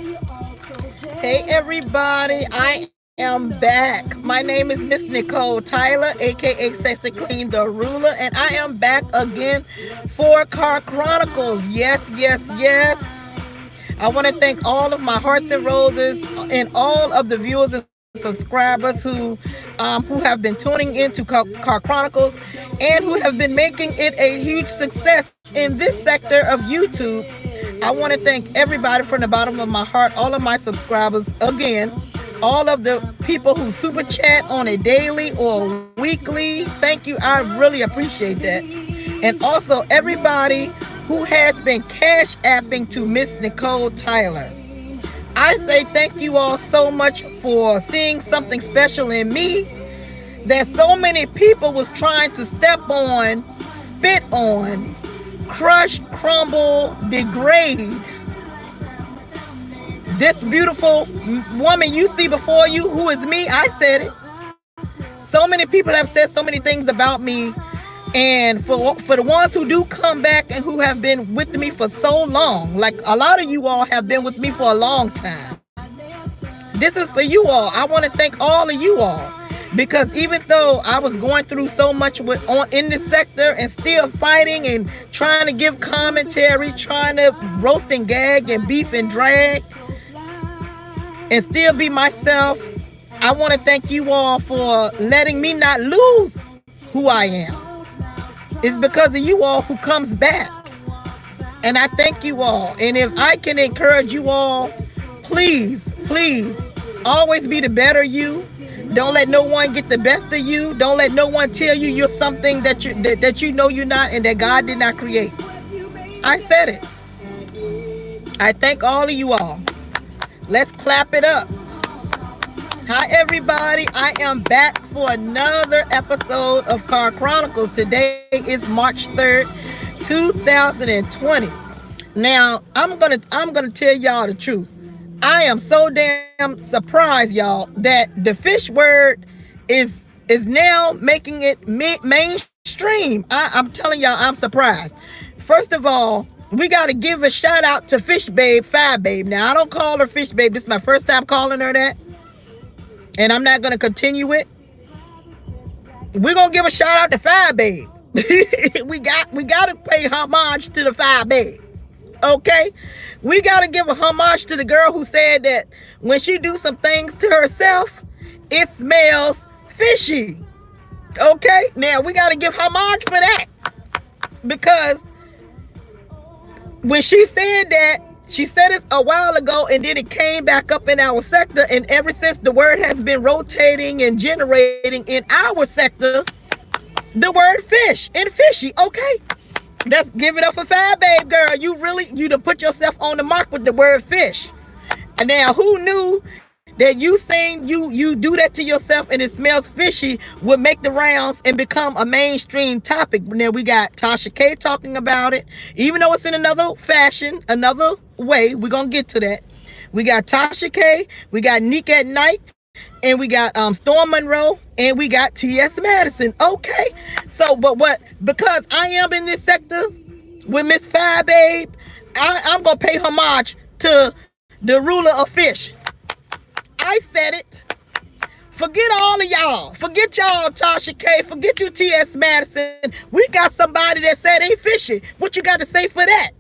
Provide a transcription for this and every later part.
Hey everybody, I am back. My name is Miss Nicole Tyler, aka Sexy Clean the Ruler, and I am back again for Car Chronicles. Yes, yes, yes. I want to thank all of my hearts and roses and all of the viewers and subscribers who have been tuning into Car Chronicles and who have been making it a huge success in this sector of YouTube. I want to thank everybody from the bottom of my heart, all of my subscribers, again, all of the people who super chat on a daily or weekly. Thank you. I really appreciate that. And also everybody who has been cash apping to Miss Nicole Tyler. I say thank you all so much for seeing something special in me that so many people was trying to step on, spit on, crush, crumble, degrade this beautiful woman you see before you, who is me. I said it. So many people have said so many things about me, and for the ones who do come back and who have been with me for so long, like a lot of you all have been with me for a long time. This is for you all. I want to thank all of you all, because even though I was going through so much in this sector and still fighting and trying to give commentary, trying to roast and gag and beef and drag and still be myself, I want to thank you all for letting me not lose who I am. It's because of you all who comes back. And I thank you all. And if I can encourage you all, please, please, always be the better you. Don't let no one get the best of you. Don't let no one tell you you're something that you know you're not and that God did not create. I said it. I thank all of you all. Let's clap it up. Hi everybody, I am back for another episode of Car Chronicles. Today is March 3rd, 2020. Now, I'm gonna tell y'all the truth. I am so damn surprised, y'all, that the fish word is now making it mainstream. I'm telling y'all, I'm surprised. First of all, we got to give a shout out to Fish Babe, Fire Babe. Now, I don't call her Fish Babe. This is my first time calling her that, and I'm not going to continue it. We're going to give a shout out to Fire Babe. we got to pay homage to the Fire Babe. Okay? We got to give a homage to the girl who said that when she do some things to herself, it smells fishy. Okay? Now, we got to give homage for that, because when she said that, she said it a while ago, and then it came back up in our sector, and ever since the word has been rotating and generating in our sector, the word fish and fishy. Okay, let's give it up for Fire Babe, girl. You done put yourself on the mark with the word fish. And now, who knew that you saying you do that to yourself and it smells fishy would make the rounds and become a mainstream topic? Now we got Tasha K talking about it, even though it's in another fashion, another way. We're gonna get to that. We got Tasha K, we got Nick at Night, and we got Storm Monroe, and we got T.S. Madison. Okay, so because I am in this sector with Miss Fire Babe, I'm gonna pay homage to the ruler of fish. I said it. Forget all of y'all. Forget y'all, Tasha K. Forget you, T.S. Madison. We got somebody that said ain't fishy. What you got to say for that?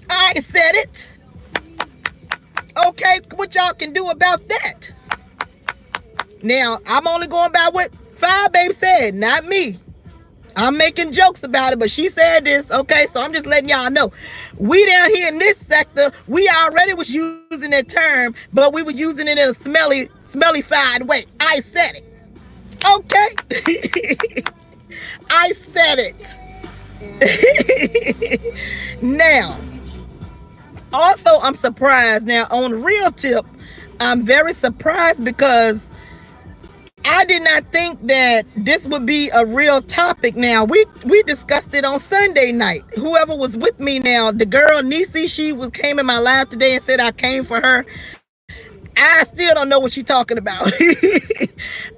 I said it. Okay, what y'all can do about that? Now, I'm only going by what Fire Babe said, not me. I'm making jokes about it, but she said this. Okay, so I'm just letting y'all know. We down here in this sector, we already was using that term, but we were using it in a smelly-fied way. I said it. Okay? I said it. Now, also, I'm surprised. Now, on the real tip, I'm very surprised because I did not think that this would be a real topic. Now, we discussed it on Sunday night. Whoever was with me now, the girl, Nisi, came in my live today and said I came for her. I still don't know what she's talking about.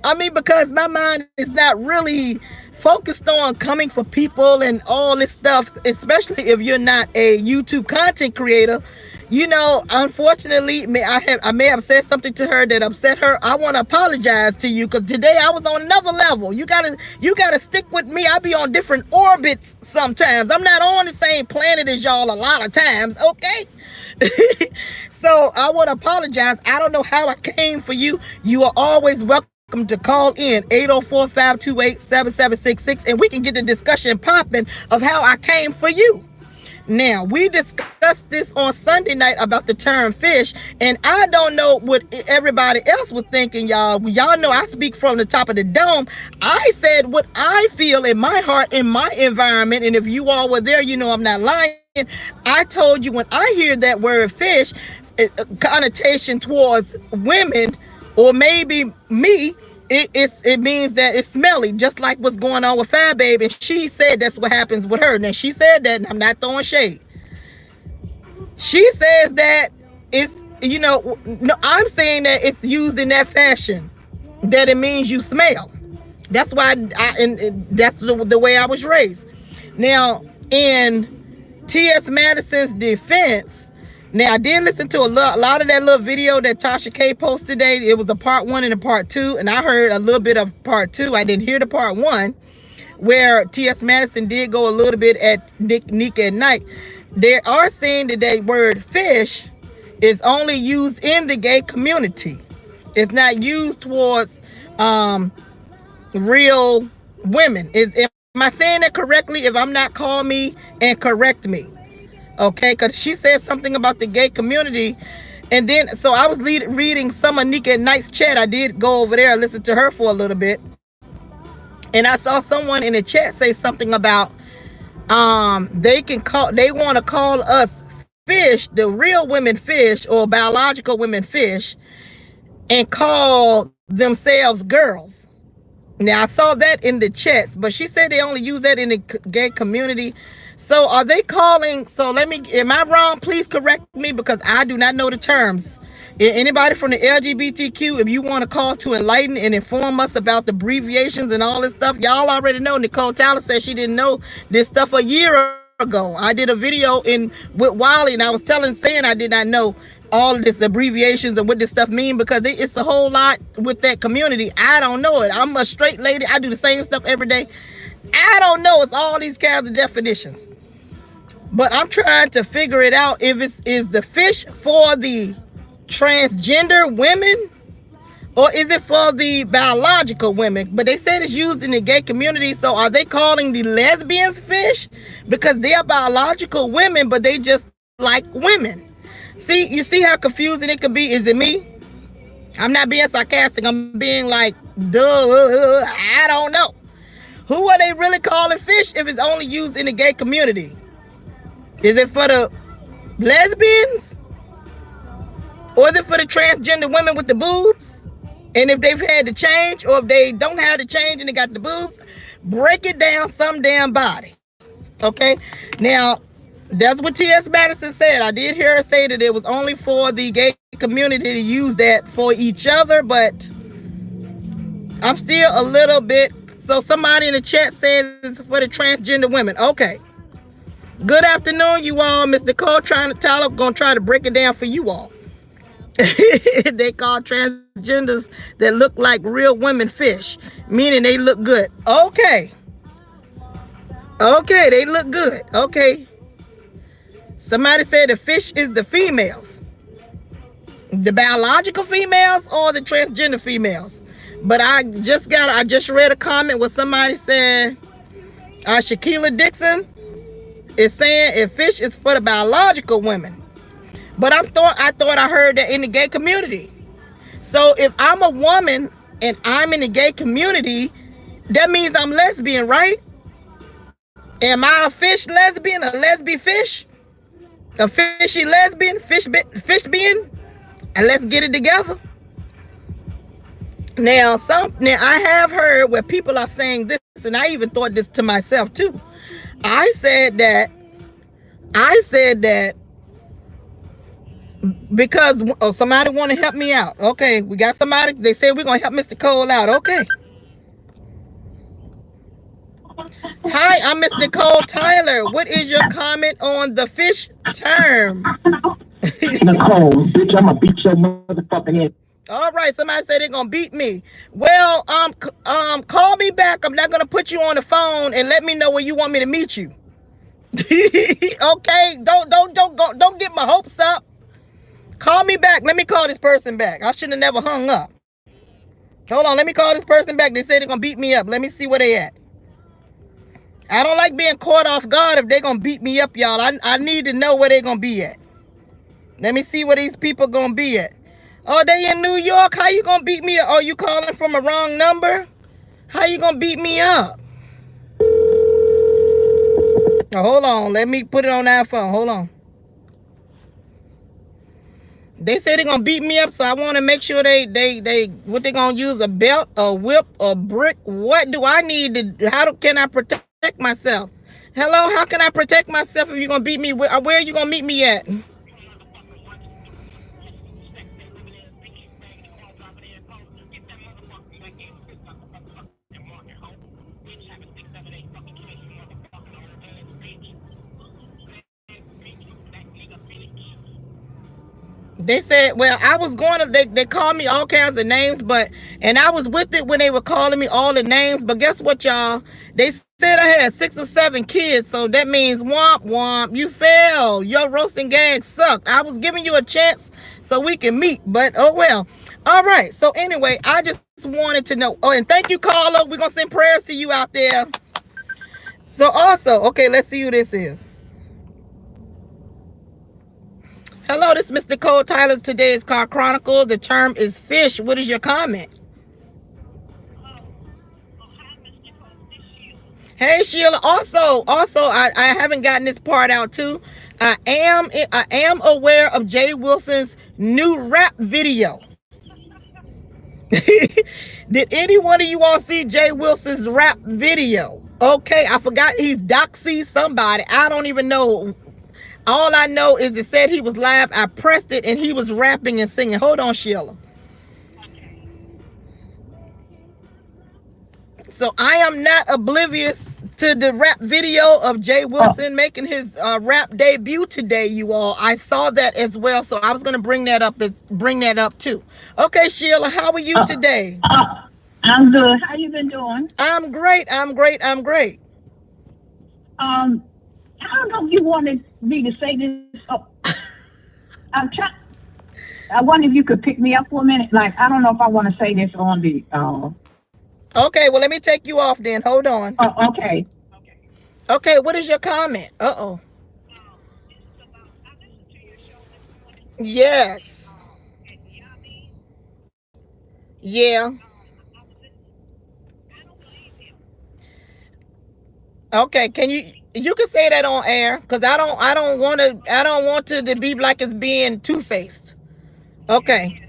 I mean, because my mind is not really focused on coming for people and all this stuff, especially if you're not a YouTube content creator. Unfortunately, I may have said something to her that upset her. I want to apologize to you, because today I was on another level. You gotta stick with me. I be on different orbits sometimes. I'm not on the same planet as y'all a lot of times, okay? So I want to apologize. I don't know how I came for you. You are always welcome to call in 804-528-7766, and we can get the discussion popping of how I came for you. Now, we discussed this on Sunday night about the term fish, and I don't know what everybody else was thinking, y'all. Y'all know I speak from the top of the dome. I said what I feel in my heart, in my environment, and if you all were there, I'm not lying. I told you, when I hear that word fish, connotation towards women, or maybe me, it means that it's smelly, just like what's going on with Fab Baby. And she said that's what happens with her. Now, she said that, and I'm not throwing shade. She says that it's, no, I'm saying that it's used in that fashion, that it means you smell. That's why and that's the way I was raised. Now, in T.S. Madison's defense, now I did listen to a lot of that little video that Tasha K posted today. It was a part 1 and a part 2, and I heard a little bit of part 2. I didn't hear the part 1, where T.S. Madison did go a little bit at Nika at night. They are saying that that word fish is only used in the gay community. It's not used towards real women. Am I saying that correctly? If I'm not, call me and correct me. Okay, because she said something about the gay community. And then, so I was reading some of Nika at Night's chat. I did go over there and listen to her for a little bit. And I saw someone in the chat say something about they want to call us fish, the real women fish, or biological women fish, and call themselves girls. Now, I saw that in the chats, but she said they only use that in the gay community. So are they calling, am I wrong? Please correct me, because I do not know the terms. Anybody from the LGBTQ, if you want to call to enlighten and inform us about the abbreviations and all this stuff, y'all already know. Nicole Tyler said she didn't know this stuff a year ago. I did a video with Wiley, and I was saying I did not know all of this abbreviations and what this stuff mean, because it's a whole lot with that community. I don't know it. I'm a straight lady. I do the same stuff every day. I don't know. It's all these kinds of definitions. But I'm trying to figure it out, if is the fish for the transgender women, or is it for the biological women? But they said it's used in the gay community. So are they calling the lesbians fish because they are biological women, but they just like women? See, you see how confusing it could be? Is it me? I'm not being sarcastic. I'm being like, duh, I don't know. Who are they really calling fish if it's only used in the gay community? Is it for the lesbians? Or is it for the transgender women with the boobs? And if they've had to change, or if they don't have to change and they got the boobs, break it down some damn body. Okay? Now, that's what T.S. Madison said. I did hear her say that it was only for the gay community to use that for each other, but I'm still a little bit. So somebody in the chat says it's for the transgender women. Okay. Good afternoon, you all. Miss Nicole going to try to break it down for you all. They call transgenders that look like real women fish, meaning they look good. Okay. Okay, they look good. Okay. Somebody said the fish is the females. The biological females or the transgender females. But I just read a comment where somebody said, Shaquilla Dixon is saying if fish is for the biological women. But I thought I heard that in the gay community. So if I'm a woman and I'm in the gay community, that means I'm lesbian, right? Am I a fish lesbian, a lesbian fish? A fishy lesbian, fish being? And let's get it together. Now I have heard where people are saying this, and I even thought this to myself too. I said that because somebody want to help me out. Okay, we got somebody. They said we're going to help Mr. Cole out. Okay. Hi, I'm Miss Nicole Tyler. What is your comment on the fish term? Nicole, bitch, I'm gonna beat your motherfucking ass. All right, somebody said they're gonna beat me. Well, call me back. I'm not gonna put you on the phone and let me know where you want me to meet you. Okay, don't get my hopes up. Call me back. Let me call this person back. I should have never hung up. Hold on, let me call this person back. They said they're gonna beat me up. Let me see where they at. I don't like being caught off guard if they're gonna beat me up, y'all. I need to know where they're gonna be at. Let me see where these people gonna be at. Oh, they in New York? How you gonna beat me up? Oh, you calling from a wrong number? How you gonna beat me up? Oh, hold on, let me put it on that phone. Hold on. They say they're gonna beat me up, so I want to make sure they what they gonna use, a belt, a whip, a brick. What do I need to? Can I protect myself? Hello, how can I protect myself if you're gonna beat me? Where are you gonna meet me at? They said, well, I was going to, they called me all kinds of names, and I was with it when they were calling me all the names, but guess what, y'all? They said I had 6 or 7 kids, so that means womp womp, you failed. Your roasting gag sucked. I was giving you a chance so we can meet, but oh well. All right, so anyway, I just wanted to know. Oh, and thank you, Carla. We're going to send prayers to you out there. So also, okay, let's see who this is. Hello, this is Mr. Nicole Tyler's Today's Car Chronicle. The term is fish. What is your comment? Hey, Sheila. Also, I haven't gotten this part out too. I am aware of Jay Wilson's new rap video. Did any one of you all see Jay Wilson's rap video? Okay, I forgot he's doxing somebody. I don't even know. All I know is it said he was live. I pressed it and he was rapping and singing. Hold on, Sheila. So I am not oblivious to the rap video of Jay Wilson making his rap debut today, you all. I saw that as well, so I was going to bring that up too. Okay, Sheila, how are you today? I'm good. How you been doing? I'm great. I don't know if you wanted me to say this. I'm trying. I wonder if you could pick me up for a minute. Like, I don't know if I want to say this on the. Okay, well, let me take you off then. Hold on. Okay. Okay, what is your comment? Uh-oh. Yes. Yeah. Okay, you can say that on air, because I don't want to be like it's being two-faced. Okay.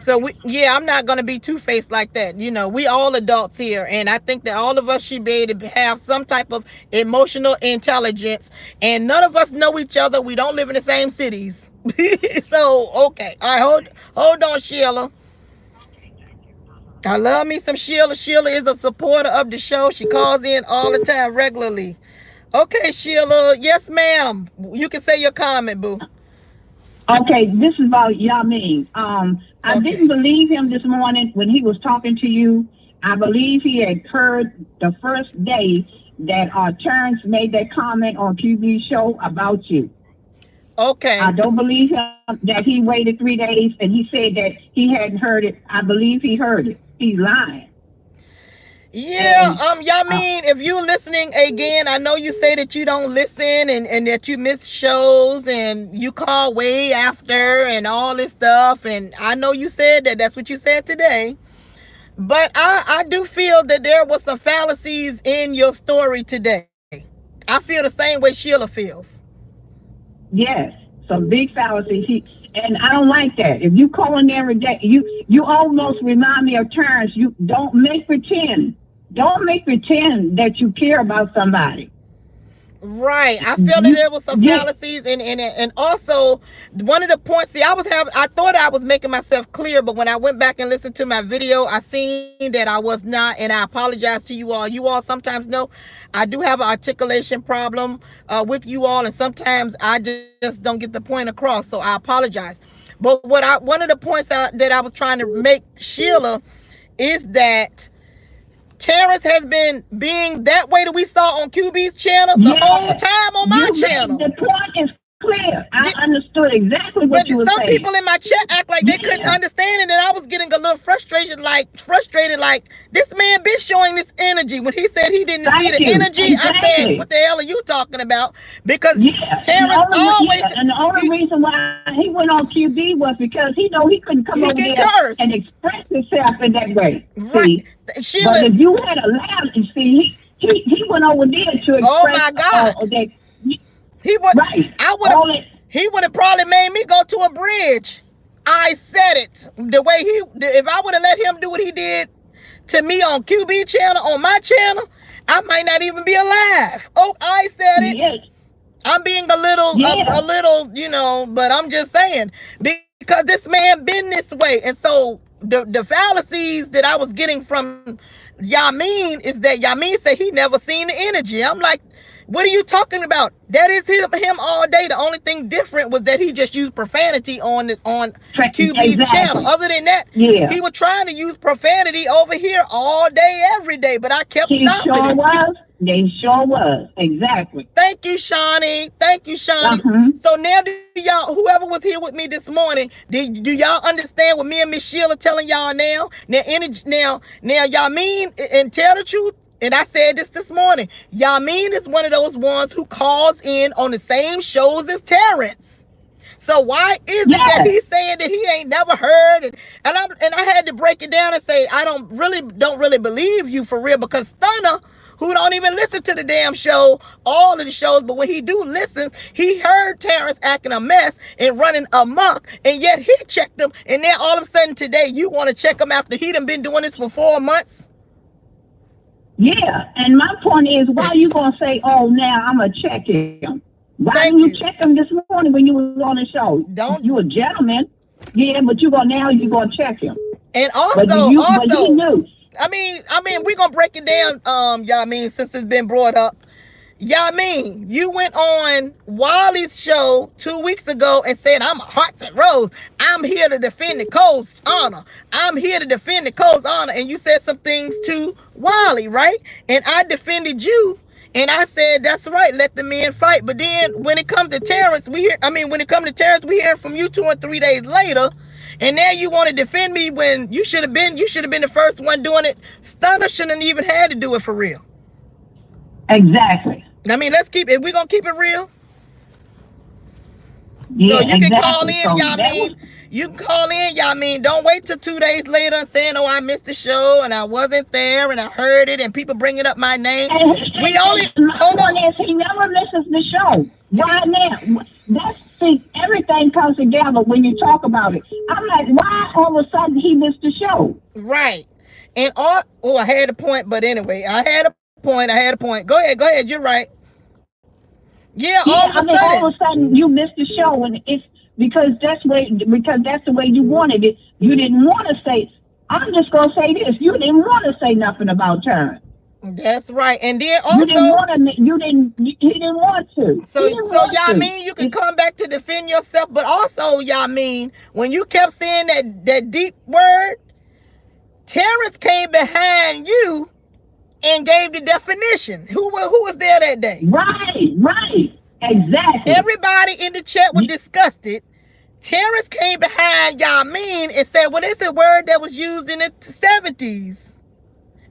So I'm not gonna be two-faced like that. You know, we all adults here, and I think that all of us should be able to have some type of emotional intelligence. And none of us know each other. We don't live in the same cities. So okay, all right, hold on, Sheila. I love me some Sheila. Sheila is a supporter of the show. She calls in all the time regularly. Okay, Sheila. Yes, ma'am. You can say your comment, boo. Okay, this is about Yamin. I didn't believe him this morning when he was talking to you. I believe he had heard the first day that Terrence made that comment on QB's show about you. Okay. I don't believe him that he waited 3 days and he said that he hadn't heard it. I believe he heard it. He's lying. Yeah, Yamin, if you're listening again, I know you say that you don't listen and that you miss shows and you call way after and all this stuff. And I know you said that. That's what you said today. But I do feel that there was some fallacies in your story today. I feel the same way Sheila feels. Yes, some big fallacies. And I don't like that. If you call in every day, you almost remind me of Terrence. You don't make pretend. Don't make pretend that you care about somebody. Right. I felt that there was some Yeah. fallacies and also one of the points, see, I thought I was making myself clear, but when I went back and listened to my video, I seen that I was not, and I apologize to you all. You all sometimes know I do have an articulation problem with you all, and sometimes I just don't get the point across, so I apologize. But one of the points that I was trying to make, Sheila, is that Terrence has been being that way that we saw on QB's channel the whole time on my channel. The point is clear. I understood exactly what you were saying. But some people in my chat act like they couldn't understand it, and I was getting a little frustrated, like this man been showing this energy. When he said he didn't see the energy, I said, what the hell are you talking about? Because Terrence always... and the only reason why he went on QB was because he know he couldn't come over there and express himself in that way. Right. See? But if you had allowed, you see, he went over there to express... Oh, my God. He would. Right. He would have probably made me go to a bridge. I said it the way if I would have let him do what he did to me on QB channel, on my channel, I might not even be alive. Oh, I said it. Yes. I'm being a little, but I'm just saying, because this man been this way. And so the fallacies that I was getting from Yamin is that Yamin said he never seen the energy. I'm like, what are you talking about? That is him all day. The only thing different was that he just used profanity on QB's channel. Other than that, he was trying to use profanity over here all day, every day. But I kept stopping him. They sure was. Exactly. Thank you, Shawnee. Thank you, Shawnee. So now, do y'all, whoever was here with me this morning, do y'all understand what me and Miss Sheila telling y'all now? Now, y'all mean and tell the truth. And I said this morning. Yamin is one of those ones who calls in on the same shows as Terrence. So why is it that he's saying that he ain't never heard? And I had to break it down and say I don't really believe you for real, because Stunner, who don't even listen to the damn show, all of the shows, but when he do listens, he heard Terrence acting a mess and running amok, and yet he checked him. And then all of a sudden today, you want to check him after he done been doing this for 4 months? Yeah, and my point is, why are you going to say, oh, now I'm going to check him? Why didn't you check him this morning when you was on the show? You a gentleman. Yeah, but you're going to check him. And also, but he knew. I mean, we're going to break it down, Yamin, since it's been brought up. Yamin, you went on Wally's show 2 weeks ago and said, I'm a Hearts and Rose. I'm here to defend Nicole's honor. I'm here to defend Nicole's honor. And you said some things to Wally, right? And I defended you. And I said, that's right, let the men fight. But then when it comes to Terrence, we hear from you 2 or 3 days later. And now you want to defend me when you should have been the first one doing it. Stunner shouldn't even had to do it for real. Exactly. I mean, we're going to keep it real. Yeah, so you can call in, Yamin. You can call in, Yamin. Don't wait till 2 days later and saying, oh, I missed the show and I wasn't there and I heard it and people bringing up my name. Hold on. He never misses the show. Why now? Everything comes together when you talk about it. I'm like, why all of a sudden he missed the show? Right. And I had a point, but anyway, I had a point. Go ahead. You're right. Yeah, all of a sudden you missed the show, and it's because that's the way you wanted it. You didn't want to say. I'm just gonna say this. You didn't want to say nothing about Terrence. That's right. And then also he didn't want to. So Yamin, you can come back to defend yourself, but also Yamin, when you kept saying that deep word, Terrence came behind you and gave the definition. Who was there that day? Right. Exactly. Everybody in the chat was disgusted. Terrence came behind Yamin and said, well, it's a word that was used in the 70s.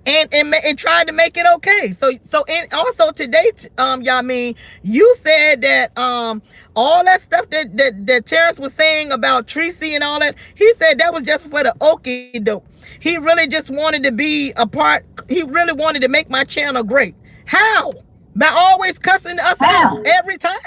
And tried to make it okay. So and also today, Yamin, you said that all that stuff that Terrence was saying about Tracy and all that, he said that was just for the okie doke. He really just wanted to be a part. He really wanted to make my channel great. How? By always cussing us out every time.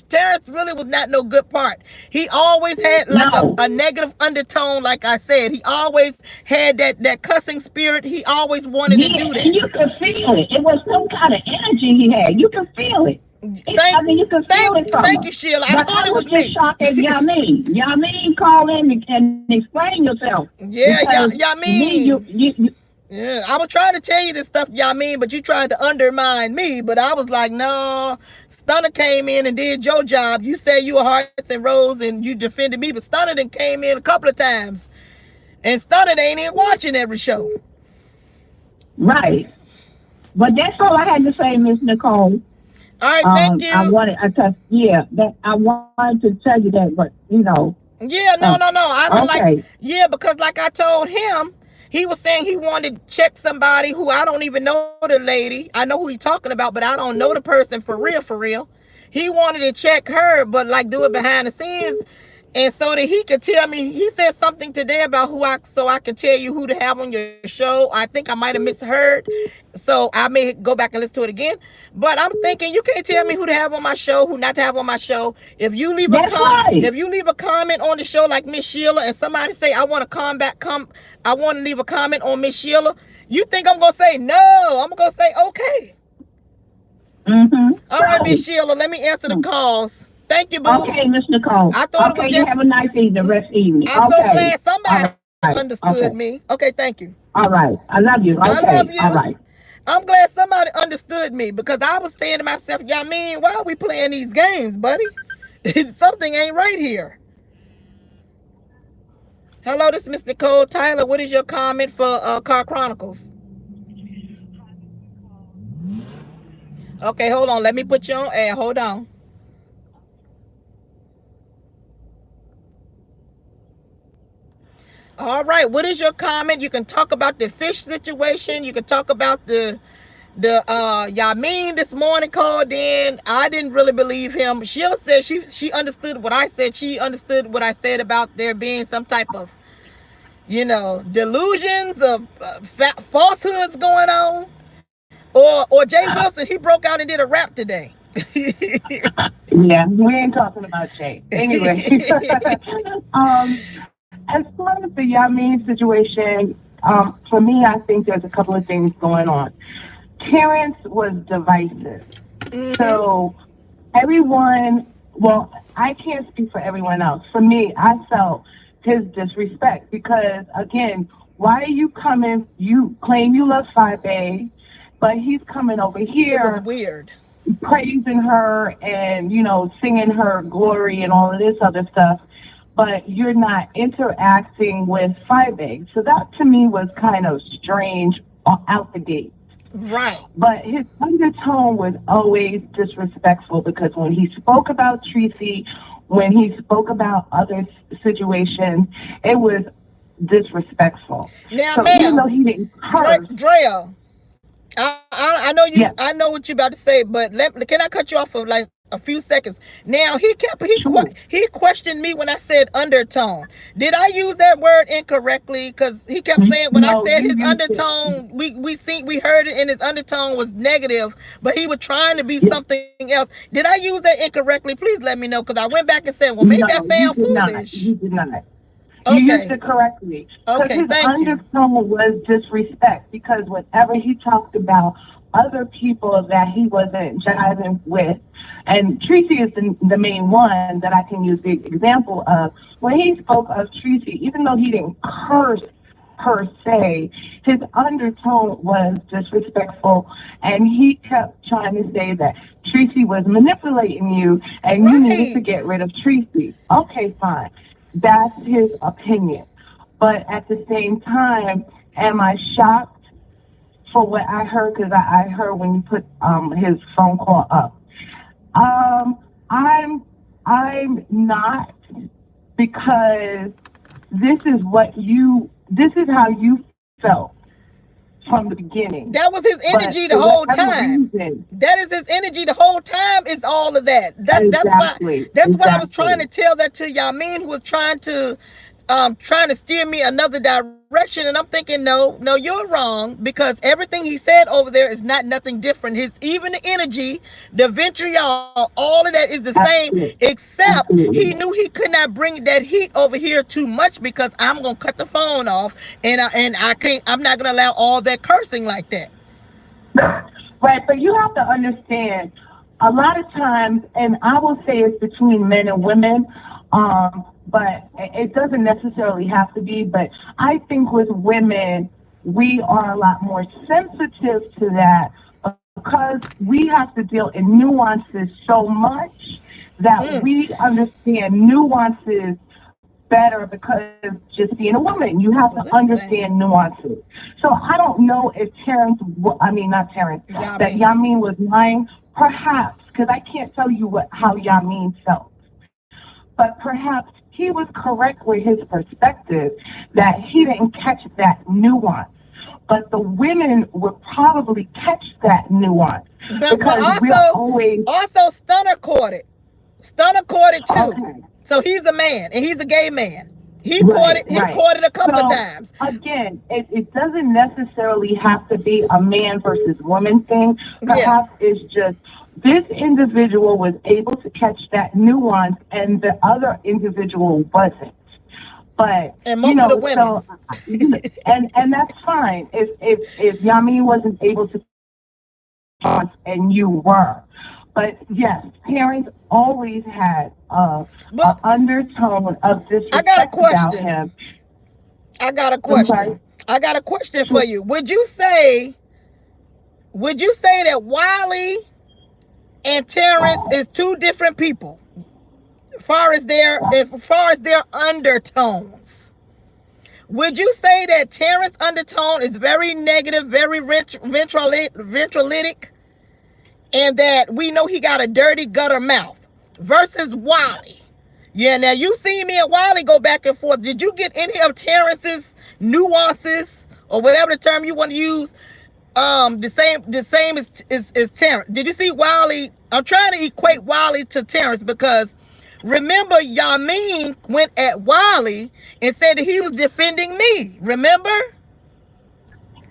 Terrence really was not no good part. He always had a negative undertone, like I said. He always had that cussing spirit. He always wanted to do that. You could feel it. It was some kind of energy he had. You could feel it. I mean, you can feel it from thank her. you, Sheila. I But thought I it was was just me. shocked at Yamin. Yamin, call in and explain yourself. Yeah, Because y'all me, mean. Yeah, I was trying to tell you this stuff, y'all mean, but you tried to undermine me. But I was like, no. Stunner came in and did your job. You said you were Hearts and Rose and you defended me, but Stunner then came in a couple of times. And Stunner ain't even watching every show. right. But that's all I had to say, Miss Nicole. All right, thank you. That I wanted to tell you that, but Yeah, no, no, no. I don't like. okay, Yeah, because like I told him, he was saying he wanted to check somebody who I don't even know the lady. I know who he's talking about, but I don't know the person for real, for real. He wanted to check her, but like do it behind the scenes. And so that he could tell me, he said something today about so I can tell you who to have on your show. I think I might have misheard. So I may go back and listen to it again. But I'm thinking you can't tell me who to have on my show, who not to have on my show. that's right. If you leave a comment on the show like Miss Sheila and somebody say I want to I want to leave a comment on Miss Sheila, you think I'm gonna say no? I'm gonna say okay. All right, Miss Right. Sheila, let me answer the calls. Thank you, boo. Okay, Miss Nicole. I thought it was Okay, you just. have a nice evening, rest evening. I'm so Okay. glad All somebody right. understood Okay. me. Okay, thank you. All right. I love you. I Okay. love All you. right. I'm glad somebody understood me because I was saying to myself, y'all mean, why are we playing these games, buddy? Something ain't right here. Hello, this is Miss Nicole Tyler. What is your comment for Car Chronicles? Okay, hold on. Let me put you on air. Hold on. All right. What is your comment? You can talk about the fish situation. You can talk about the Yamin this morning called in. I didn't really believe him. Sheila said she understood what I said. She understood what I said about there being some type of delusions of falsehoods going on. Or Jay Wilson, he broke out and did a rap today. Yeah, we ain't talking about Jay. Anyway, as far as the Yamin situation, for me, I think there's a couple of things going on. Terrence was divisive. Mm-hmm. So everyone, well, I can't speak for everyone else. For me, I felt his disrespect because, again, why are you coming? You claim you love 5A, but he's coming over It was here weird. praising her and singing her glory and all of this other stuff, but you're not interacting with 5A. So that to me was kind of strange out the gate. Right. But his undertone was always disrespectful because when he spoke about Tracy, when he spoke about other situations, it was disrespectful. Now, So even though ma'am, he didn't curse, Drea, I know you. yeah, I know what you about to say, but can I cut you off for like a few seconds? Now sure. he questioned me when I said undertone. Did I use that word incorrectly? Because he kept saying when I No, said you his used it. undertone, we heard it, and his undertone was negative, but he was trying to be Yeah. something else. Did I use that incorrectly? Please let me know because I went back and said, well, maybe I No, you sound did not. foolish. You did not. You used Okay, it correctly. Because okay, his thank you. undertone was disrespect. Because whenever he talked about other people that he wasn't jiving with, and Tracy is the main one that I can use the example of, when he spoke of Tracy, even though he didn't curse per se, his undertone was disrespectful, and he kept trying to say that Tracy was manipulating you and you needed to Right. get rid of Tracy. Okay, fine. That's his opinion. But at the same time, am I shocked for what I heard? Because I heard when you put his phone call up. Um, I'm I'm not, because this is how you felt from the beginning. That was his But energy for the whole whatever time. reason, That is his energy the whole time. Is all of that. exactly, That's why I was trying to exactly. tell that to Yamin, who was trying to steer me another direction. And I'm thinking, no, no, you're wrong because everything he said over there is not nothing different. His even the energy, the vitriol, all of that is the same, Absolutely. except he Absolutely. knew he could not bring that heat over here too much because I'm gonna cut the phone off, and I can't. I'm not gonna allow all that cursing like that. Right, but you have to understand. a lot of times, and I will say it's between men and women, but it doesn't necessarily have to be. But I think with women, we are a lot more sensitive to that because we have to deal in nuances so much that we understand nuances better because just being a woman, you have to understand nuances. So I don't know if that Yamin was lying, perhaps, because I can't tell you how Yamin felt. But perhaps he was correct with his perspective that he didn't catch that nuance. But the women would probably catch that nuance. But also Stunner caught it. Stunner caught it too. Okay. So he's a man and he's a gay man. He caught it. He caught it a couple of times. Again, it doesn't necessarily have to be a man versus woman thing. Perhaps it's just this individual was able to catch that nuance and the other individual wasn't. But and most of the women, so, and that's fine if Yamin wasn't able to and you were. But yes, parents always had an undertone of disrespect about him. I got a question for you. Would you say that Wiley and Terrence is two different people? As far as their undertones, would you say that Terrence's undertone is very negative, very ventriloquic, and that we know he got a dirty gutter mouth, versus Wiley? Yeah, now you see me and Wiley go back and forth. Did you get any of Terrence's nuances, or whatever the term you want to use, the same as Terrence? Did you see Wiley? I'm trying to equate Wiley to Terrence because remember Yamin went at Wiley and said that he was defending me. Remember?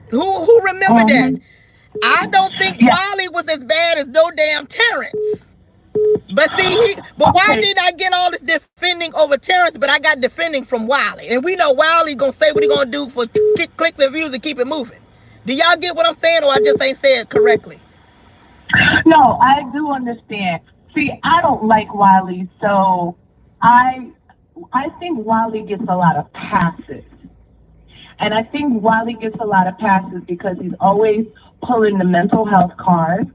Who remember that? I don't think Wiley was as bad as no damn Terrence. But see, why did I get all this defending over Terrence, but I got defending from Wiley? And we know Wiley gonna say what he gonna do for clicks and views and keep it moving. Do y'all get what I'm saying, or I just ain't saying it correctly? No, I do understand. See, I don't like Wiley, so I think Wiley gets a lot of passes. And I think Wiley gets a lot of passes because he's always pulling the mental health card.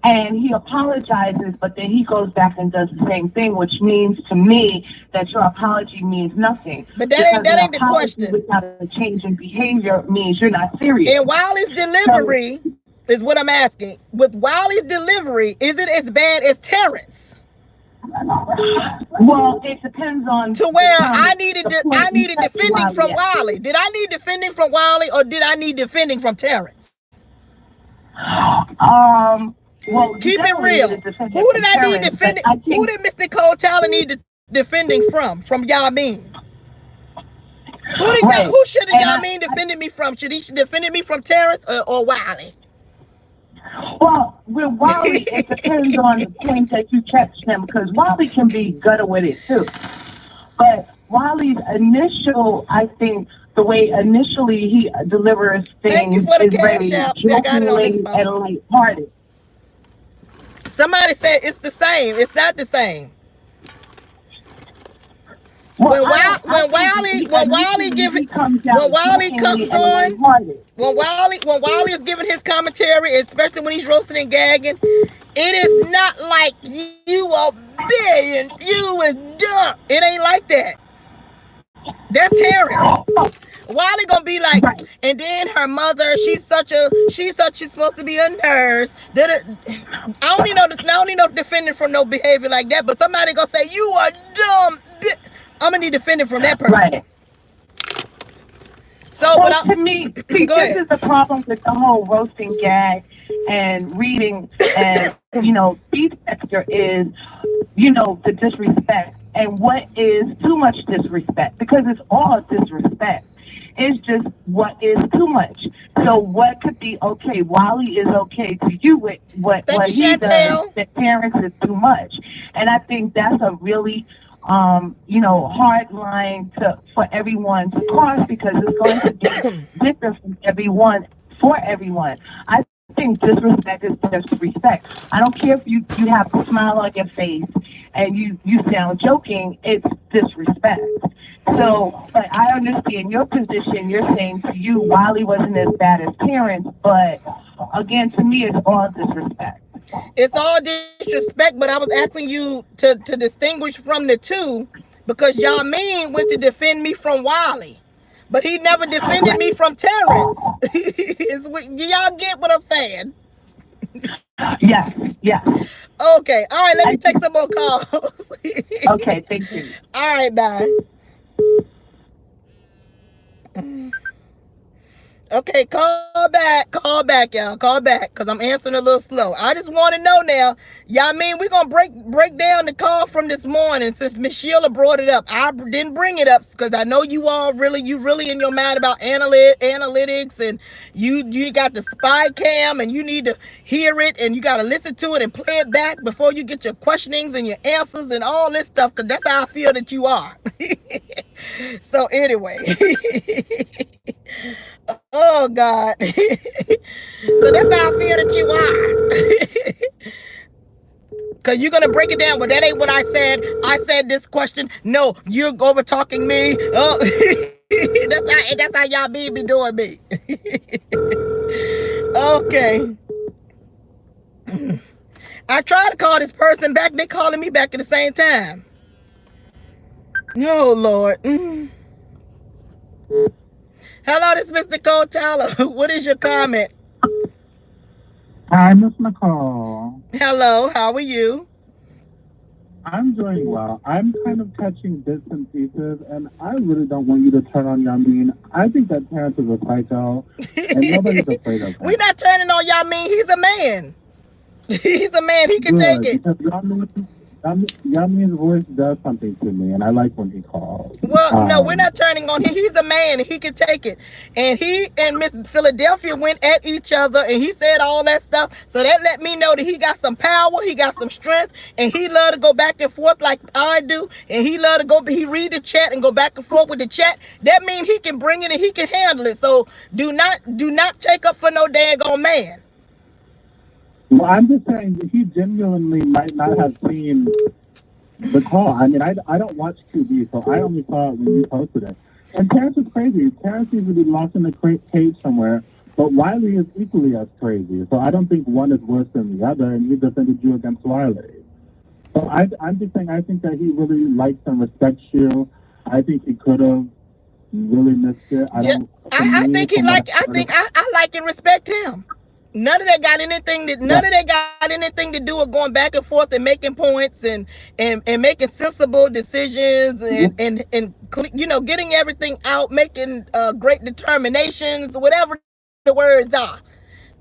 And he apologizes, but then he goes back and does the same thing, which means to me that your apology means nothing. But that ain't the question. Without a change in behavior means you're not serious. And Wiley's delivery is what I'm asking. With Wiley's delivery, is it as bad as Terrence? Well, it depends on to where I needed defending from Wiley. Did I need defending from Wiley, or did I need defending from Terrence? Well, keep it real. Who did I need defending? Who did Miss Nicole Tyler need defending from? From Yamin. Who should Yamin defended me from? Should he defended me from Terrence or Wiley? Well, with Wiley, it depends on the point that you catch him, because Wiley can be gutter with it too. But Wiley's initial, I think, the way initially he delivers things is very joking and lighthearted. Somebody said it's the same. It's not the same. When Wiley is giving his commentary, especially when he's roasting and gagging, it is not like you are big and you is dumb. It ain't like that. That's Terrence. Wiley gonna be like, and then her mother, she's supposed to be a nurse. I don't need no defending from no behavior like that. But somebody gonna say you are dumb. I'm gonna need defending from that person. Right. So, well, to me, this is the problem with the whole roasting gag and reading and speech sector is, the disrespect and what is too much disrespect, because it's all disrespect. It's just what is too much. So what could be okay? Wiley is okay to you with what he does. That Terrence is too much, and I think that's a really hard line for everyone to cross, because it's going to be different from everyone for everyone. I think disrespect is disrespect. I don't care if you have a smile on your face and you sound joking, it's disrespect. So, but I understand your position. You're saying to you, Wiley wasn't as bad as parents, but again, to me, it's all disrespect. It's all disrespect, but I was asking you to distinguish from the two because y'all mean went to defend me from Wiley, but he never defended me from Terrence. Y'all get what I'm saying? Yes, yes. Okay, all right, let me take some more calls. Okay, thank you. All right, bye. Okay, call back, y'all. Call back, because I'm answering a little slow. I just want to know now, y'all mean we're going to break down the call from this morning since Miss Sheila brought it up. I didn't bring it up because I know you really in your mind about analytics, and you got the spy cam, and you need to hear it, and you got to listen to it and play it back before you get your questionings and your answers and all this stuff, because that's how I feel that you are. So anyway. Oh God. So that's how I feel that you are. Cause you're gonna break it down, but that ain't what I said. I said this question. No, you're over talking me. Oh, that's how y'all be doing me. Okay. I tried to call this person back. They calling me back at the same time. Oh Lord. Hello, this is Miss Nicole Tyler. What is your comment? Hi, Miss Nicole. Hello, how are you? I'm doing well. I'm kind of catching bits and pieces, and I really don't want you to turn on Yamin. I think that Terrence is a psycho, and nobody's afraid of him. We're not turning on Yamin. He's a man. He's a man. He can take it. Yamin's voice does something to me, and I like when he calls. Well, no, we're not turning on him. He's a man, and he can take it. And he and Miss Philadelphia went at each other, and he said all that stuff. So that let me know that he got some power, he got some strength, and he love to go back and forth like I do. And he love to he read the chat and go back and forth with the chat. That means he can bring it and he can handle it. So do not take up for no daggone man. Well, I'm just saying that he genuinely might not have seen the call. I mean, I don't watch QB, so I only saw it when you posted it. And Terrence is crazy. Terrence needs to be locked in a cage somewhere, but Wiley is equally as crazy. So I don't think one is worse than the other, and he defended you against Wiley. So I'm just saying, I think that he really likes and respects you. I think he could have really missed it. I like and respect him. None of that got anything to do with going back and forth and making points and making sensible decisions and you know, getting everything out, making great determinations, whatever the words are.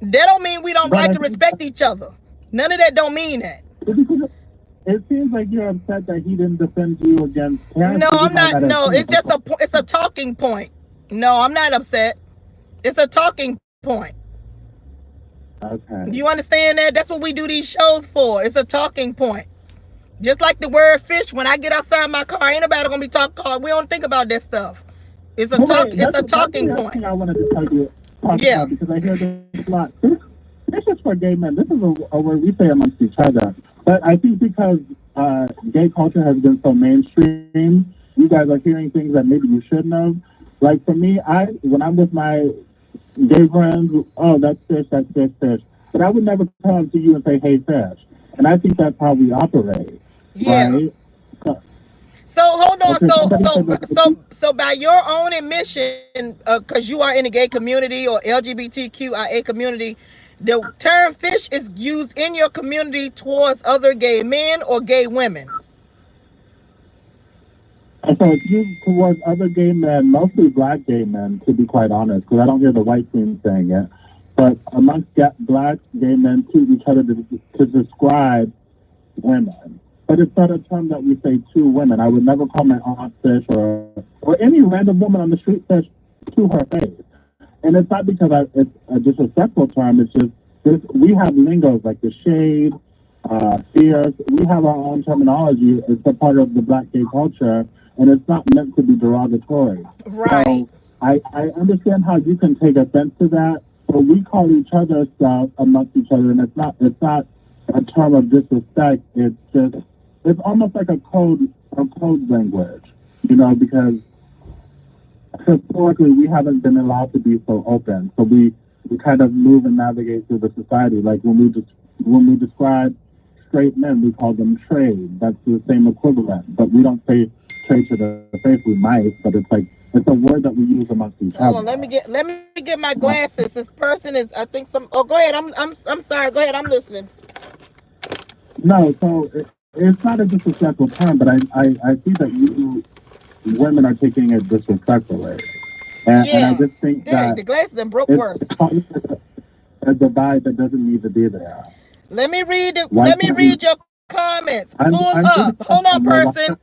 That don't mean we don't like and respect each other. None of that don't mean that. It seems like you're upset that he didn't defend you against Terrence. No, I'm not. No, it's a talking point. No, I'm not upset. It's a talking point. Okay. Do you understand that? That's what we do these shows for. It's a talking point. Just like the word fish. When I get outside my car, ain't nobody gonna be talking. We don't think about that stuff. It's a talking point. I wanted to talk about because I hear this a lot. This is for gay men. This is a word we say amongst each other. But I think because gay culture has been so mainstream, you guys are hearing things that maybe you shouldn't have. Like for me, when I'm with my gay friends, oh, that's fish. But I would never come to you and say, hey, fish. And I think that's how we operate. Yeah. Right? So hold on. Okay, so by your own admission, because you are in the gay community or LGBTQIA community, the term fish is used in your community towards other gay men or gay women. So it's used towards other gay men, mostly black gay men, to be quite honest, because I don't hear the white team saying it. But amongst black gay men to each other to describe women. But it's not a term that we say to women. I would never call my aunt fish or any random woman on the street fish to her face. And it's not because it's a disrespectful term. It's just we have lingos like the shade, fierce. We have our own terminology. It's a part of the black gay culture. And it's not meant to be derogatory. Right. So I understand how you can take offense to that, So we call each other stuff amongst each other, and it's not a term of disrespect. It's almost like a code language, because historically we haven't been allowed to be so open. So we kind of move and navigate through the society. Like when we describe straight men, we call them trade. That's the same equivalent, but we don't say trade to the face. We might, but it's a word that we use amongst each other. Hold on, let me get my glasses. This person is, I think Oh, go ahead. I'm sorry. Go ahead. I'm listening. No, so it's not a disrespectful term, but I see that you women are taking it disrespectfully, and I just think that the glasses and broke worse. A divide that doesn't need to be there. Let me read your comments. Pull up. Hold on, person.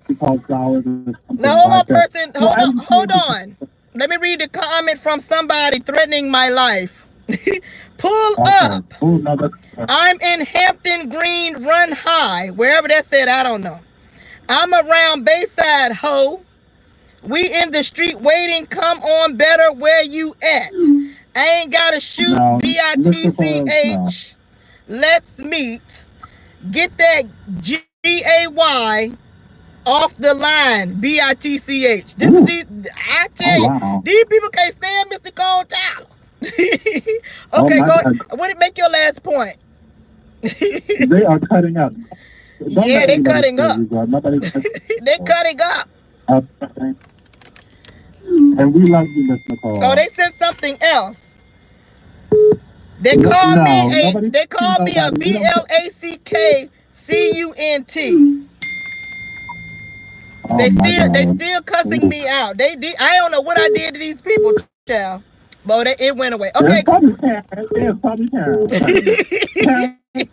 Now, hold on, person. Hold on. Let me read the comment from somebody threatening my life. Pull up. I'm in Hampton Green, Run High. Wherever that said, I don't know. I'm around Bayside, ho. We in the street waiting. Come on, better. Where you at? I ain't got to shoot. BITCH. Let's meet. Get that GAY off the line. BITCH. I tell you, these people can't stand Mr. Cole Tyler. Okay, go. What did make your last point? They are cutting up. Yeah, they're cutting up. They're cutting up. And we love you, Miss Nicole. Oh, they said something else. They called me a BLACKCUNT. They still cussing me out. I don't know what I did to these people, child. But it went away. Okay. It's probably Karen.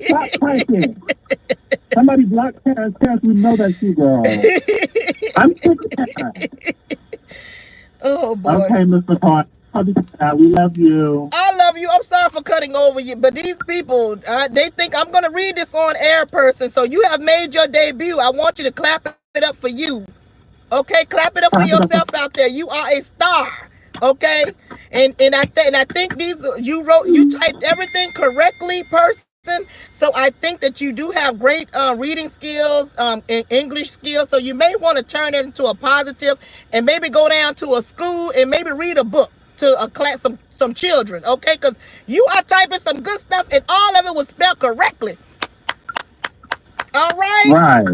Stop pranking. Somebody block Karen. We know that she girl. I'm sick of Karen. Oh boy. Okay, Mr. Clark. We love you. I love you. I'm sorry for cutting over you, but these people, they think I'm gonna read this on air, person. So you have made your debut. I want you to clap it up for you. Okay, clap it up for yourself out there. You are a star. Okay, and I think you typed everything correctly, person. So I think that you do have great reading skills, and English skills. So you may want to turn it into a positive, and maybe go down to a school and maybe read a book to a class, some children. Okay, because you are typing some good stuff, and all of it was spelled correctly. All right. Right.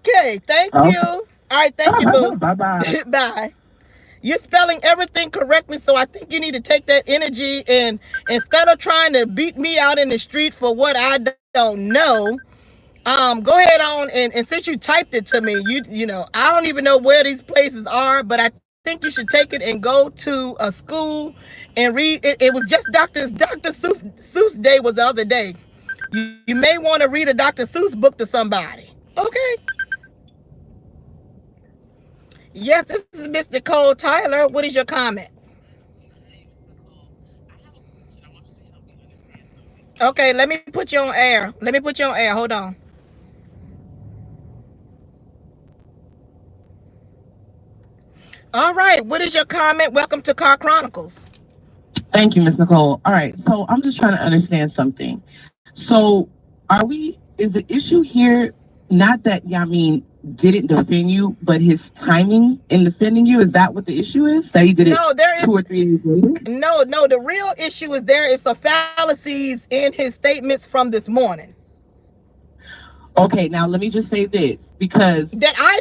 Okay. Thank you. All right. Thank you, boo. Bye. Bye. You're spelling everything correctly, so I think you need to take that energy and instead of trying to beat me out in the street for what I don't know, go ahead on and since you typed it to me, you know, I don't even know where these places are, but I think you should take it and go to a school and read. It was just Dr. Seuss Day was the other day. You may want to read a Dr. Seuss book to somebody. Okay. Yes, this is Miss Nicole Tyler. What is your comment? Okay, let me put you on air. Hold on. All right, what is your comment? Welcome to Car Chronicles. Thank you, Miss Nicole. All right, so I'm just trying to understand something. So is the issue here not that Yamin didn't defend you, but his timing in defending you? Is that what the issue is? That he did it 2 or 3 days later? No, the real issue is there is some fallacies in his statements from this morning. Okay, now let me just say this, because that I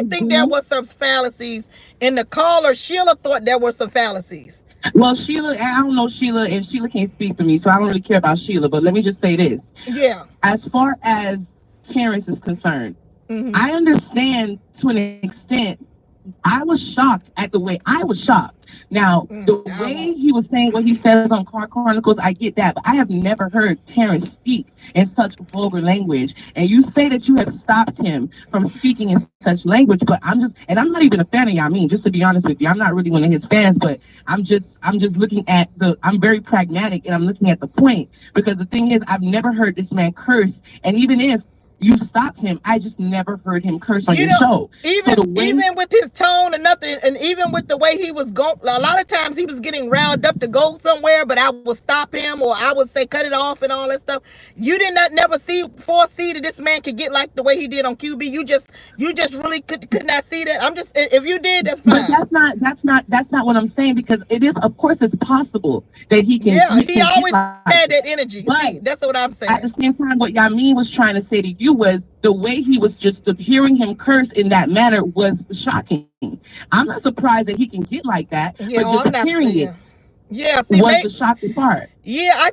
think there was some fallacies, and the caller Sheila thought there were some fallacies. Well, Sheila, I don't know Sheila, and Sheila can't speak for me, so I don't really care about Sheila, but let me just say this. Yeah. As far as Terrence is concerned, I understand to an extent. I was shocked at the way Now, the way he was saying what he says on Car Chronicles, I get that, but I have never heard Terrence speak in such vulgar language. And you say that you have stopped him from speaking in such language, but I'm not even a fan of Yamin, just to be honest with you. I'm not really one of his fans, but I'm just looking at I'm very pragmatic, and I'm looking at the point, because the thing is, I've never heard this man curse. And even if You stopped him. I just never heard him curse on You your know, show. So the way, even with his tone and nothing, and even with the way he was going, a lot of times he was getting riled up to go somewhere, but I would stop him, or I would say cut it off and all that stuff. You did not never foresee that this man could get like the way he did on QB. You just really could not see that. I'm just, if you did, that's fine. but that's not what I'm saying, because it is, of course, it's possible that he can. Yeah, He he can get always like had that. that energy. But See, that's what I'm saying. at the same time, what Yamin was trying to say to you was the way he was just hearing him curse in that manner was shocking. I'm not surprised that he can get like that, Yeah, but I'm just not hearing saying. it Yeah, see, was the shocking part. yeah,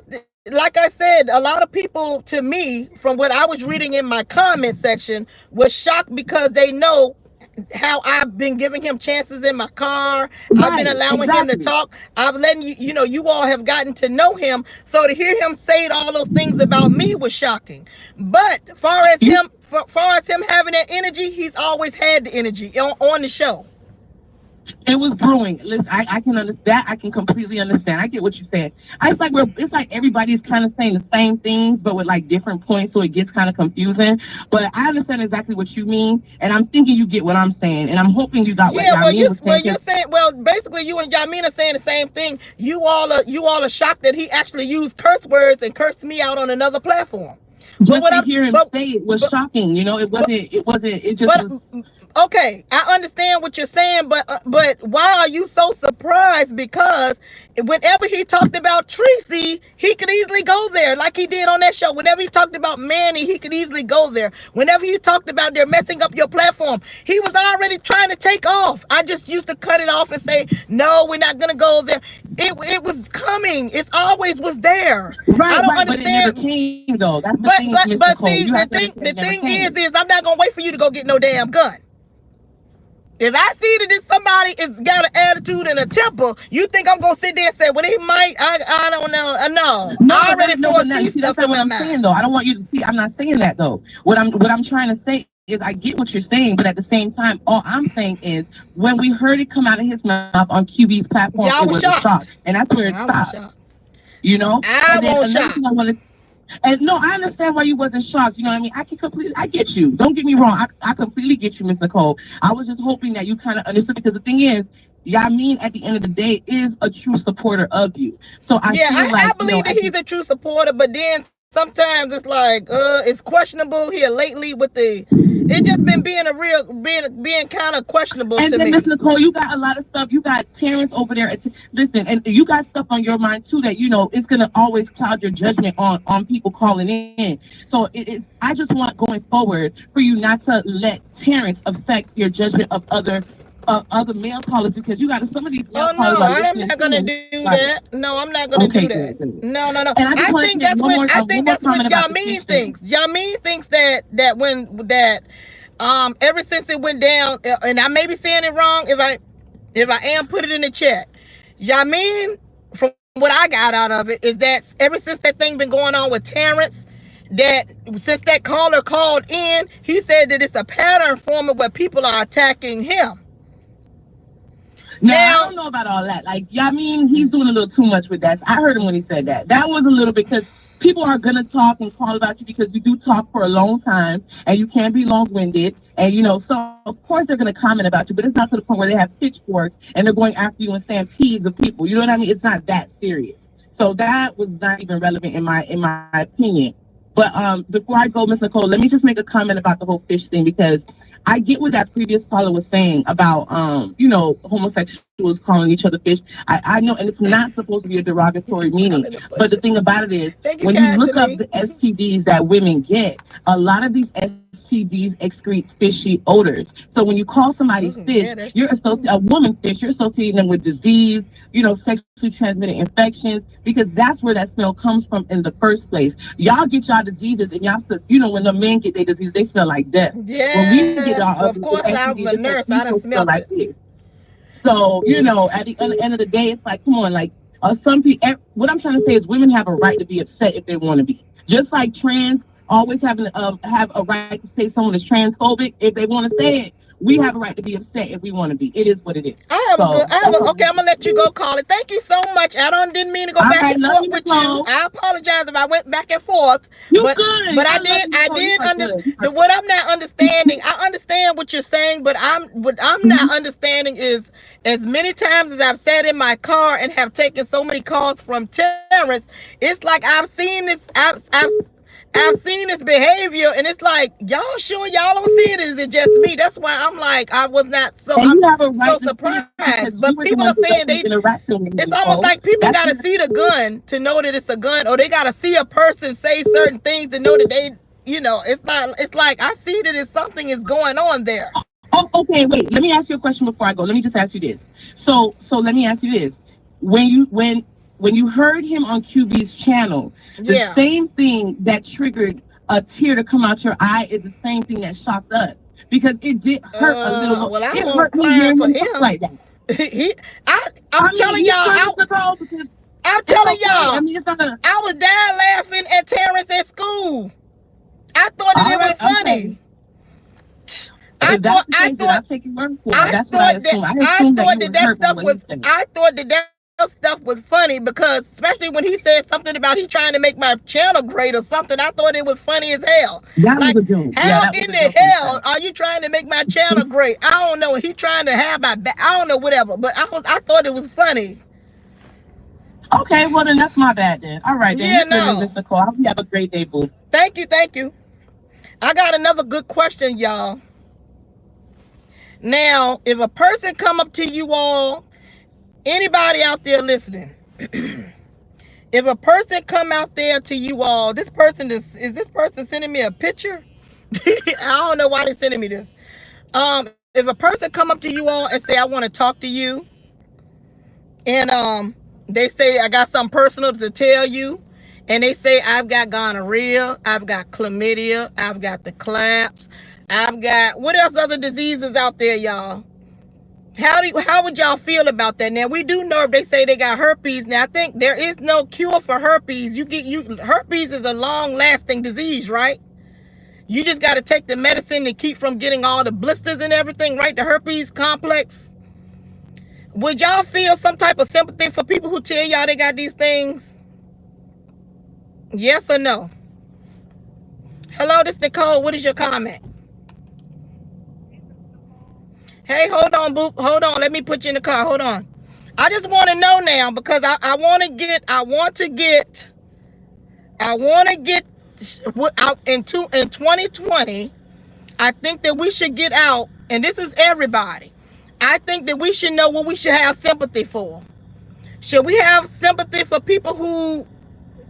like I said, a lot of people, to me, from what I was reading in my comment section, was shocked because they know how I've been giving him chances in my car. I've been Right, allowing him to exactly. talk. I've letting you know, you all have gotten to know him. So to hear him say all those things about me was shocking. But far as You him having that energy, he's always had the energy on the show. It was brewing. Listen, I can understand. I can completely understand. I get what you're saying. It's like everybody's kind of saying the same things, but with like different points, so it gets kind of confusing. But I understand exactly what you mean, and I'm thinking you get what I'm saying, and I'm hoping you got what Yeah, Yamin was saying. you're saying, well, basically you and Yamin are saying the same thing. You all are shocked that he actually used curse words and cursed me out on another platform. But Just what to I'm hear him but say it was but shocking. You know, it wasn't. It just but was. okay, I understand what you're saying, but why are you so surprised? Because whenever he talked about Tracy, he could easily go there, like he did on that show. Whenever he talked about Manny, he could easily go there. Whenever he talked about they're messing up your platform, he was already trying to take off. I just used to cut it off and say, no, we're not gonna go there. It was coming. It always was there. I Right, don't right, but it never understand. came though. That's the thing, Miss But Nicole. see, You the have to thing understand it never came. is I'm not gonna wait for you to go get no damn gun. If I see that this somebody is got an attitude and a temper, you think I'm gonna sit there and say, well, he might, I don't know. No. No, I but already no, but foresee see, that's stuff not in what my I'm saying mind. though. I don't want you to see. I'm not saying that though. What I'm trying to say is I get what you're saying, but at the same time, all I'm saying is when we heard it come out of his mouth on QB's platform, Y'all it was was a shock, shocked. and that's where it I was stopped. shocked. You know. I And then was another shocked. thing I wanted. And no, I understand why you wasn't shocked. You know what I mean? I get you. Don't get me wrong. I completely get you, Miss Nicole. I was just hoping that you kind of understood, because the thing is, Yamin at the end of the day is a true supporter of you. So I Yeah, feel I like, believe that he's a true supporter, but then sometimes it's like, it's questionable here lately with it just been being kind of questionable and to then me. Miss Nicole, you got a lot of stuff. You got Terrence over there. Listen, and you got stuff on your mind too that it's gonna always cloud your judgment on people calling in. So it's. I just want going forward for you not to let Terrence affect your judgment of other male callers, because you got some of these male Oh callers no, are I'm listening not to gonna him. do Like, that. No, I'm not gonna okay, do that. good. No. And I just I want to think make that's what one more comment about the Yamin fish thing. thinks. Yamin thinks that ever since it went down, and I may be saying it wrong. If I am, put it in the chat. Yamin, from what I got out of it, is that ever since that thing been going on with Terrence, that since that caller called in, he said that it's a pattern forming where people are attacking him. Now, I don't know about all that. Like, he's doing a little too much with that. I heard him when he said that. That was a little, because people are gonna talk and call about you because you do talk for a long time and you can't be long-winded. And so of course they're gonna comment about you, but it's not to the point where they have pitchforks and they're going after you and stampedes of people. You know what I mean? It's not that serious. So that was not even relevant in my opinion. But before I go, Miss Nicole, let me just make a comment about the whole fish thing, because I get what that previous caller was saying about homosexuals calling each other fish. I know, and it's not supposed to be a derogatory meaning. But the thing about it is, when you look up the STDs that women get, a lot of these STDs excrete fishy odors. So when you call somebody fish, a woman fish, you're associating them with disease, sexually transmitted infections, because that's where that smell comes from in the first place. Y'all get y'all diseases, and y'all, when the men get their disease, they smell like death. Yeah, when we get our of course, I'm a nurse. I done smelled like it. this. So, at the end of the day, it's like, come on, like, some people, what I'm trying to say is women have a right to be upset if they want to be. Just like trans always have a right to say someone is transphobic if they want to say it. we have a right to be upset if we want to be. It is what it is. Okay, I'm gonna let you go, Carla. Thank you so much. Didn't mean to go back and forth with you. I apologize if I went back and forth. But I did understand. What I'm not understanding, I understand what you're saying, but I'm not understanding is, as many times as I've sat in my car and have taken so many calls from Terrence, it's like I've seen this. I've seen this behavior, and it's like, y'all sure y'all don't see it? Is it just me? That's why I'm like, I was not so. I'm so surprised. But people are saying it's almost like people got to see the gun to know that it's a gun, or they got to see a person say certain things to know that they, it's not. It's like I see that something is going on there. Oh, okay, wait. Let me ask you a question before I go. Let me just ask you this. So let me ask you this. When you heard him on QB's channel, the same thing that triggered a tear to come out your eye is the same thing that shocked us, because it did hurt a little. Well, it hurt me hearing him talk like that. I'm telling y'all. I'm telling y'all. I mean, it's not I was dying laughing at Terrence at school. I thought that it was funny. Okay. I thought that stuff was funny, because especially when he said something about he trying to make my channel great or something, I thought it was funny as hell. Like, how in the hell are you trying to make my channel great? I don't know. He trying to have my back. I don't know, whatever. But I thought it was funny. Okay, well then that's my bad then. All right then. Miss Nicole. I hope you have a great day, boo. Thank you. I got another good question, y'all. Now, if a person come up to you all, anybody out there listening, if a person come out there to you all, this person is this person sending me a picture? I don't know why they're sending me this. If a person come up to you all and say, I want to talk to you, and they say, I got something personal to tell you, and they say, I've got gonorrhea, I've got chlamydia, I've got the claps, I've got, what else other diseases out there, y'all? How would y'all feel about that? Now, we do know if they say they got herpes. Now, I think there is no cure for herpes. Herpes is a long-lasting disease, right? You just got to take the medicine to keep from getting all the blisters and everything, right? The herpes complex. Would y'all feel some type of sympathy for people who tell y'all they got these things? Yes or no? Hello, this is Nicole. What is your comment? Hey, hold on, boo. Hold on. Let me put you in the car. Hold on. I just want to know now, because I want to get out in 2020. I think that we should get out, and this is everybody. I think that we should know what we should have sympathy for. Should we have sympathy for people who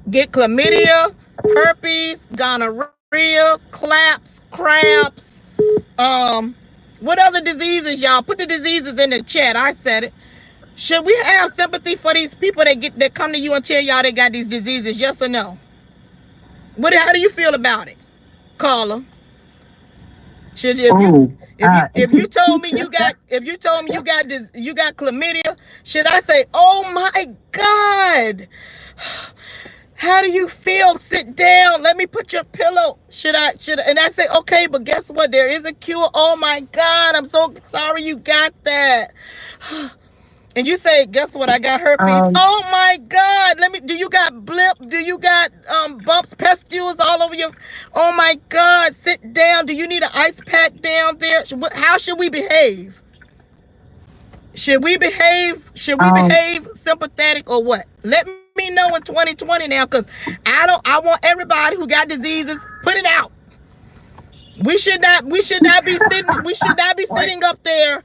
get chlamydia, herpes, gonorrhea, claps, cramps, what other diseases, y'all? Put the diseases in the chat. I said it. Should we have sympathy for these people that come to you and tell y'all they got these diseases? Yes or no? How do you feel about it, Carla? If you told me you got chlamydia, should I say, oh my God, how do you feel? Sit down. Let me put your pillow. And I say, okay, but guess what? There is a cure. Oh my God, I'm so sorry you got that. And you say, guess what? I got herpes. Oh my God. Do you got blip? Do you got bumps, pustules all over your, oh my God, sit down. Do you need an ice pack down there? How should we behave? Should we behave sympathetic or what? Let me know in 2020 now, because I want everybody who got diseases, put it out. We should not be sitting up there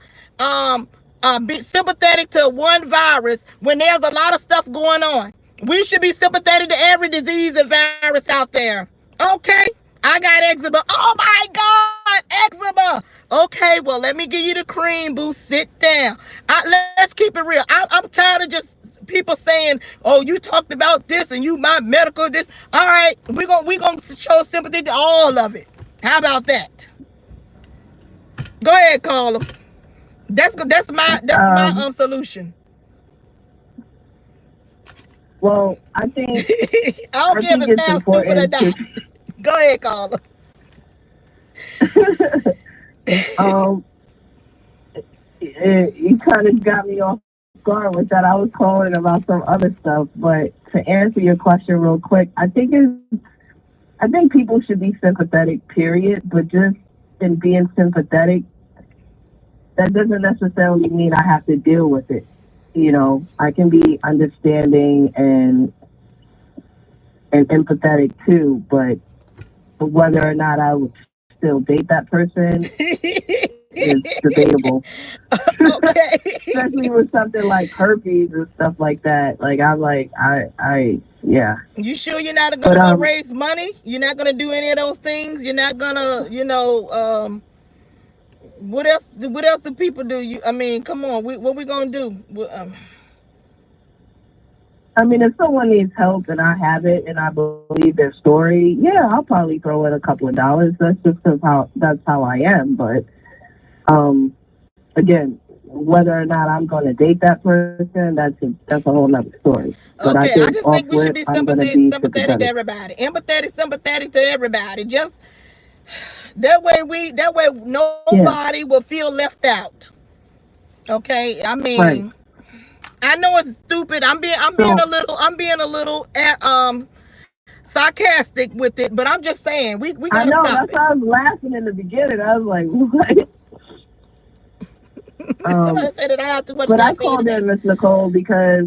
be sympathetic to one virus when there's a lot of stuff going on. We should be sympathetic to every disease and virus out there. Okay, I got eczema. Oh my God, eczema. Okay, well, let me give you the cream, boo. Sit down. Let's keep it real. I'm tired of just people saying, oh, you talked about this and you my medical this. All right, we're gonna show sympathy to all of it. How about that? Go ahead, Carla. That's my solution. Well, I think I don't care if it sounds stupid or not. Go ahead, Carla. you kind of got me off guard with that. I was calling about some other stuff, but to answer your question real quick, I think people should be sympathetic, period. But just in being sympathetic, that doesn't necessarily mean I have to deal with it. You know, I can be understanding and empathetic too, but whether or not I would still date that person is debatable. Okay. Especially with something like herpes and stuff like that. Like I'm like yeah. You sure you're not gonna go raise money? You're not gonna do any of those things? You're not gonna, what else do people do? I mean, come on, what we gonna do? I mean, if someone needs help and I have it and I believe their story, yeah, I'll probably throw in a couple of dollars. That's just that's how I am. But again, whether or not I'm going to date that person, that's a whole nother story. But okay, I just think we should be sympathetic to everybody, sympathetic to everybody. Just that way nobody will feel left out. Okay, I mean. Right. I know it's stupid. I'm being a little sarcastic with it, but I'm just saying we gotta I know, stop that's why I was laughing in the beginning. I was like, what? Somebody said that I have too much. But I called in Miss Nicole because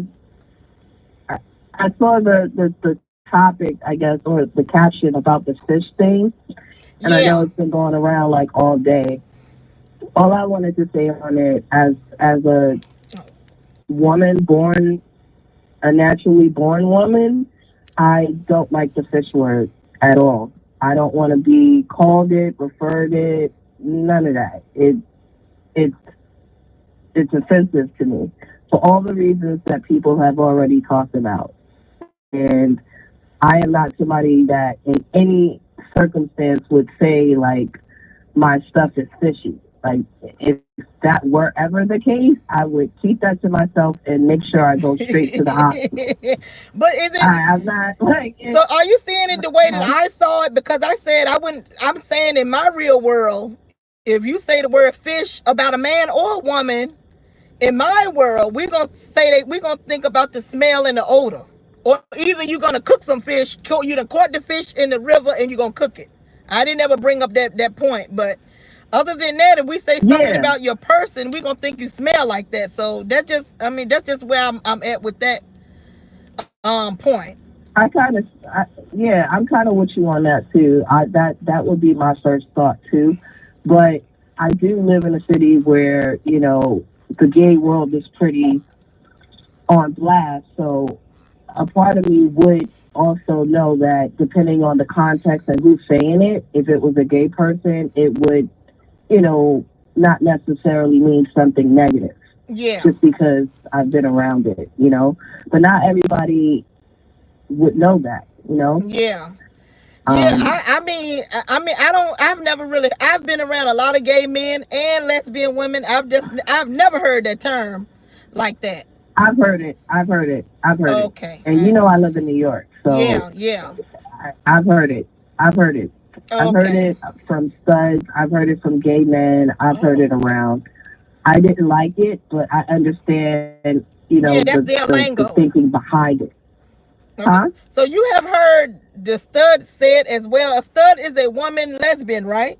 I saw the topic, I guess, or the caption about the fish thing, and I know it's been going around like all day. All I wanted to say on it, as a woman a naturally born woman, I don't like the fish word at all. I don't want to be called it, referred it, none of that. It's offensive to me for all the reasons that people have already talked about. And I am not somebody that in any circumstance would say like my stuff is fishy. Like, if that were ever the case, I would keep that to myself and make sure I go straight to the hospital. But is it? I'm not like. So, are you seeing it the way that I saw it? Because I said I wouldn't. I'm saying in my real world, if you say the word fish about a man or a woman, in my world, we're gonna think about the smell and the odor, or either you're gonna cook some fish, you done caught the fish in the river and you're gonna cook it. I didn't ever bring up that point, but. Other than that, if we say something about your person, we're gonna think you smell like that. So that's just where I'm at with that point. I'm kind of with you on that too. That would be my first thought too. But I do live in a city where, the gay world is pretty on blast. So a part of me would also know that depending on the context and who's saying it, if it was a gay person, it would, not necessarily mean something negative. Yeah. Just because I've been around it, But not everybody would know that, Yeah. Yeah, I've been around a lot of gay men and lesbian women. I've never heard that term like that. I've heard it. Okay. And I live in New York, so yeah. I've heard it. Okay. I've heard it from studs. I've heard it from gay men. I've heard it around. I didn't like it, but I understand, that's their lingo. The thinking behind it. Okay. Huh? So you have heard the stud said as well. A stud is a woman lesbian, right?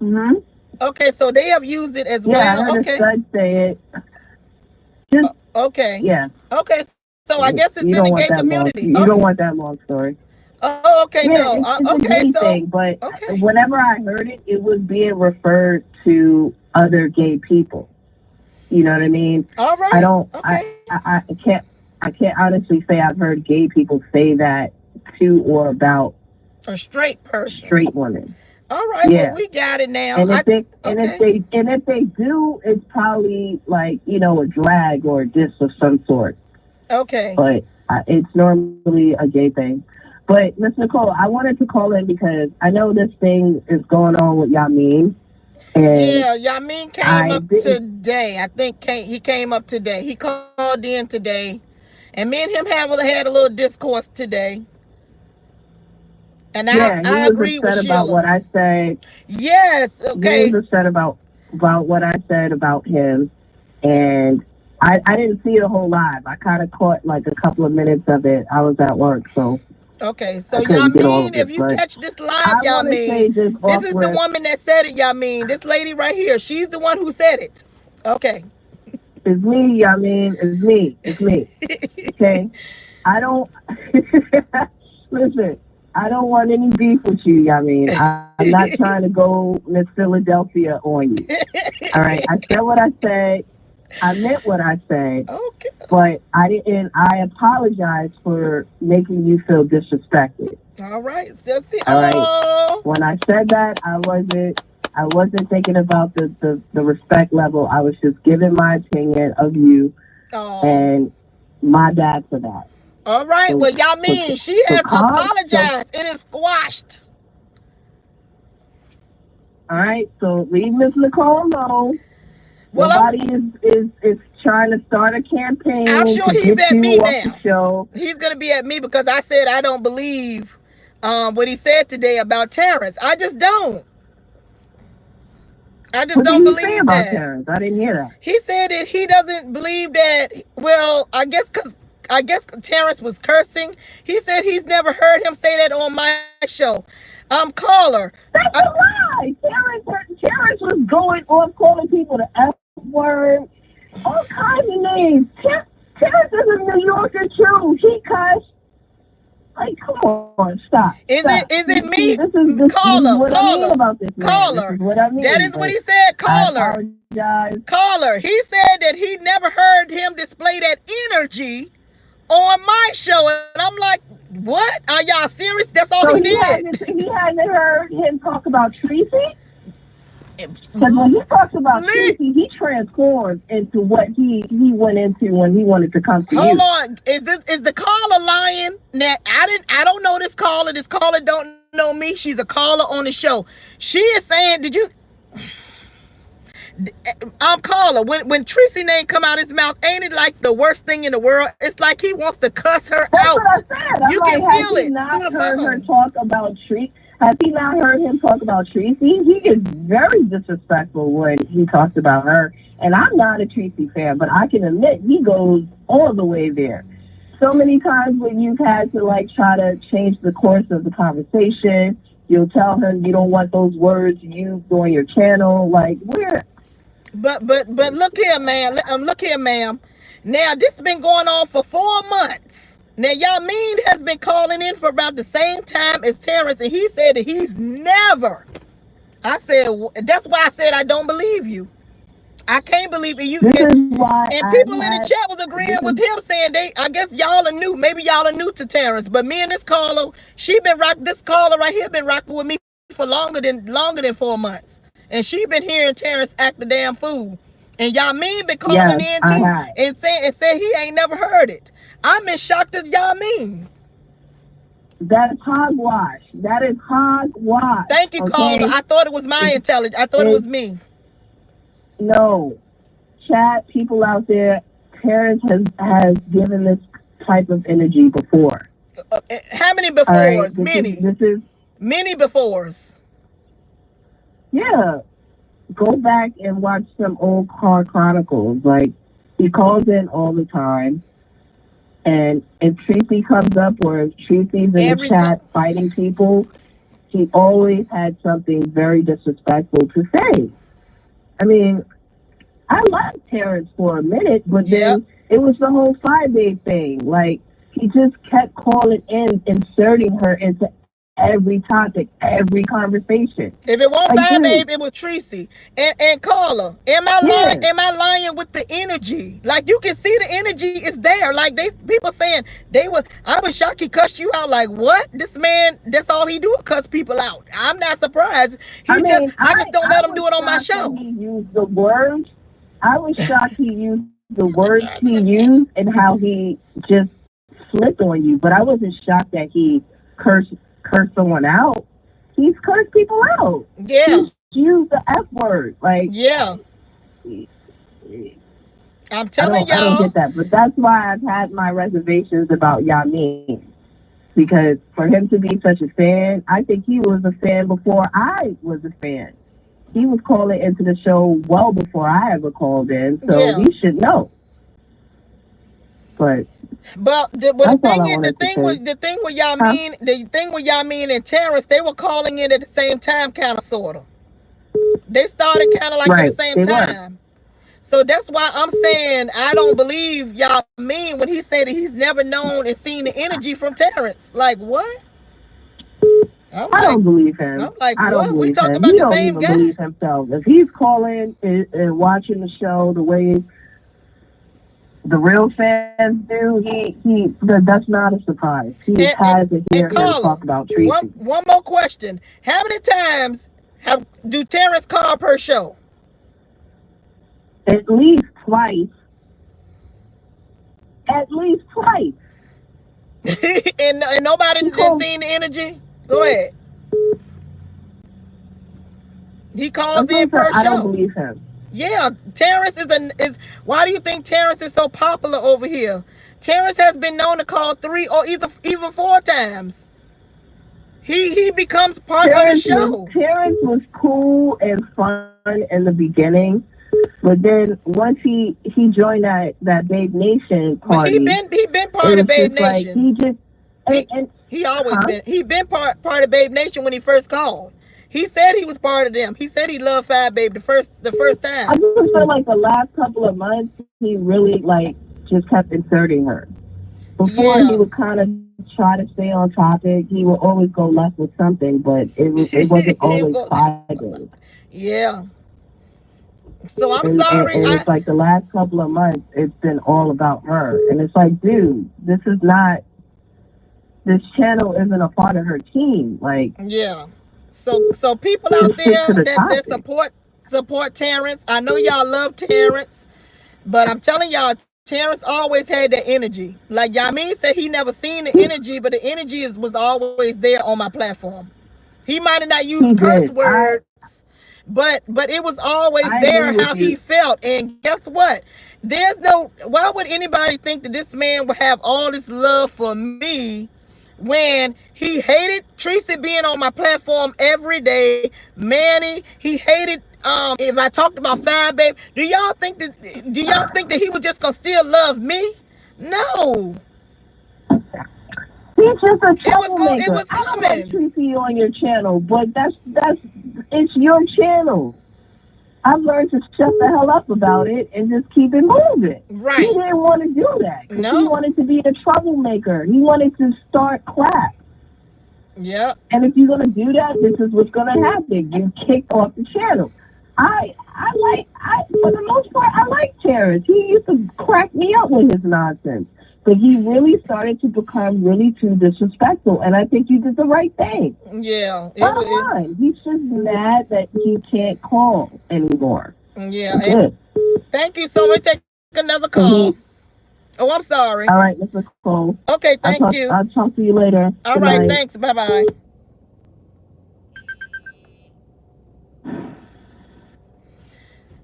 Mm-hmm. Okay, so they have used it as well. I heard a stud say it. Okay. Yeah. Okay, so I guess it's in the gay community. You don't want that long story. Oh, okay, yeah, it's okay, a gay thing, but whenever I heard it, it was being referred to other gay people. You know what I mean? All right. I don't. Okay. I can't honestly say I've heard gay people say that to or about a straight person, straight women. All right. Yeah. Well, we got it now. And if they do, it's probably like a drag or a diss of some sort. Okay. But it's normally a gay thing. But, Miss Nicole, I wanted to call in because I know this thing is going on with Yamin. Yeah, Yamin came up today. I think he came up today. He called in today. And me and him had a little discourse today. And I agree with Sheila. About what I said. Yes, okay. He was upset about about what I said about him, and I didn't see the whole live. I kind of caught like a couple of minutes of it. I was at work, so Okay, so I y'all couldn't get all mean of if it. you But catch this live, I y'all want to say mean this this off is the rip. woman that said it, y'all mean this lady right here. She's the one who said it. Okay. It's me, y'all mean. It's me. It's me. Okay? I don't... Listen, I don't want any beef with you, y'all mean. I'm not trying to go Miss Philadelphia on you. All right? I said what I said. I meant what I said. Okay. But I didn't. I apologize for making you feel disrespected. All right. So, All right. oh. When I said that, I wasn't thinking about the respect level. I was just giving my opinion of you, and my dad for that. All right. So, well, y'all mean she has apologized. It is squashed. All right. So leave Miss Nicole alone. Well, nobody is trying to start a campaign. I'm sure to he's get at you me off now. The show. He's gonna be at me because I said I don't believe what he said today about Terrence. I just don't. I just don't believe say about Terrence? I didn't hear that. He said that he doesn't believe that. Well, I guess Terrence was cursing. He said he's never heard him say that on my show. Caller. That's a lie. Terrence was going off calling people the F word, all kinds of names. Terrence is a New Yorker too. He cussed. Like, come on, stop. Is it me? This is caller. What I mean about this man. Caller. This is what I mean. That is what he said. Caller. I apologize. Caller. He said that he never heard him display that energy on my show, and I'm like, what? Are y'all serious? That's all he did. He hasn't heard him talk about Tracy. Because when he talks about Tracy, he transforms into what he went into when he wanted to come to you. Hold on, is the caller lying? Now I don't know this caller. This caller don't know me. She's a caller on the show. She is saying, I'm caller. When Tracy name come out his mouth, ain't it like the worst thing in the world? It's like he wants to cuss her That's out. What I said. You can feel it not through the heard phone. Her talk about Tracy? Has he not heard him talk about Tracy? He is very disrespectful when he talks about her. And I'm not a Tracy fan, but I can admit he goes all the way there. So many times when you've had to try to change the course of the conversation, you'll tell him you don't want those words used on your channel. Where? But look here, man. Look here, ma'am. Now this has been going on for 4 months. Now, Yamin has been calling in for about the same time as Terrence, and he said that he's never. I said, that's why I said I don't believe you. I can't believe it. And people in the chat was agreeing with him, saying I guess y'all are new. Maybe y'all are new to Terrence, but me and this caller, this caller right here been rocking with me for longer than 4 months, and she been hearing Terrence act the damn fool. And Yamin been calling in too, and said he ain't never heard it. I'm as shocked as Yamin. That's hogwash. That is hogwash. Thank you, caller. I thought it was my intelligence. I thought it was me. No. Chat, people out there, Terrence has given this type of energy before. How many befores? Many. Many befores. Yeah. Go back and watch some old car chronicles. He calls in all the time. And if Tracy comes up or if Tracy's in the chat fighting people, he always had something very disrespectful to say. I mean, I liked Terrence for a minute, but then it was the whole 5-day thing. He just kept calling in, inserting her into every topic, every conversation. If it wasn't 5-day, it was Tracy. And caller, am I lying? Am I lying with the energy? You can see the energy is there. People saying I was shocked he cussed you out. What? This man, that's all he do is cuss people out. I'm not surprised. I just don't let him do it on my show. He used the words. I was shocked he used the words he used and how he just flipped on you. But I wasn't shocked that he cursed someone out. He's cursed people out. Yeah. He's used the F word. Yeah. I'm telling y'all. I don't get that. But that's why I've had my reservations about Yamin. Because for him to be such a fan, I think he was a fan before I was a fan. he was calling into the show well before I ever called in, so he should know. But the thing with Yamin and Terrence, they were calling in at the same time, kind of, sort of. They started kind of like at the same time. So that's why I'm saying I don't believe Yamin when he said that he's never known and seen the energy from Terrence. Like, what? I don't believe him. I'm like, I don't believe him. He don't even believe himself. If he's calling and watching the show the way the real fans do, that's not a surprise. He has to hear him talk about Tracy. One more question. How many times do Terrence call per show? At least twice. At least twice. and nobody didn't see the energy? Go ahead. He calls in per show. I don't believe him. Yeah, Terrence is. Why do you think Terrence is so popular over here? Terrence has been known to call 3 or even 4 times. He becomes part of the show. Terrence was cool and fun in the beginning, but then once he joined that Babe Nation party, he been part of Babe Nation. Like he been part of Babe Nation when he first called. He said he was part of them. He said he loved Fat Babe the first time. I just feel like the last couple of months he really just kept inserting her. Before he would kind of try to stay on topic. He would always go left with something, but it wasn't always positive. Yeah. So I'm sorry. And it's like the last couple of months, it's been all about her. And it's like, dude, this channel isn't a part of her team. Like, yeah. So people out there that support Terrence, I know y'all love Terrence, but I'm telling y'all, Terrence always had that energy. Like Yamin said, he never seen the energy, but the energy was always there on my platform. He might have not used curse words, but it was always there how he felt. And guess what? Why would anybody think that this man would have all this love for me when he hated Tracy being on my platform every day? Manny, he hated if I talked about Fab Babe. Do y'all think that he was just gonna still love me? No. He's just a troublemaker. It was coming. I like Tracy on your channel, but it's your channel. I've learned to shut the hell up about it and just keep it moving. Right. He didn't want to do that. No. He wanted to be a troublemaker. He wanted to start crap. Yeah. And if you're gonna do that, this is what's gonna happen. You kicked off the channel. For the most part, I like Terrence. He used to crack me up with his nonsense. But he really started to become really too disrespectful. And I think you did the right thing. Yeah. He's just mad that he can't call anymore. Yeah. Thank you so much. Take another call. Oh, I'm sorry. All right, Mr. Cole. Okay, thank you. I'll talk to you later. All right, thanks. Bye-bye.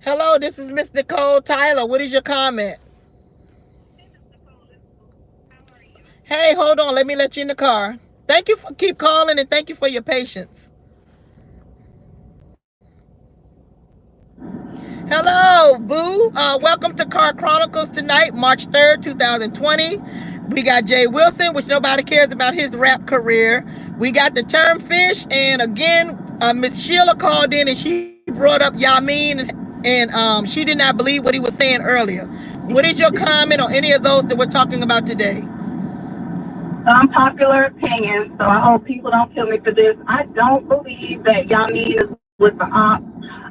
Hello, this is Miss Nicole Tyler. What is your comment? Hey, hold on. Let me let you in the car. Thank you for keep calling and thank you for your patience. Hello, Boo. Welcome to Car Chronicles tonight, March 3rd, 2020. We got Jay Wilson, which nobody cares about his rap career. We got the term fish, and again, Miss Sheila called in and she brought up Yamin, and she did not believe what he was saying earlier. What is your comment on any of those that we're talking about today? Unpopular opinion, so I hope people don't kill me for this. I don't believe that Yamin is with the op.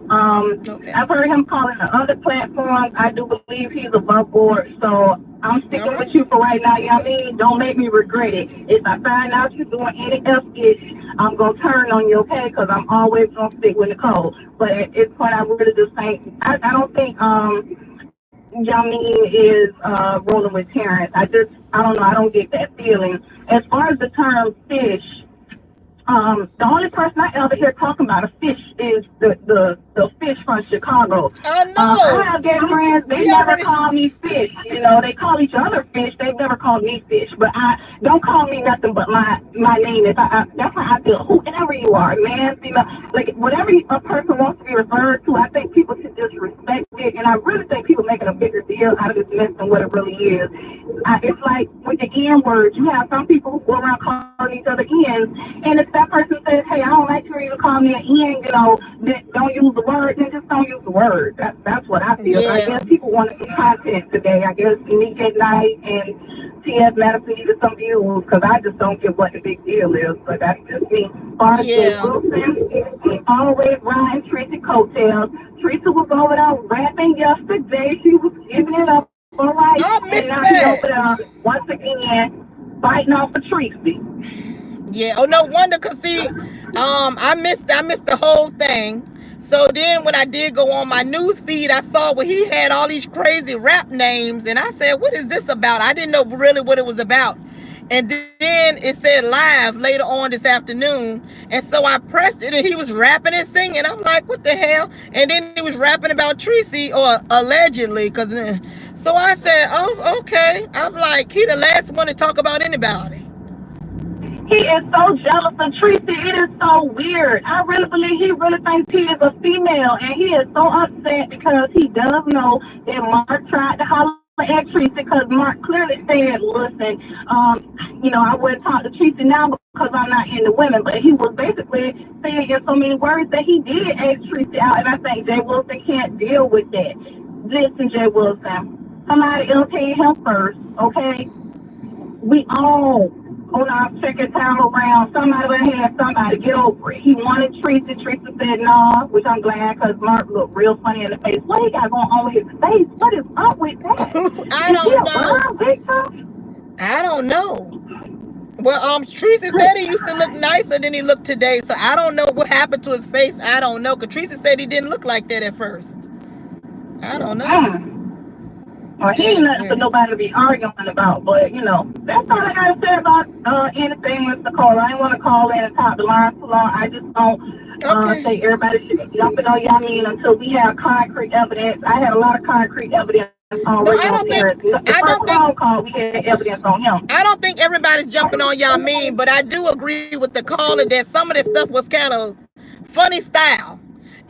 Okay. I've heard him calling the other platforms. I do believe he's above board, so I'm sticking with you for right now, Yamin. Don't make me regret it. If I find out you're doing any else, I'm going to turn on you, okay? Because I'm always going to stick with Nicole. But at this point, I really just think, I don't think Yamin is rolling with Terrence. I don't know. I don't get that feeling. As far as the term fish, The only person I ever hear talking about a fish is the fish from Chicago. I know. I have gay friends. They never call me fish. You know, they call each other fish. They've never called me fish. But don't call me nothing but my name. That's how I feel. Whoever you are, man. You know, like whatever a person wants to be referred to, I think people should just respect it. And I really think people making a bigger deal out of this mess than what it really is. It's like with the N word. You have some people who go around calling each other N's, and if that person says, "Hey, I don't like you to call me an N," you know, don't use the word. Then just don't use the word. That's what I feel. Yeah. I guess people wanted some content today. I guess Nick at Night and T.S. Madison needed some views because I just don't get what the big deal is. But that's just me. As far as Yeah. Wilson, he always riding Tracy coattails. Teresa was over there rapping yesterday. She was giving it up. All right. I And missed now that. he over there once again fighting off for Tracy. Yeah. Oh, no wonder. Cause see, I missed the whole thing. So then when I did go on my news feed, I saw where he had all these crazy rap names, and I said, "What is this about?" I didn't know really what it was about. And then it said live later on this afternoon, and so I pressed it, and he was rapping and singing. I'm like, "What the hell?" And then he was rapping about Tracy, or allegedly, cause. So I said, "Oh, okay." I'm like, he the last one to talk about anybody. He is so jealous of Tracy. It is so weird. I really believe he really thinks he is a female, and he is so upset because he does know that Mark tried to holler at Tracy because Mark clearly said, "Listen, you know, I wouldn't talk to Tracy now because I'm not into women." But he was basically saying in so many words that he did ask Tracy out, and I think Jay Wilson can't deal with that. Listen, Jay Wilson, somebody irritated him first, okay? We all on our second time around, somebody would have somebody get over it. He wanted Tracy. Tracy said no, which I'm glad because Mark looked real funny in the face. What he got going on with his face? What is up with that? I don't know. Victor? I don't know. Well, Tracy said he used to look nicer than he looked today, so I don't know what happened to his face. I don't know, because Tracy said he didn't look like that at first. I don't know. Well, he ain't nothing for nobody to be arguing about, but, you know, that's all I got to say about anything, Mr. Nicole. I ain't want to call in and talk the line too long. I just don't say everybody should be jumping on y'all mean until we have concrete evidence. I had a lot of concrete evidence already on Terrence. The first phone call, we had evidence on him. I don't think everybody's jumping on y'all mean, but I do agree with the caller that some of this stuff was kind of funny style.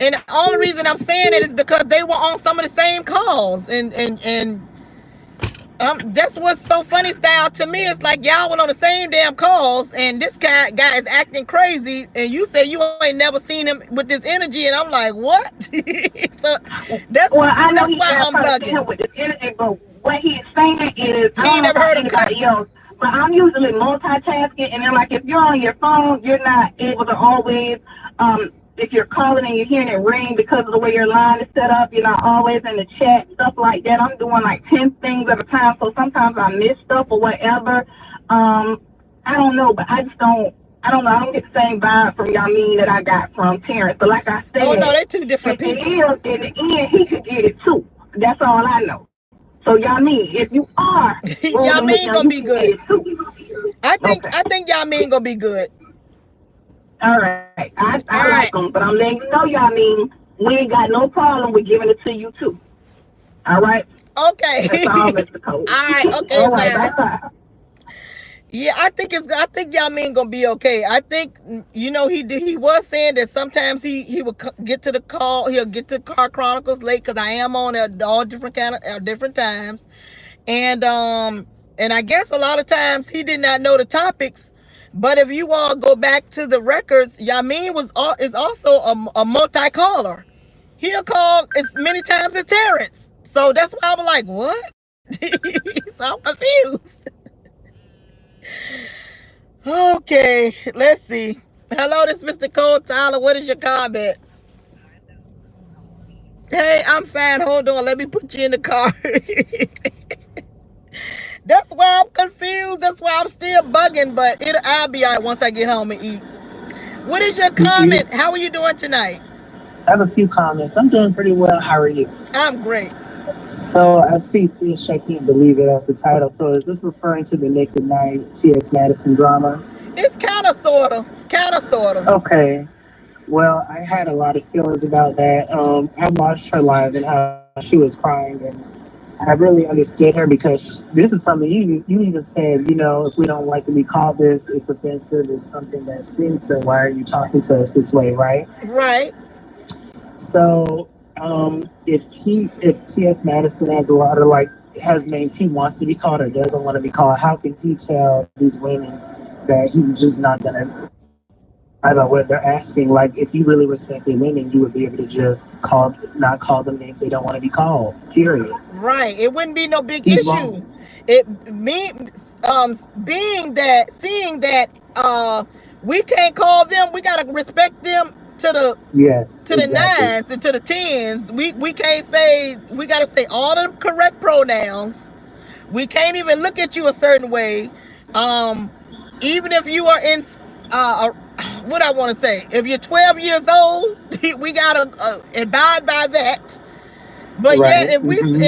And the only reason I'm saying it is because they were on some of the same calls, and that's what's so funny style to me. It's like y'all went on the same damn calls, and this guy is acting crazy, and you say you ain't never seen him with this energy, and I'm like, what? So that's why I'm bugging. With this energy, but what he's saying is, he ain't never heard of anybody else. But I'm usually multitasking, and then like if you're on your phone, you're not able to always if you're calling and you're hearing it ring because of the way your line is set up, you're not always in the chat, stuff like that. I'm doing like 10 things at a time, so sometimes I miss stuff or whatever. I don't know, but I don't know. I don't get the same vibe from Yamin that I got from Terrence. But like I said, oh no, they're two different people. In the end, he could get it too. That's all I know. So Yamin, if you are, Yamin gonna be good. I think Yamin gonna be good. All right. I like them, but I'm letting you know, Yamin, we ain't got no problem with giving it to you too. All right. Okay. That's all, Mr. Cole. All right. Okay. All right. Bye. Yeah, I think Yamin gonna be okay. I think, you know, he was saying that sometimes he would get to the call. He'll get to Car Chronicles late because I am on at all different different times, and I guess a lot of times he did not know the topics. But if you all go back to the records, Yamin is also a multi-caller. He'll call as many times as Terrence. So that's why I'm like, what? So I'm confused. Okay, let's see. Hello, this is Mr. Cole Tyler. What is your comment? Hey, I'm fine. Hold on. Let me put you in the car. That's why I'm confused. That's why I'm still bugging, but I'll be all right once I get home and eat. What is your comment? How are you doing tonight? I have a few comments. I'm doing pretty well. How are you? I'm great. So I see Fish, I Can't Believe It as the title. So is this referring to the Nick at Night T.S. Madison drama? It's kind of, sort of. Okay. Well, I had a lot of feelings about that. I watched her live and how she was crying, and I really understood her because this is something you even said. If we don't like to be called this, it's offensive. It's something that stinks. So why are you talking to us this way, right? Right. So if T.S. Madison has a lot of has names he wants to be called or doesn't want to be called, how can he tell these women that he's just not gonna about what they're asking? Like, if you really respected women, you would be able to just not call them names they don't want to be called. Period. Right. It wouldn't be no big He's issue. wrong. It me being that seeing that we can't call them, we gotta respect them Yes, to the exactly. nines and to the tens. We can't say, we gotta say all the correct pronouns. We can't even look at you a certain way. Um, Even if you are in what I want to say, if you're 12 years old, we gotta abide by that. But yet, Right. if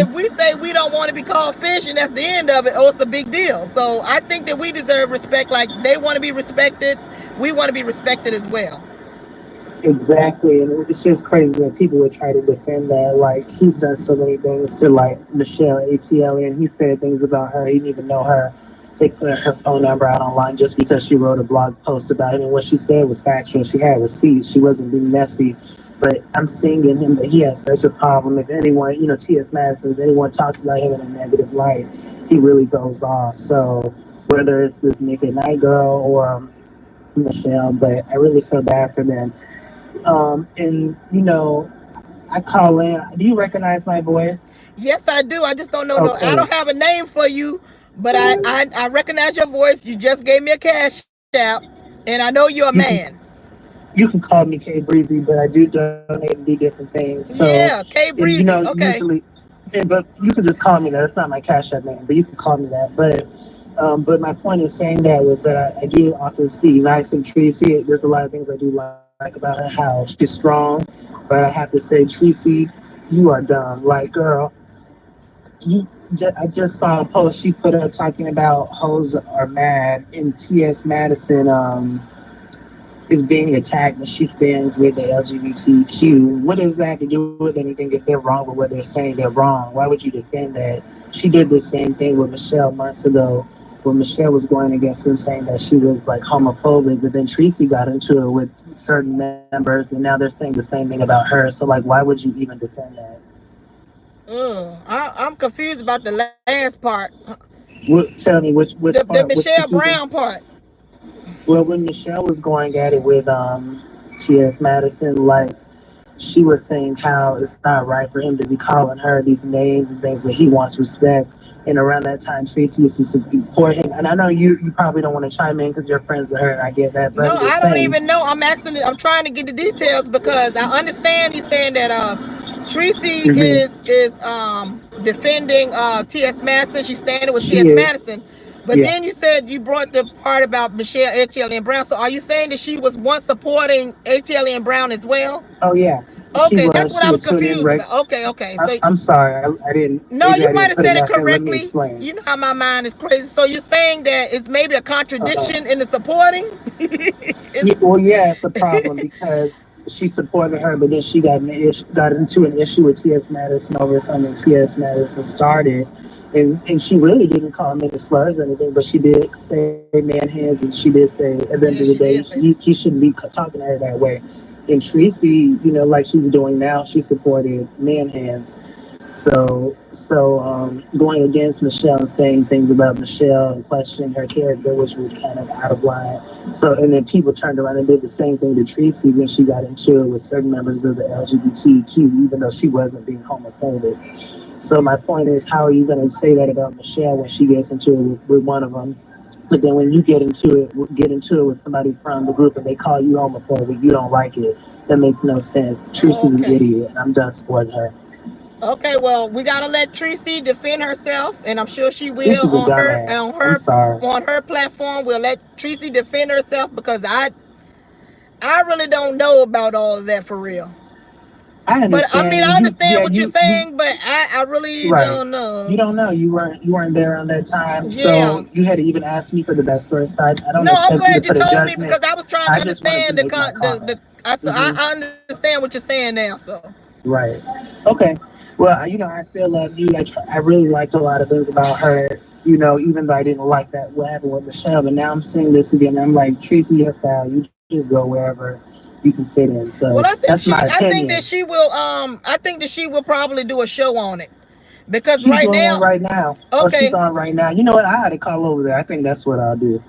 we say we don't want to be called fish, and that's the end of it, oh, it's a big deal. So I think that we deserve respect. Like they want to be respected, we want to be respected as well. Exactly, and it's just crazy that people would try to defend that. Like, he's done so many things to Michelle ATL, and he said things about her he didn't even know her. They put her phone number out online just because she wrote a blog post about him, and what she said was factual. She had receipts. She wasn't being messy. But I'm seeing in him that he has such a problem. If anyone, T.S. Madison, if anyone talks about him in a negative light, he really goes off. So whether it's this Nick at Night girl or Michelle, but I really feel bad for them. And I call in. Do you recognize my voice? Yes, I do. I just don't know. No, I Okay. don't have a name for you, but I recognize your voice. You just gave me a cash app, and I know you're a You man. can you can call me K Breezy, but I do donate and do different things. So, Yeah, K and Breezy. Okay. usually, but you can just call me that. It's not my Cash App name, but you can call me that. But my point of saying that was that I do often speak nice and Tracy. There's a lot of things I do like about her. How she's strong, but I have to say, Tracy, you are dumb. Like, girl, I just saw a post she put up talking about hoes are mad, and T.S. Madison is being attacked and she stands with the LGBTQ. What does that have to do with anything? If they're wrong with what they're saying, they're wrong. Why would you defend that? She did the same thing with Michelle months ago when Michelle was going against him saying that she was homophobic, but then Tracy got into it with certain members and now they're saying the same thing about her. So why would you even defend that? I'm confused about the last part. Tell me which The part, what's Michelle confusing? Brown part. Well, when Michelle was going at it with T.S. Madison, she was saying how it's not right for him to be calling her these names and things, but he wants respect. And around that time, Tracy used to support him. And I know you probably don't want to chime in because you're friends with her, and I get that. But No, I'm just I don't saying, even know. I'm asking. I'm trying to get the details because I understand you saying that Tracy hmm is defending T.S. Madison. She's standing with she T.S. is, Madison. But yeah. then you said you brought the part about Michelle ATL Brown. So are you saying that she was once supporting ATL Brown as well? Oh yeah, she Okay, that's was. what She I was would tune in. confused about. Okay. So I'm sorry, I didn't. no, Maybe you I might didn't have put said it enough in. Let me correctly. explain. You know how my mind is crazy. So you're saying that it's maybe a Uh-huh. contradiction in the supporting? Yeah, well, yeah, it's a problem because she supported her, but then she got into an issue with T.S. Madison over something T.S. Madison started, and she really didn't call him any slurs or anything, but she did say man hands, and she did say at the end of the Yeah, day she did say he that. shouldn't be talking to her that way. And Tracy, like she's doing now, she supported man hands. So going against Michelle and saying things about Michelle and questioning her character, which was kind of out of line. So, and then people turned around and did the same thing to Tracy when she got into it with certain members of the LGBTQ, even though she wasn't being homophobic. So my point is, how are you going to say that about Michelle when she gets into it with one of them? But then when you get into it with somebody from the group and they call you homophobic, you don't like it. That makes no sense. Tracy's an Okay. idiot, and I'm done supporting her. Okay, well, we gotta let Tracy defend herself, and I'm sure she will Tracy's a on her dumbass. I'm sorry. platform. We'll let Tracy defend herself because I really don't know about all of that for real. I But I mean, I understand. understand what you're You saying, but I really right. don't You know. don't know. You weren't there on that time, Yeah. so you had to even ask me for the backstory. So I don't No, I'm expect you to glad you put a told me judgment. because I was trying to I just wanted to understand the make my con comment. the I, so Hmm. I understand what you're saying now. So Right. Okay. Well, I still love you. I really liked a lot of things about her. Even though I didn't like that what happened with Michelle, but now I'm seeing this again. I'm like, Tracy, you're foul. You just go wherever you can fit in. So well, that's my I think opinion. that she will I think that she will probably do a show on it because She's right doing one now, right now. Oh, she's okay. on right now. You know what? I had to call over there. I think that's what I'll do.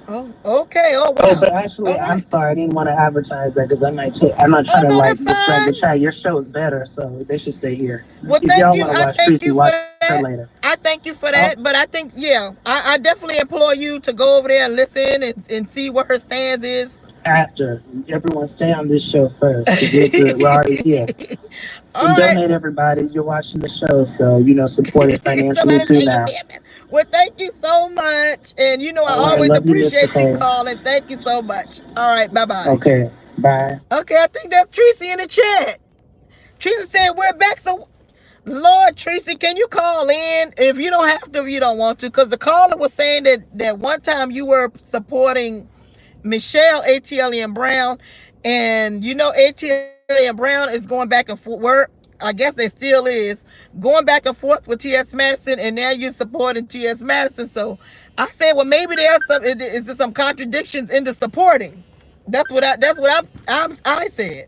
Oh, okay. Oh, Oh, wow. but actually, All I'm right. sorry. I didn't want to advertise that because I'm not Oh trying to no, like that's distract the fine. chat. Your show is better, so they should stay here. Well, If thank y'all you. want to I watch thank Tracy, you for watch that. her later. I thank you for that. Oh, But I think, yeah, I definitely implore you to go over there and listen and see what her stance is. after everyone stay on this show first because we're good. We're already here. All And right. donate everybody. You're watching the show, so support it financially Somebody too say you now. damn it. Well, thank you so much. And I All right, always love you, Miss appreciate you Nicole. calling. Thank you so much. All right. Bye bye. Okay, bye. Okay. I think that's Tracy in the chat. Tracy said we're back. So, Lord, Tracy, can you call in? If you don't have to, if you don't want to, because the caller was saying that one time you were supporting Michelle ATL Brown, and ATL Brown is going back and forth. I guess they still is going back and forth with T.S. Madison, and now you're supporting T.S. Madison. So I said, well, maybe is there some contradictions in the supporting? I said.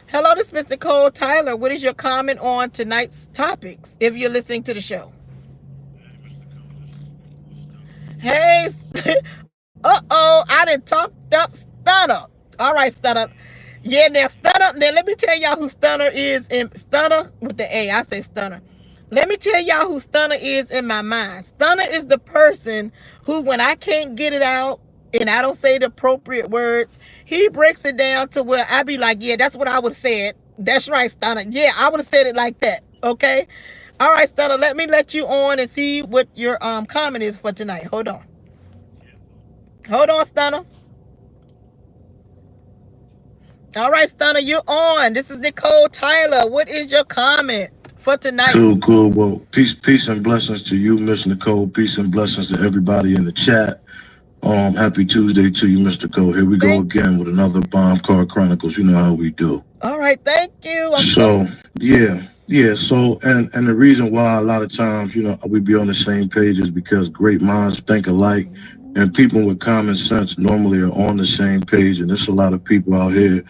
Hello, this is Mr. Cole Tyler. What is your comment on tonight's topics? If you're listening to the show, hey, uh-oh, I done talked up Stunner. All right, Stunner. Yeah, now Stunner. Now let me tell y'all who Stunner is in Stunner with the A. I say Stunner. Let me tell y'all who Stunner is in my mind. Stunner is the person who, when I can't get it out and I don't say the appropriate words, he breaks it down to where I be like, yeah, that's what I would have said. That's right, Stunner. Yeah, I would have said it like that. Okay. All right, Stunner. Let me let you on and see what your comment is for tonight. Hold on. Hold on, Stunner. All right, Stunner, you're on. This is Nicole Tyler. What is your comment for tonight? Cool, cool. Well, peace and blessings to you, Miss Nicole. Peace and blessings to everybody in the chat. Happy Tuesday to you, Mr. Cole. Here we go again with another Bomb Car Chronicles. You know how we do. All right, thank you. Yeah. So, and the reason why a lot of times, we be on the same page is because great minds think alike, and people with common sense normally are on the same page. And there's a lot of people out here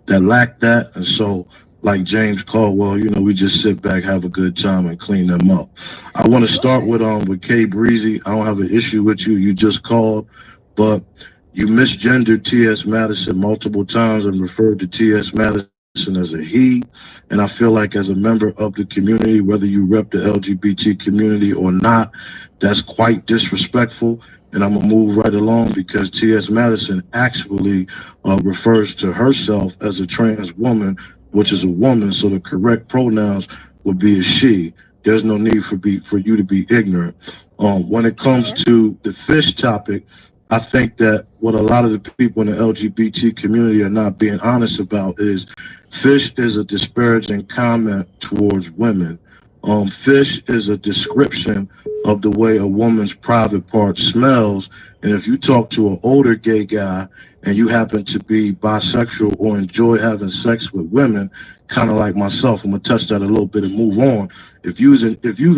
that lack that, and so. Like James Caldwell, we just sit back, have a good time, and clean them up. I want to start with Kay Breezy. I don't have an issue with you. You just called, but you misgendered T.S. Madison multiple times and referred to T.S. Madison as a he. And I feel like as a member of the community, whether you rep the LGBT community or not, that's quite disrespectful. And I'm gonna move right along because T.S. Madison actually refers to herself as a trans woman, which is a woman. So the correct pronouns would be a she. There's no need for you to be ignorant. When it comes to the fish topic, I think that what a lot of the people in the LGBT community are not being honest about is fish is a disparaging comment towards women. Fish is a description of the way a woman's private part smells. And if you talk to an older gay guy and you happen to be bisexual or enjoy having sex with women, kind of like myself, I'm gonna touch that a little bit and move on. If you've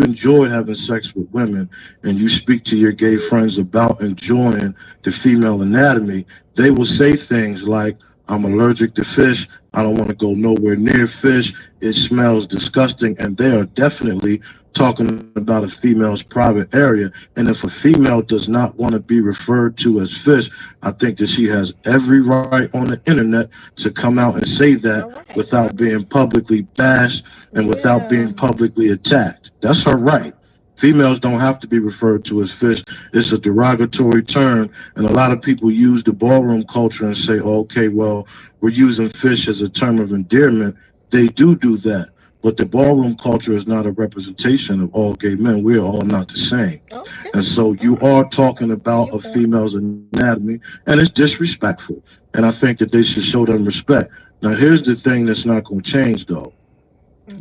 enjoyed having sex with women and you speak to your gay friends about enjoying the female anatomy, they will say things like, I'm allergic to fish. I don't want to go nowhere near fish. It smells disgusting. And they are definitely talking about a female's private area. And if a female does not want to be referred to as fish, I think that she has every right on the internet to come out and say that without being publicly bashed and without being publicly attacked. That's her right. Females don't have to be referred to as fish. It's a derogatory term, and a lot of people use the ballroom culture and say, okay, well, we're using fish as a term of endearment. They do that, but the ballroom culture is not a representation of all gay men. We're all not the same. Okay. And so you are talking about a female's anatomy, and it's disrespectful. And I think that they should show them respect. Now, here's the thing that's not going to change, though.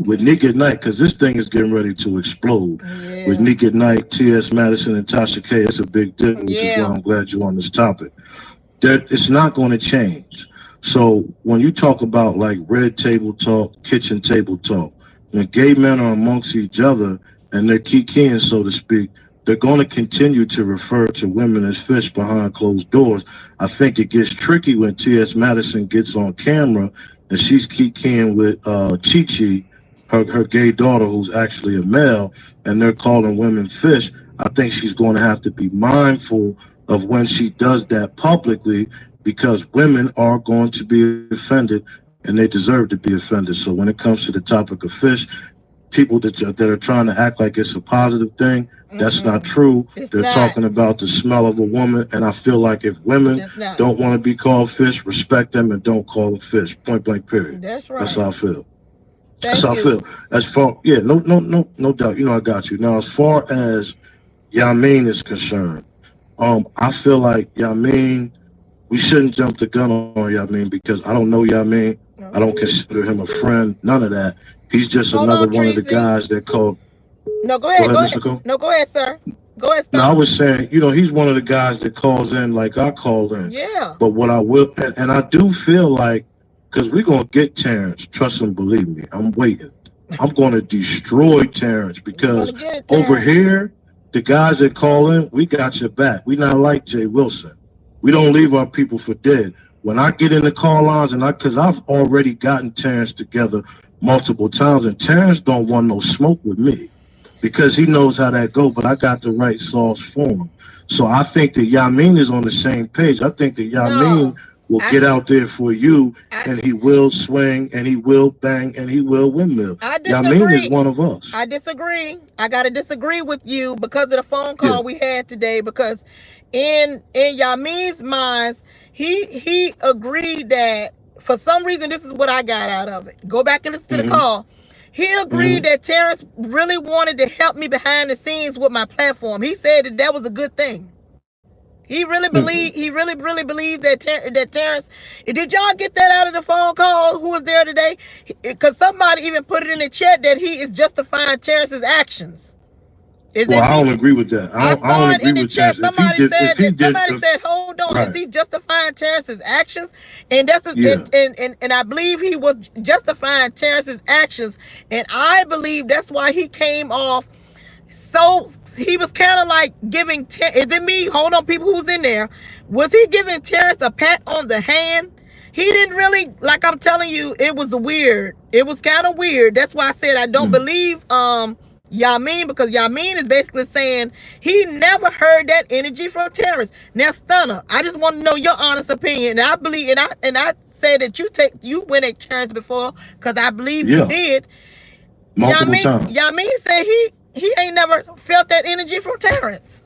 With Nick at Night, because this thing is getting ready to explode. Yeah. With Nick at Night, T.S. Madison, and Tasha K, it's a big deal, which is why I'm glad you're on this topic. That it's not going to change. So when you talk about like red table talk, kitchen table talk, when gay men are amongst each other and they're kikiing, so to speak, they're going to continue to refer to women as fish behind closed doors. I think it gets tricky when T.S. Madison gets on camera and she's kikiing with Chi-Chi, her gay daughter, who's actually a male, and they're calling women fish. I think she's going to have to be mindful of when she does that publicly, because women are going to be offended and they deserve to be offended. So when it comes to the topic of fish, people that are trying to act like it's a positive thing, that's not true. They're talking about the smell of a woman, and I feel like if women don't want to be called fish, respect them and don't call them fish. Point blank, period. That's right. That's how I feel. That's how I feel. As far, no doubt. You know, I got you. Now, as far as Yamin is concerned, I feel like Yamin, we shouldn't jump the gun on Yamin, because I don't know Yamin. I don't consider him a friend. None of that. He's just another one of the guys that called. No, go ahead. No, go ahead, sir. Go ahead, No, I was saying, he's one of the guys that calls in like I called in. Yeah. But what I will, and I do feel like, because we're going to get Terrence, trust and believe me, I'm waiting. I'm going to destroy Terrence, because over here, the guys that call in, we got your back. We not like Jay Wilson. We don't leave our people for dead. When I get in the call lines, because I've already gotten Terrence together multiple times, and Terrence don't want no smoke with me, because he knows how that go, but I got the right sauce for him. So I think that Yamin is on the same page. I think that Yamin will get out there for you, and he will swing, and he will bang, and he will windmill. I disagree. Yamin is one of us. I disagree. I got to disagree with you because of the phone call we had today, because in Yamin's minds, he agreed that for some reason, this is what I got out of it. Go back and listen to the call. He agreed that Terrence really wanted to help me behind the scenes with my platform. He said that was a good thing. He really believed. He really believed that Terrence. Did y'all get that out of the phone call? Who was there today? Because somebody even put it in the chat that he is justifying Terrence's actions. I don't agree with that. I don't agree with that. Somebody said, hold on, is he justifying Terrence's actions? And that's and I believe he was justifying Terrence's actions, and I believe that's why he came off. So he was kind of like giving. Is it me? Hold on, people who's in there. Was he giving Terrence a pat on the hand? He didn't really, like I'm telling you, it was weird. It was kind of weird. That's why I said I don't believe Yamin, because Yamin is basically saying he never heard that energy from Terrence. Now, Stunner, I just want to know your honest opinion. And I believe, and I say that you went at Terrence before, because I believe you did. Multiple times. Yamin said he ain't never felt that energy from Terrence.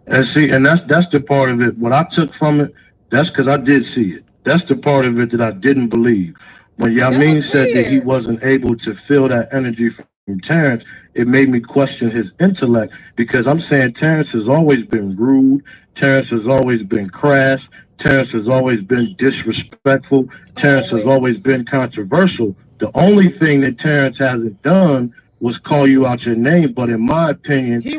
And see, and that's the part of it. What I took from it, that's because I did see it. That's the part of it that I didn't believe. When Yamin said that he wasn't able to feel that energy from Terrence, it made me question his intellect, because I'm saying Terrence has always been rude. Terrence has always been crass. Terrence has always been disrespectful. Terrence has always been controversial. The only thing that Terrence hasn't done was call you out your name, but in my opinion, he's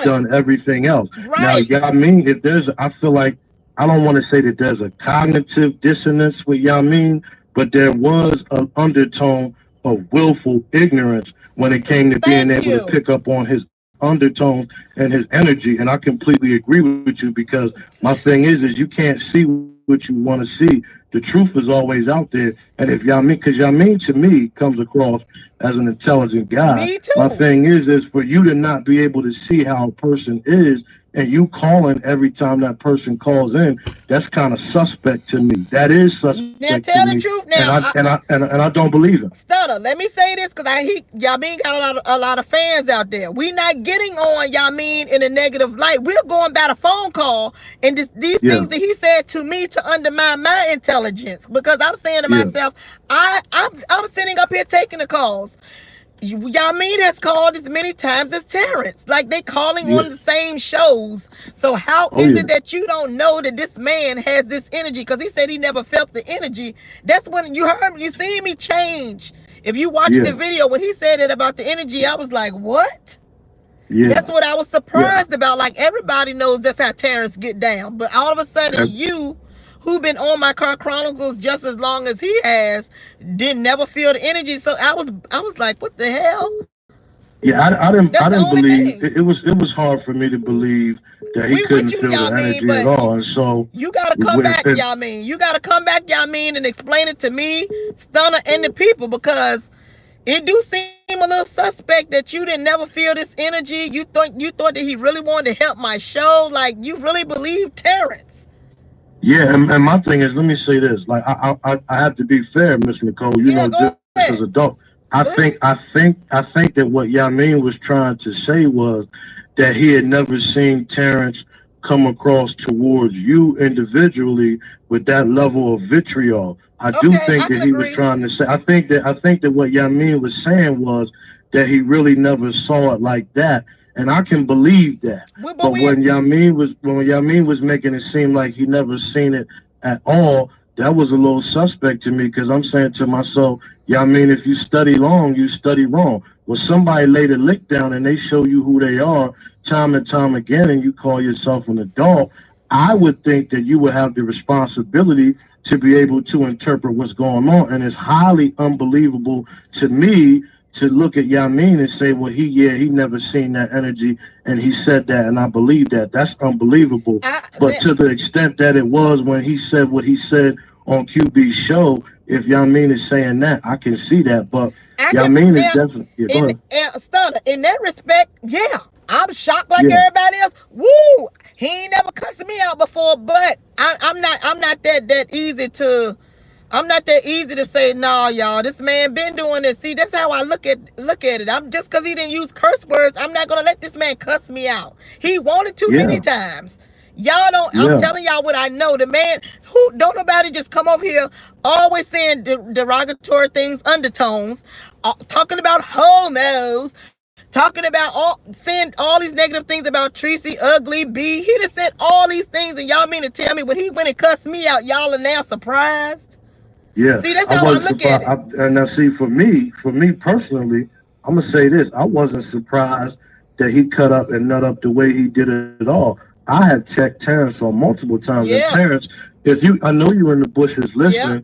done everything else. Right. Now, Yamin, I feel like, I don't want to say that there's a cognitive dissonance with Yamin, but there was an undertone of willful ignorance when it came to being able to pick up on his undertones and his energy. And I completely agree with you, because my thing is you can't see what you want to see. The truth is always out there. And if because Yamin to me comes across as an intelligent guy. Me too. My thing is for you to not be able to see how a person is, and you calling every time that person calls in, that's kind of suspect to me. That is suspect. Now tell the truth. Now, and I don't believe him. Stunner, let me say this, because Yamin got a lot of fans out there. We not getting on Yamin in a negative light. We're going by the phone call and these things that he said to me to undermine my intelligence. Because I'm saying to myself, I'm sitting up here taking the calls. Y'all mean that's called as many times as Terrence. Like they calling on the same shows. So how is it that you don't know that this man has this energy? Because he said he never felt the energy. That's when you see me change. If you watch the video, when he said it about the energy, I was like, what? That's what I was surprised about. Like everybody knows that's how Terrence get down. But all of a sudden you, who been on my Car Chronicles just as long as he has, didn't never feel the energy. So I was like, what the hell? Yeah, I didn't believe it was hard for me to believe that he couldn't feel the energy at all. And so you gotta come back, y'all mean. You gotta come back, y'all mean, and explain it to me, Stunner, and the people, because it do seem a little suspect that you didn't never feel this energy. You thought that he really wanted to help my show. Like you really believe Terrence. Yeah, and my thing is, let me say this. Like I have to be fair, Miss Nicole. You know, just as adult, I think that what Yamin was trying to say was that he had never seen Terrence come across towards you individually with that level of vitriol. I do think that he was trying to say. I think that what Yamin was saying was that he really never saw it like that. And I can believe that. But when Yamin was making it seem like he never seen it at all, that was a little suspect to me, because I'm saying to myself, Yamin, if you study long, you study wrong. When somebody lay the lick down and they show you who they are time and time again, and you call yourself an adult, I would think that you would have the responsibility to be able to interpret what's going on. And it's highly unbelievable to me to look at Yamin and say, well, he never seen that energy, and he said that, and I believe that. That's unbelievable. But to the extent that it was when he said what he said on QB's show, if Yamin is saying that, I can see that. But Yamin is definitely Stunner, in that respect, yeah. I'm shocked like everybody else. Woo! He ain't never cussed me out before, but I'm not that easy to. I'm not that easy to say, nah, y'all, this man been doing this. See, that's how I look at it. I'm just because he didn't use curse words, I'm not gonna let this man cuss me out. He wanted too many times. Y'all don't, I'm telling y'all what I know. The man who don't nobody just come over here always saying derogatory things, undertones, talking about homos, talking about saying all these negative things about Tracy, ugly, B. He just said all these things, and y'all mean to tell me when he went and cussed me out, y'all are now surprised? Yeah, see, that's how I look at it. And now, see, for me personally, I'm gonna say this: I wasn't surprised that he cut up and nut up the way he did it at all. I have checked Terrence on multiple times, and Terrence, I know you're in the bushes listening,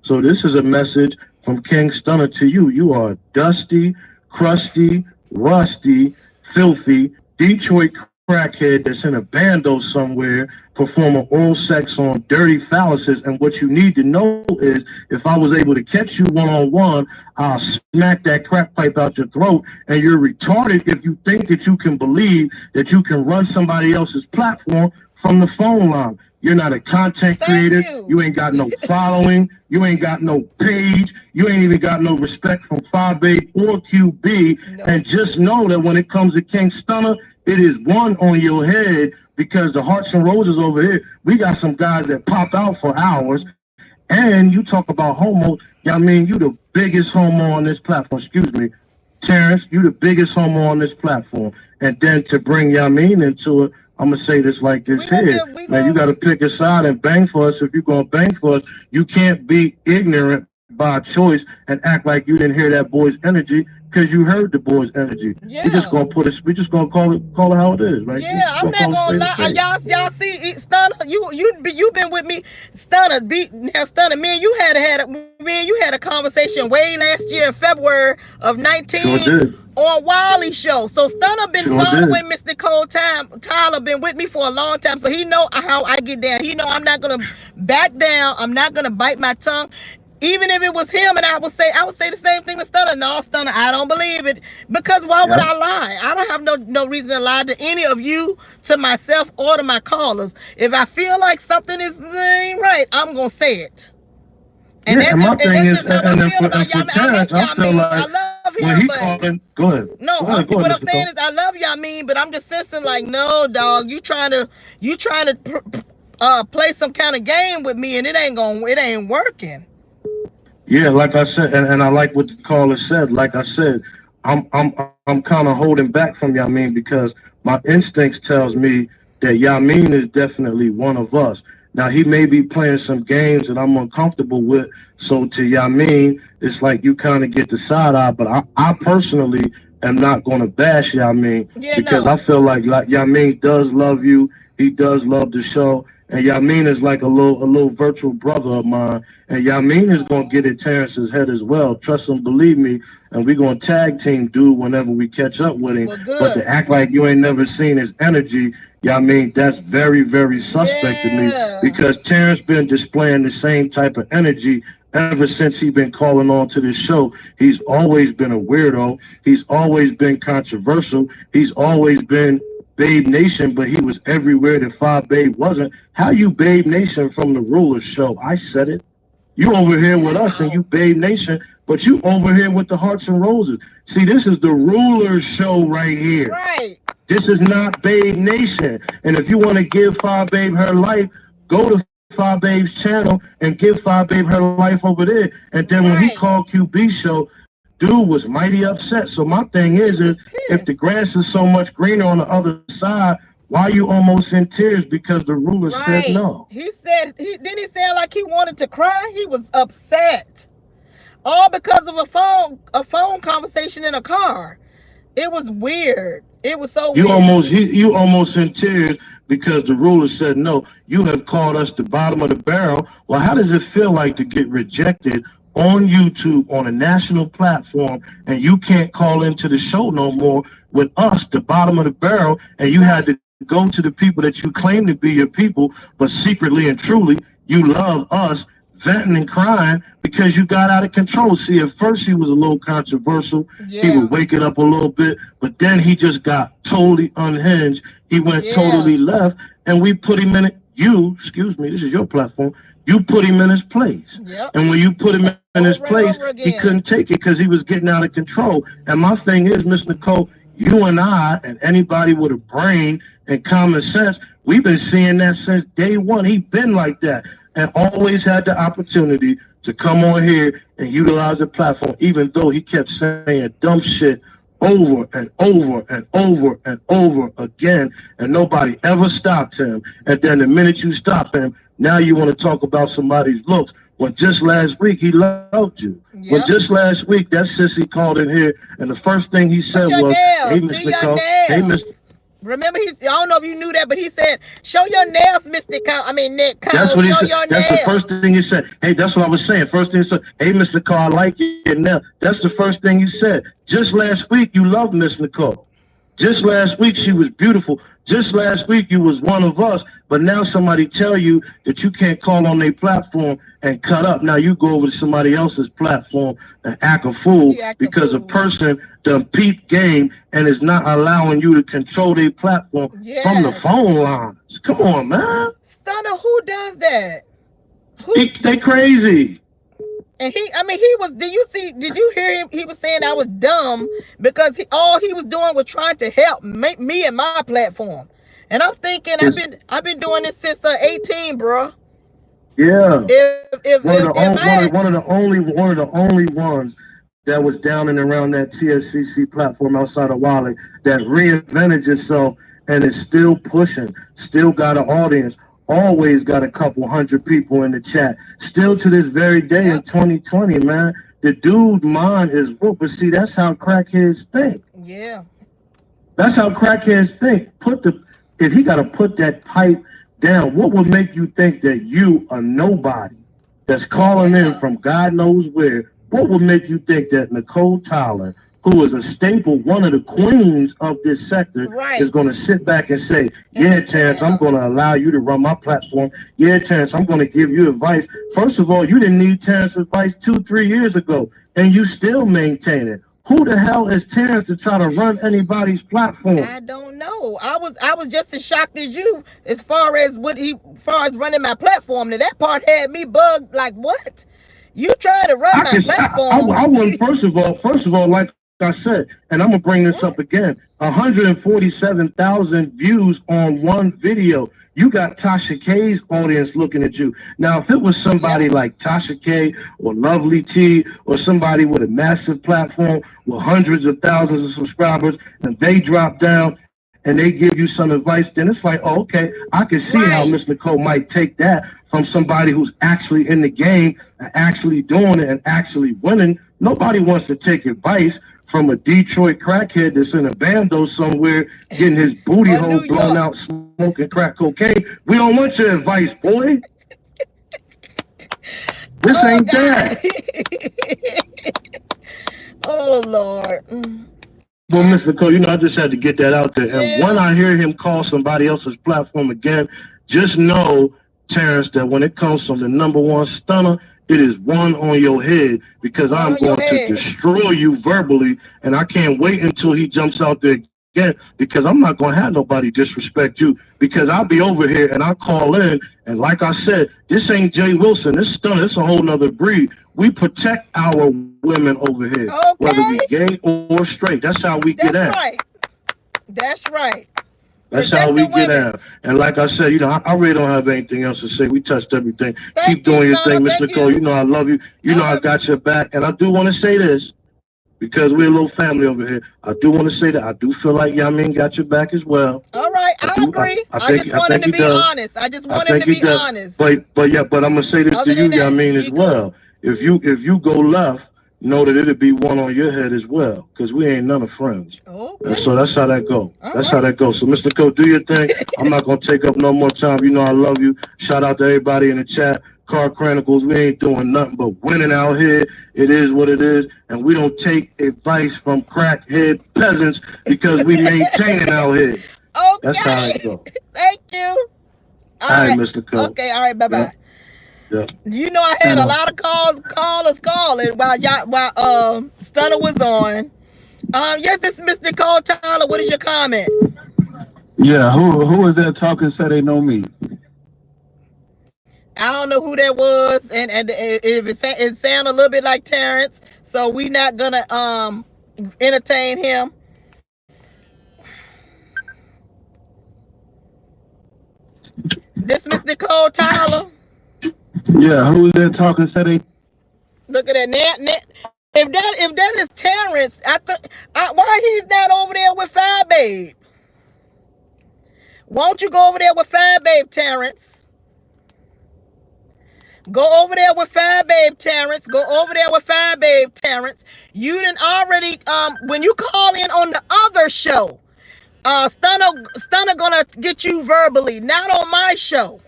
so this is a message from King Stunner to you. You are dusty, crusty, rusty, filthy Detroit crackhead that's in a bando somewhere performing oral sex on dirty phalluses. And what you need to know is, if I was able to catch you one-on-one, I'll smack that crack pipe out your throat. And you're retarded if you think that you can believe that you can run somebody else's platform from the phone line. You're not a content creator. You ain't got no following. You ain't got no page. You ain't even got no respect from 5A or QB. No. And just know that when it comes to King Stunner, it is one on your head, because the Hearts and Roses over here, we got some guys that pop out for hours. And you talk about homo. I mean, you the biggest homo on this platform. Excuse me, Terrence, you the biggest homo on this platform. And then to bring Yamin into it, I'm going to say this like this here. Man, you got to pick a side and bang for us. If you're going to bang for us, you can't be ignorant by choice and act like you didn't hear that boy's energy, because you heard the boy's energy. We're just gonna we just gonna call it how it is, right? Yeah, I'm not gonna lie. Y'all see, Stunner, you been with me, Stunner. Stunner, me and you had a conversation way last year in February of 19 on Wiley show. So Stunner been following Miss Nicole Tyler, been with me for a long time, so he know how I get down. He know I'm not gonna back down. I'm not gonna bite my tongue. Even if it was him, and I would say the same thing to Stunner. No, Stunner, I don't believe it. Because why would I lie? I don't have no reason to lie to any of you, to myself, or to my callers. If I feel like something is ain't right, I'm gonna say it. And that's my thing is, and for Terrence, I feel like I love him, when he calling, go ahead. No, what I'm saying is, I love Yamin, but I'm just sensing like, no, dog, you trying to play some kind of game with me, and it ain't working. Yeah, like I said, and I like what the caller said. Like I said, I'm kind of holding back from Yamin because my instincts tells me that Yamin is definitely one of us. Now he may be playing some games that I'm uncomfortable with. So to Yamin, it's like you kind of get the side eye. But I personally am not going to bash Yamin Yeah, because I no. feel like Yamin does love you. He does love the show. And Yamin is like a little virtual brother of mine. And Yamin is gonna get at Terrence's head as well. Trust him, believe me. And we're gonna tag team dude whenever we catch up with him. Well, But to good. act like you ain't never seen his energy, Yamin, that's very, very suspect to me Yeah. because Terrence been displaying the same type of energy ever since he been calling on to this show. He's always been a weirdo. He's always been controversial. He's always been Babe Nation, but he was everywhere that Five Babe wasn't. How you Babe Nation from the Ruler show? I said it. You over here with us and you Wow. Babe Nation, but you over here with the Hearts and Roses. See, this is the Ruler show right here. Right. This is not Babe Nation. And if you want to give Five Babe her life, go to Five Babe's channel and give Five Babe her life over there. And then when he Right. called QB show, dude was mighty upset. So my thing He is was if the pissed. grass is so much greener on the other side, why are you almost in tears because the ruler said Right. no? He said he didn't he sound like he wanted to cry. He was upset. All because of a phone conversation in a car. It was weird. It was so weird. You almost in tears because the ruler said no. You have called us the bottom of the barrel. Well, how does it feel like to get rejected on YouTube on a national platform and you can't call into the show no more with us, the bottom of the barrel, and you had Right. to go to the people that you claim to be your people, but secretly and truly you love us, venting and crying because you got out of control. See, at first he was a little controversial. He Yeah. would wake it up a little bit, but then he just got totally unhinged. He went Yeah. totally left, and we put him in it. You, excuse me, this is your platform. You put him in his place. Yep. And when you put him in his Over and place, over he again. couldn't take it because he was getting out of control. And my thing is, Miss Nicole, you and I and anybody with a brain and common sense, we've been seeing that since day one. He been like that and always had the opportunity to come on here and utilize the platform, even though he kept saying dumb shit over and over and over and over again, and nobody ever stopped him. And then the minute you stop him, now you want to talk about somebody's looks. When just last week he loved you. When Yep. just last week that sissy called in here, and the first thing he Put said your was, "Hey, nails. Do Miss your Nicole. Hey, Miss." nails. Remember, I don't know if you knew that, but he said, "Show your nails, Mr. Cole. I mean, Nick That's Cole. what he Show said. your That's the first nails." thing he said. Hey, that's what I was saying. First thing he said, "Hey, Mr. Nicole, I like you now." That's the first thing you said. Just last week, you loved Miss Nicole. Just last week, she was beautiful. Just last week, you was one of us. But now somebody tell you that you can't call on their platform and cut up. Now you go over to somebody else's platform and act a fool He act a because a fool. person done peep game and is not allowing you to control their platform from the Yes. phone lines. Come on, man. Stunner, who does that? Who? They crazy. And he was. Did you hear him? He was saying I was dumb because all he was doing was trying to help me and my platform. And I'm thinking It's, I've been doing this since 18, bro. yeah. If I had, One of the only ones that was down and around that TSCC platform outside of Wally that reinvented itself and is still pushing, still got an audience, always got a couple hundred people in the chat. Still to this very day in yep, 2020, man, the dude's mind is whooped. But see, that's how crackheads think. yeah, That's how crackheads think. If he got to put that pipe down, what would make you think that you are nobody that's calling in yeah, from God knows where? What would make you think that Nicole Tyler, who is a staple, one of the queens of this sector, is going right. to sit back and say, And "Yeah, listen to Terrence, I'm him. going to allow you to run my platform. Yeah, Terrence, I'm going to give you advice." First of all, you didn't need Terrence's advice 2-3 years ago, and you still maintain it. Who the hell is Terrence to try to run anybody's platform? I don't know. I was just as shocked as you as far as running my platform. Now that part had me bugged. Like what? You trying to run I my can. platform? I wouldn't. First of all, like I said, and I'm gonna bring this up again. 147,000 views on one video. You got Tasha K's audience looking at you. Now, if it was somebody like Tasha K or Lovely T or somebody with a massive platform with hundreds of thousands of subscribers, and they drop down and they give you some advice, then it's like, oh, okay, I can see how Miss Nicole might take that from somebody who's actually in the game and actually doing it and actually winning. Nobody wants to take advice from a Detroit crackhead that's in a bando somewhere getting his booty hole blown out smoking crack cocaine. We don't want your advice, boy. This ain't that. Oh, Lord. Well, Mr. Cole, I just had to get that out there. And when I hear him call somebody else's platform again, just know, Terrence, that when it comes from the #1 stunner, it is one on your head, because I'm going to destroy you verbally, and I can't wait until he jumps out there again, because I'm not going to have nobody disrespect you, because I'll be over here and I'll call in, and like I said, this ain't Jay Wilson, this stunner, it's a whole nother breed. We protect our women over here, whether we gay or straight. That's how we get at. That's right. That's how we get out. And like I said, I really don't have anything else to say. We touched everything. Keep doing your thing, Mr. Cole. I love you. I got your back. And I do want to say this, because we're a little family over here. I do want to say that I do feel like Yamin got your back as well. All right, I agree. I just wanted to be honest. I just wanted to be honest. But I'm gonna say this to you, Yamin, as well. If you go left, know that it'll be one on your head as well, because we ain't none of friends. Okay. And so that's how that go. That's how that goes. So, Mr. Cole, do your thing. I'm not going to take up no more time. I love you. Shout out to everybody in the chat. Car Chronicles, we ain't doing nothing but winning out here. It is what it is. And we don't take advice from crackhead peasants, because we maintaining out here. Okay. That's how it goes. Thank you. All right, Mr. Cole. Okay, all right, bye-bye. Yeah. I had a lot of callers calling while Stunner was on. Yes, this is Miss Nicole Tyler. What is your comment? Yeah, who is that talking? Said they know me. I don't know who that was, and if it sound a little bit like Terrence, so we not gonna entertain him. This Miss Nicole Tyler. Yeah, who is that talking? Said they. Look at that. If that is Terrence, why he's not over there with Fire Babe? Won't you go over there with Fire Babe, Terrence? Go over there with Fire Babe, Terrence. Go over there with Fire Babe, Terrence. You didn't already when you call in on the other show, Stunner gonna get you verbally, not on my show.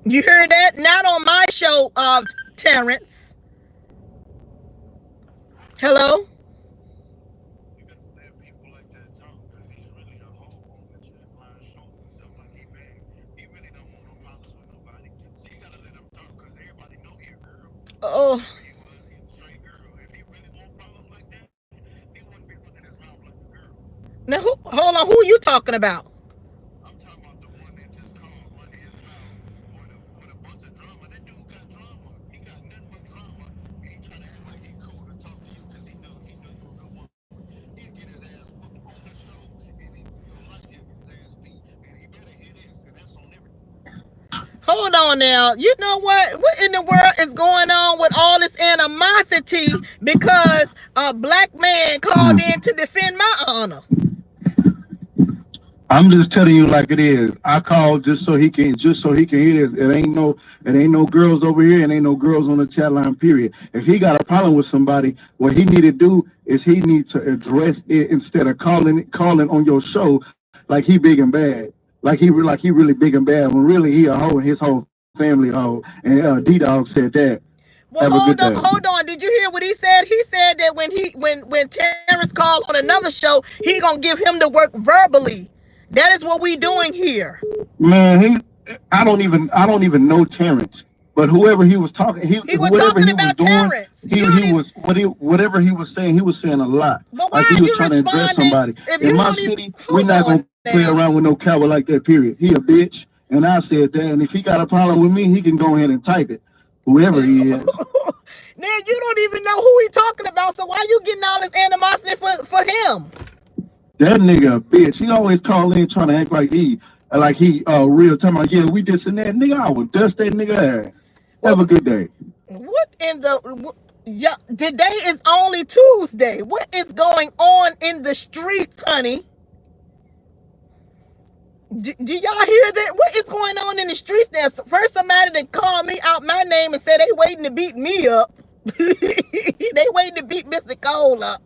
You heard that? Not on my show, Terrence. Hello? Oh. Now, hold on. Who are you talking about? Hold on now. You know what? What in the world is going on with all this animosity because a black man called in to defend my honor? I'm just telling you like it is. I called just so he can hear this. It ain't no girls over here, and ain't no girls on the chat line, period. If he got a problem with somebody, what he need to do is he needs to address it instead of calling on your show like he big and bad. Like he really big and bad, when really he a hoe and his whole family a hoe. And D-Dog said that. Well, hold on. Did you hear what he said? He said that when Terrence called on another show, he gonna give him the work verbally. That is what we doing here. Man, I don't even know Terrence. But whoever he was talking, he was talking about Terrence. Whatever he was saying a lot. But like he was trying to address somebody. In my city, we're not gonna play around with no coward like that, period. He a bitch, and I said that. And if he got a problem with me, he can go ahead and type it. Whoever he is. Nigga, you don't even know who he talking about, so why you getting all this animosity for him? That nigga a bitch. He always call in trying to act like he real time. Like, yeah, we this and that. Nigga, I would dust that nigga ass. Have a good day. What in the... Yeah, today is only Tuesday. What is going on in the streets, honey? Do y'all hear that? What is going on in the streets now? First, somebody that called me out my name and said they waiting to beat me up. They waiting to beat Miss Nicole up.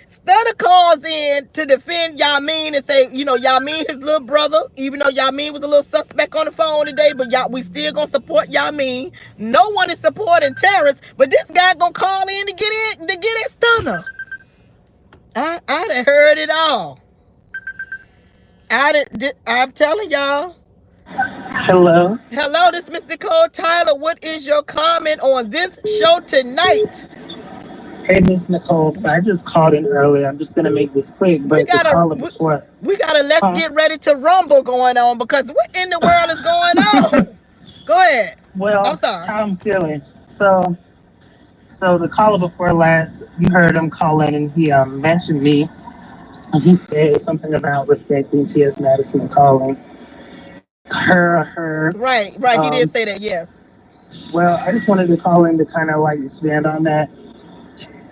Stunner calls in to defend Yamin and say, you know, Yamin his little brother, even though Yamin was a little suspect on the phone today, but we still gonna support Yamin. No one is supporting Terrence, but this guy gonna call in to get at Stunner. I done heard it all. I'm telling y'all. Hello. Hello, this is Miss Nicole Tyler. What is your comment on this show tonight? Hey, Miss Nicole. So I just called in earlier. I'm just gonna make this quick, but we got a let's get ready to rumble going on, because what in the world is going on? Go ahead. Well, I'm sorry. How I'm feeling. So the caller before last, you heard him call in and he mentioned me. And he said something about respecting T.S. Madison and calling her. Right. He did say that, yes. Well, I just wanted to call in to kind of like expand on that.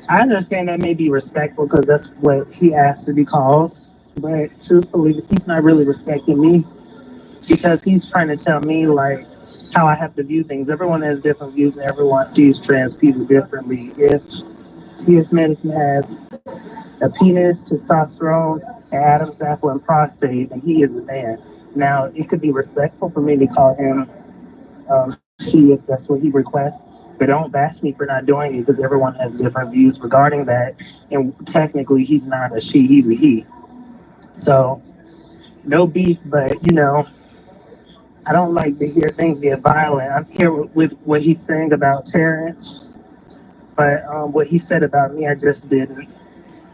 I understand that may be respectful because that's what he asked to be called. But truthfully, he's not really respecting me because he's trying to tell me like how I have to view things. Everyone has different views and everyone sees trans people differently. If T.S. Madison has a penis, testosterone, and Adam's apple and prostate, and he is a man. Now, it could be respectful for me to call him she if that's what he requests, but don't bash me for not doing it because everyone has different views regarding that. And technically, he's not a she, he's a he. So, no beef, but you know, I don't like to hear things get violent. I'm here with what he's saying about Terrence, but what he said about me, I just didn't.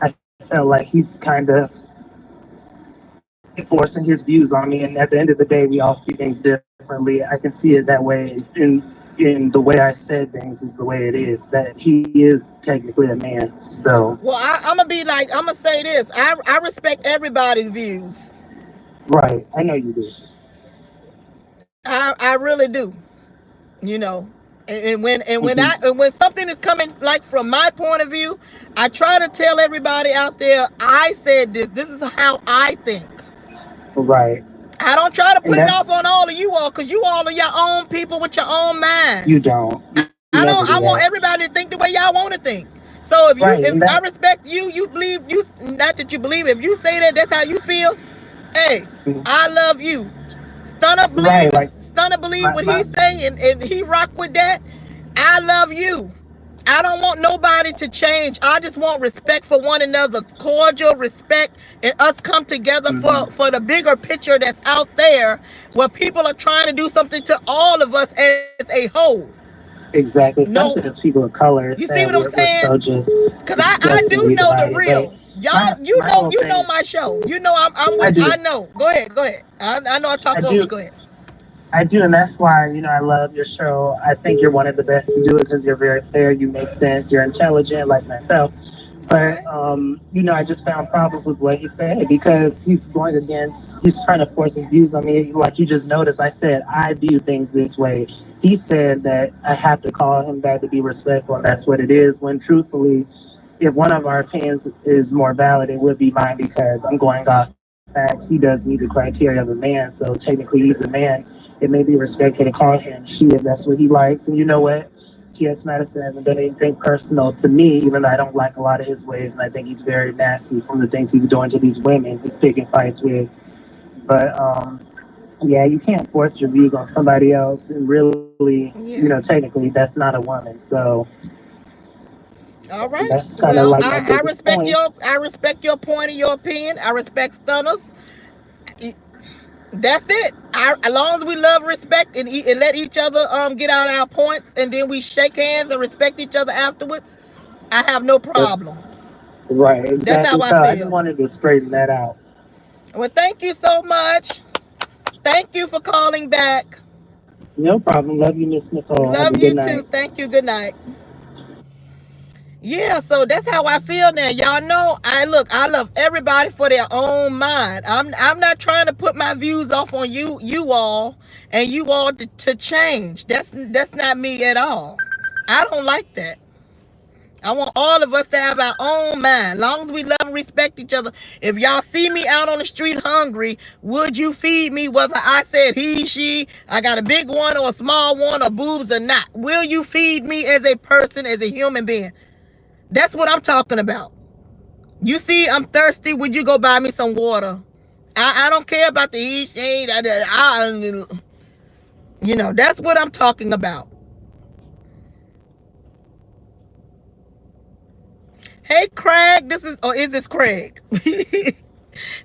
I felt like he's kind of enforcing his views on me, and at the end of the day, we all see things differently. I can see it that way in the way I said things is the way it is, that he is technically a man. So well, I'm gonna say this. I respect everybody's views. Right, I know you do. I really do. You know, and when something is coming like from my point of view, I try to tell everybody out there, I said this is how I think. Right. I don't try to put it off on all of you all, because you all are your own people with your own mind. You don't. I want everybody to think the way y'all want to think. So I respect you, you believe, not that you believe, if you say that that's how you feel, hey, I love you. Stunner believe what he say, and he rock with that. I love you. I don't want nobody to change. I just want respect for one another, cordial respect, and us come together for the bigger picture that's out there, where people are trying to do something to all of us as a whole. Exactly. Especially as people of color. You see what I'm saying? Because I do know the real. Y'all, you know my show. You know I'm with. I know. Go ahead. I know I talk over. Go ahead. I do, and that's why, you know, I love your show. I think you're one of the best to do it because you're very fair, you make sense, you're intelligent like myself. But, you know, I just found problems with what he said because he's trying to force his views on me. Like you just noticed, I said, I view things this way. He said that I have to call him that to be respectful, and that's what it is, when truthfully, if one of our opinions is more valid, it would be mine because I'm going off facts. He does meet the criteria of a man, so technically he's a man. It may be respectful to call him she if that's what he likes. And you know what? T.S. Madison hasn't done anything personal to me, even though I don't like a lot of his ways. And I think he's very nasty from the things he's doing to these women he's picking fights with. But, yeah, you can't force your views on somebody else. And really, you know, technically, that's not a woman. So, all right. That's kind of like I respect your point and your opinion. I respect Stunners. That's it. As long as we love, respect, and let each other get out our points, and then we shake hands and respect each other afterwards, I have no problem. Right. Exactly. That's how I feel. I just wanted to straighten that out. Well, thank you so much. Thank you for calling back. No problem. Love you, Miss Nicole. Love you too. Thank you. Good night. Yeah, so that's how I feel now. Y'all know I love everybody for their own mind. I'm not trying to put my views off on you all and you all to change. That's not me at all. I don't like that. I want all of us to have our own mind. Long as we love and respect each other. If y'all see me out on the street hungry, would you feed me whether I said he, she, I got a big one or a small one or boobs or not? Will you feed me as a person, as a human being? That's what I'm talking about. You see, I'm thirsty. Would you go buy me some water? I don't care about the he, she, that's what I'm talking about. Hey, Craig. Is this Craig?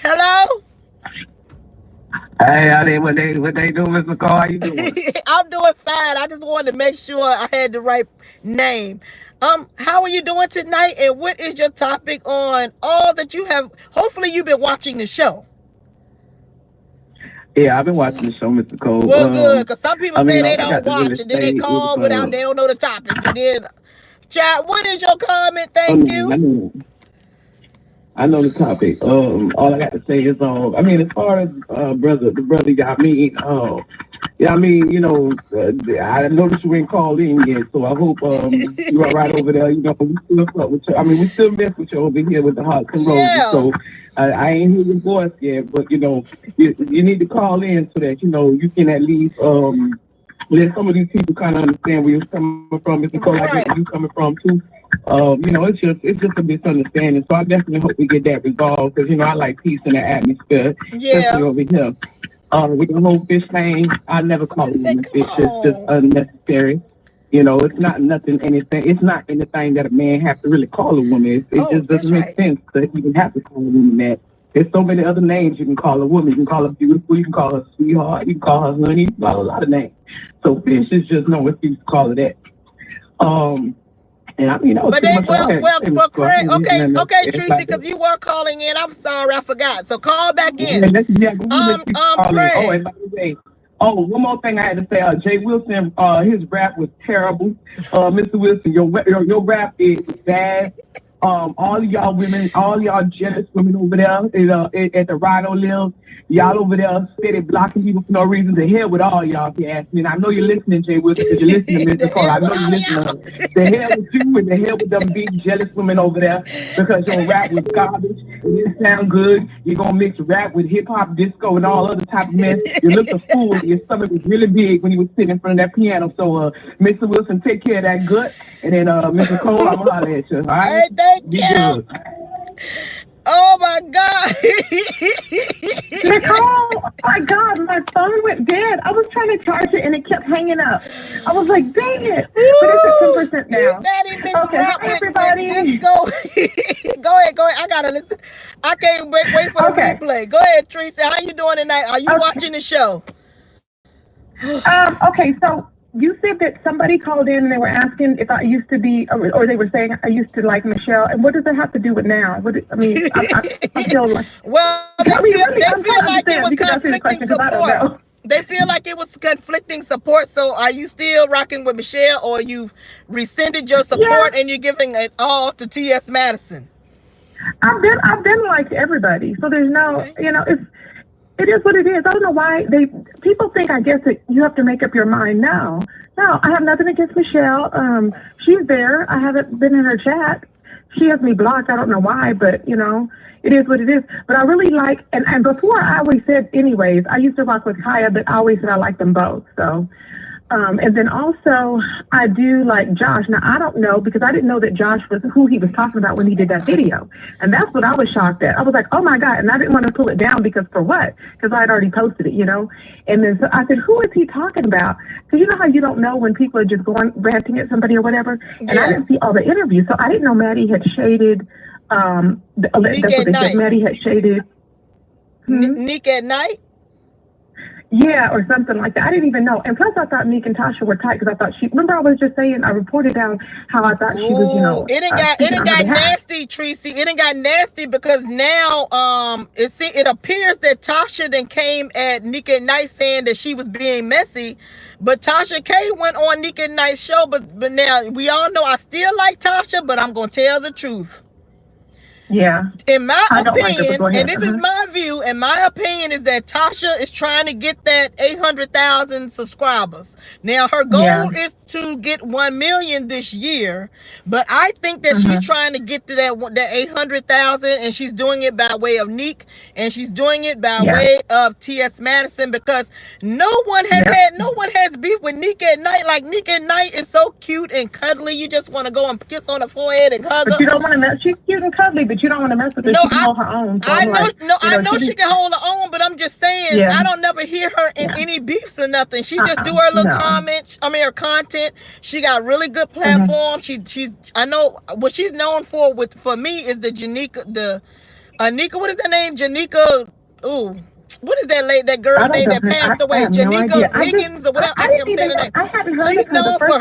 Hello? Hey, what they do, Mr. Nicole? How you doing? I'm doing fine. I just wanted to make sure I had the right name. How are you doing tonight? And what is your topic on all that you have? Hopefully you've been watching the show. Yeah, I've been watching the show, Mr. Cole. Well, good, because some people say they I don't got to really watch and then they say call without they don't know the topics. And then, chat, what is your comment? I Thank you. know the topic. All I got to say is, as far as the brother got me, yeah, I noticed you ain't called in yet, so I hope you are right over there. We still fuck with you. We still mess with you over here with the hearts and roses. Yeah. So I ain't hear your voice yet, but you need to call in so that you can at least let some of these people kind of understand where you're coming from. Mr. Cole, I get where you're coming from too. It's just a misunderstanding. So I definitely hope we get that resolved because I like peace in the atmosphere, especially over here. With the whole fish thing, I never call it a fish. It's just unnecessary. It's not anything. It's not anything that a man has to really call a woman. It just doesn't make sense that you can have to call a woman that. There's so many other names you can call a woman. You can call her beautiful. You can call her sweetheart. You can call her honey. You can call her a lot of names. So fish is just no excuse to call her that. Craig, okay, Tracy, because you were calling in. I'm sorry, I forgot. So call back in. Craig. Craig. One more thing I had to say. Jay Wilson, his rap was terrible. Mr. Wilson, your rap is bad. All of y'all women, all y'all jealous women over there at the Rhino Live, y'all over there steady blocking people for no reason. To hell with all y'all, if you ask me. And I know you're listening, Jay Wilson, because you're listening to Mr. Cole. I know you're listening. The hell with you and the hell with them big jealous women over there because your rap was garbage. It didn't sound good. You're going to mix rap with hip-hop, disco, and all other type of mess. You looked a fool. Your stomach was really big when you was sitting in front of that piano. So, Mr. Wilson, take care of that gut. And then, Mr. Cole, I'm going to holler at you. All right? Thank you. Oh my God. Nicole, oh my God, my phone went dead. I was trying to charge it and it kept hanging up. I was like, dang it. But it's at 10% now. Okay, hi everybody. Go ahead. I gotta listen. I can't wait for the replay. Go ahead, Teresa. How you doing tonight? Are you watching the show? Okay, so you said that somebody called in and they were asking if I used to be, or they were saying I used to like Michelle. And what does that have to do with now? I feel like. Well, they feel like it was conflicting support. They feel like it was conflicting support. So are you still rocking with Michelle, or you rescinded your support and you're giving it all to T.S. Madison? I've been like everybody. So there's no, it is what it is. I don't know why people think, I guess, that you have to make up your mind. No, I have nothing against Michelle. She's there. I haven't been in her chat. She has me blocked. I don't know why, but it is what it is. But I really like, and before I always said, anyways, I used to rock with Kaya, but I always said I like them both. So, and then also I do like Josh. Now I don't know, because I didn't know that Josh was who he was talking about when he did that video. And that's what I was shocked at. I was like, oh my God. And I didn't want to pull it down because for what? Because I had already posted it, And then so I said, who is he talking about? Because you know how you don't know when people are just going ranting at somebody or whatever. And I didn't see all the interviews. So I didn't know Maddie had shaded, that's what they said. Maddie had shaded. Nick at Night? Yeah, or something like that. I didn't even know. And plus, I thought Nick and Tasha were tight because I thought remember I was just saying, I reported down how I thought she was, it ain't got nasty, Tracy. It ain't got nasty because now, it appears that Tasha then came at Nick at Night saying that she was being messy, but Tasha K went on Nick at Night's show. But now we all know I still like Tasha, but I'm gonna tell the truth. Yeah. In my opinion, like and this is my view, and my opinion is that Tasha is trying to get that 800,000 subscribers. Now, her goal is to get 1 million this year, but I think that she's trying to get to that 800,000, and she's doing it by way of Neek, and she's doing it by way of T.S. Madison, because no one has beef with Neek at Night. Like, Neek at Night is so cute and cuddly. You just want to go and kiss on her forehead and hug her. But you don't want to mess. She's cute and cuddly, but you don't want to mess with her. She can hold her own. So I know she can hold her own, but I'm just saying, I don't never hear her in any beefs or nothing. She just do her little comments. I mean, her content. She got really good platform. I know what she's known for me is the Anika, what is her name? Janika, what is that girl name that passed away? Janika Higgins or whatever. I can't say the name. I haven't heard She's of her. known for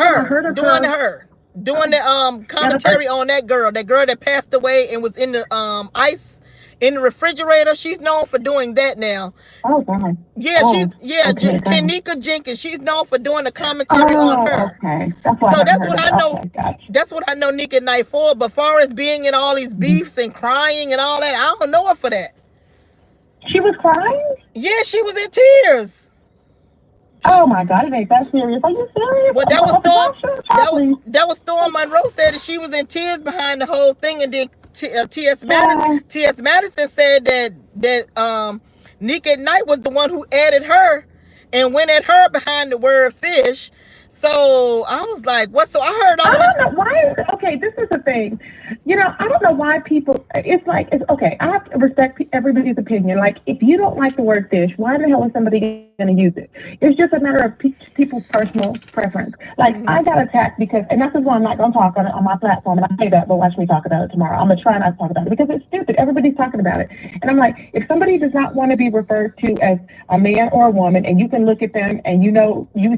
her, doing the commentary on that girl that passed away and was in the ice in the refrigerator. She's known for doing that now. Oh, God. Yeah, Kanika Jenkins. She's known for doing the commentary on her. Okay. That's what I know. Okay, gotcha. That's what I know Nick at Night for. But far as being in all these beefs and crying and all that, I don't know her for that. She was crying? Yeah, she was in tears. Oh my God, it ain't that serious. Are you serious? Well, that was Storm Monroe said that she was in tears behind the whole thing, and then T.S. Madison said that Nick at Night was the one who added her and went at her behind the word fish. So I was like, what? So I heard all I don't know why. Okay, this is the thing. I don't know why people, it's okay. I have to respect everybody's opinion. Like, if you don't like the word fish, why the hell is somebody going to use it? It's just a matter of people's personal preference. Like, I got attacked because, and this is why I'm not going to talk on my platform, and I say that, but watch me talk about it tomorrow. I'm going to try not to talk about it because it's stupid. Everybody's talking about it. And I'm like, if somebody does not want to be referred to as a man or a woman, and you can look at them and you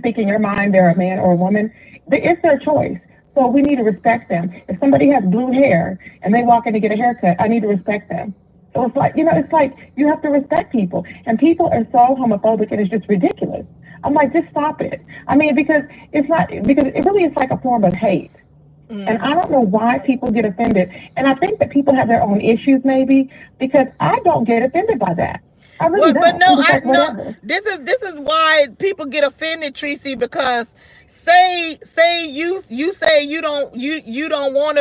think in your mind they're a man or a woman, it's their choice. So we need to respect them. If somebody has blue hair and they walk in to get a haircut, I need to respect them. So it's like, you have to respect people. And people are so homophobic, and it's just ridiculous. I'm like, just stop it. I mean, because it really is like a form of hate. And I don't know why people get offended. And I think that people have their own issues maybe, because I don't get offended by that. I really don't. But no, this is why people get offended, Tracy, because say you say you don't want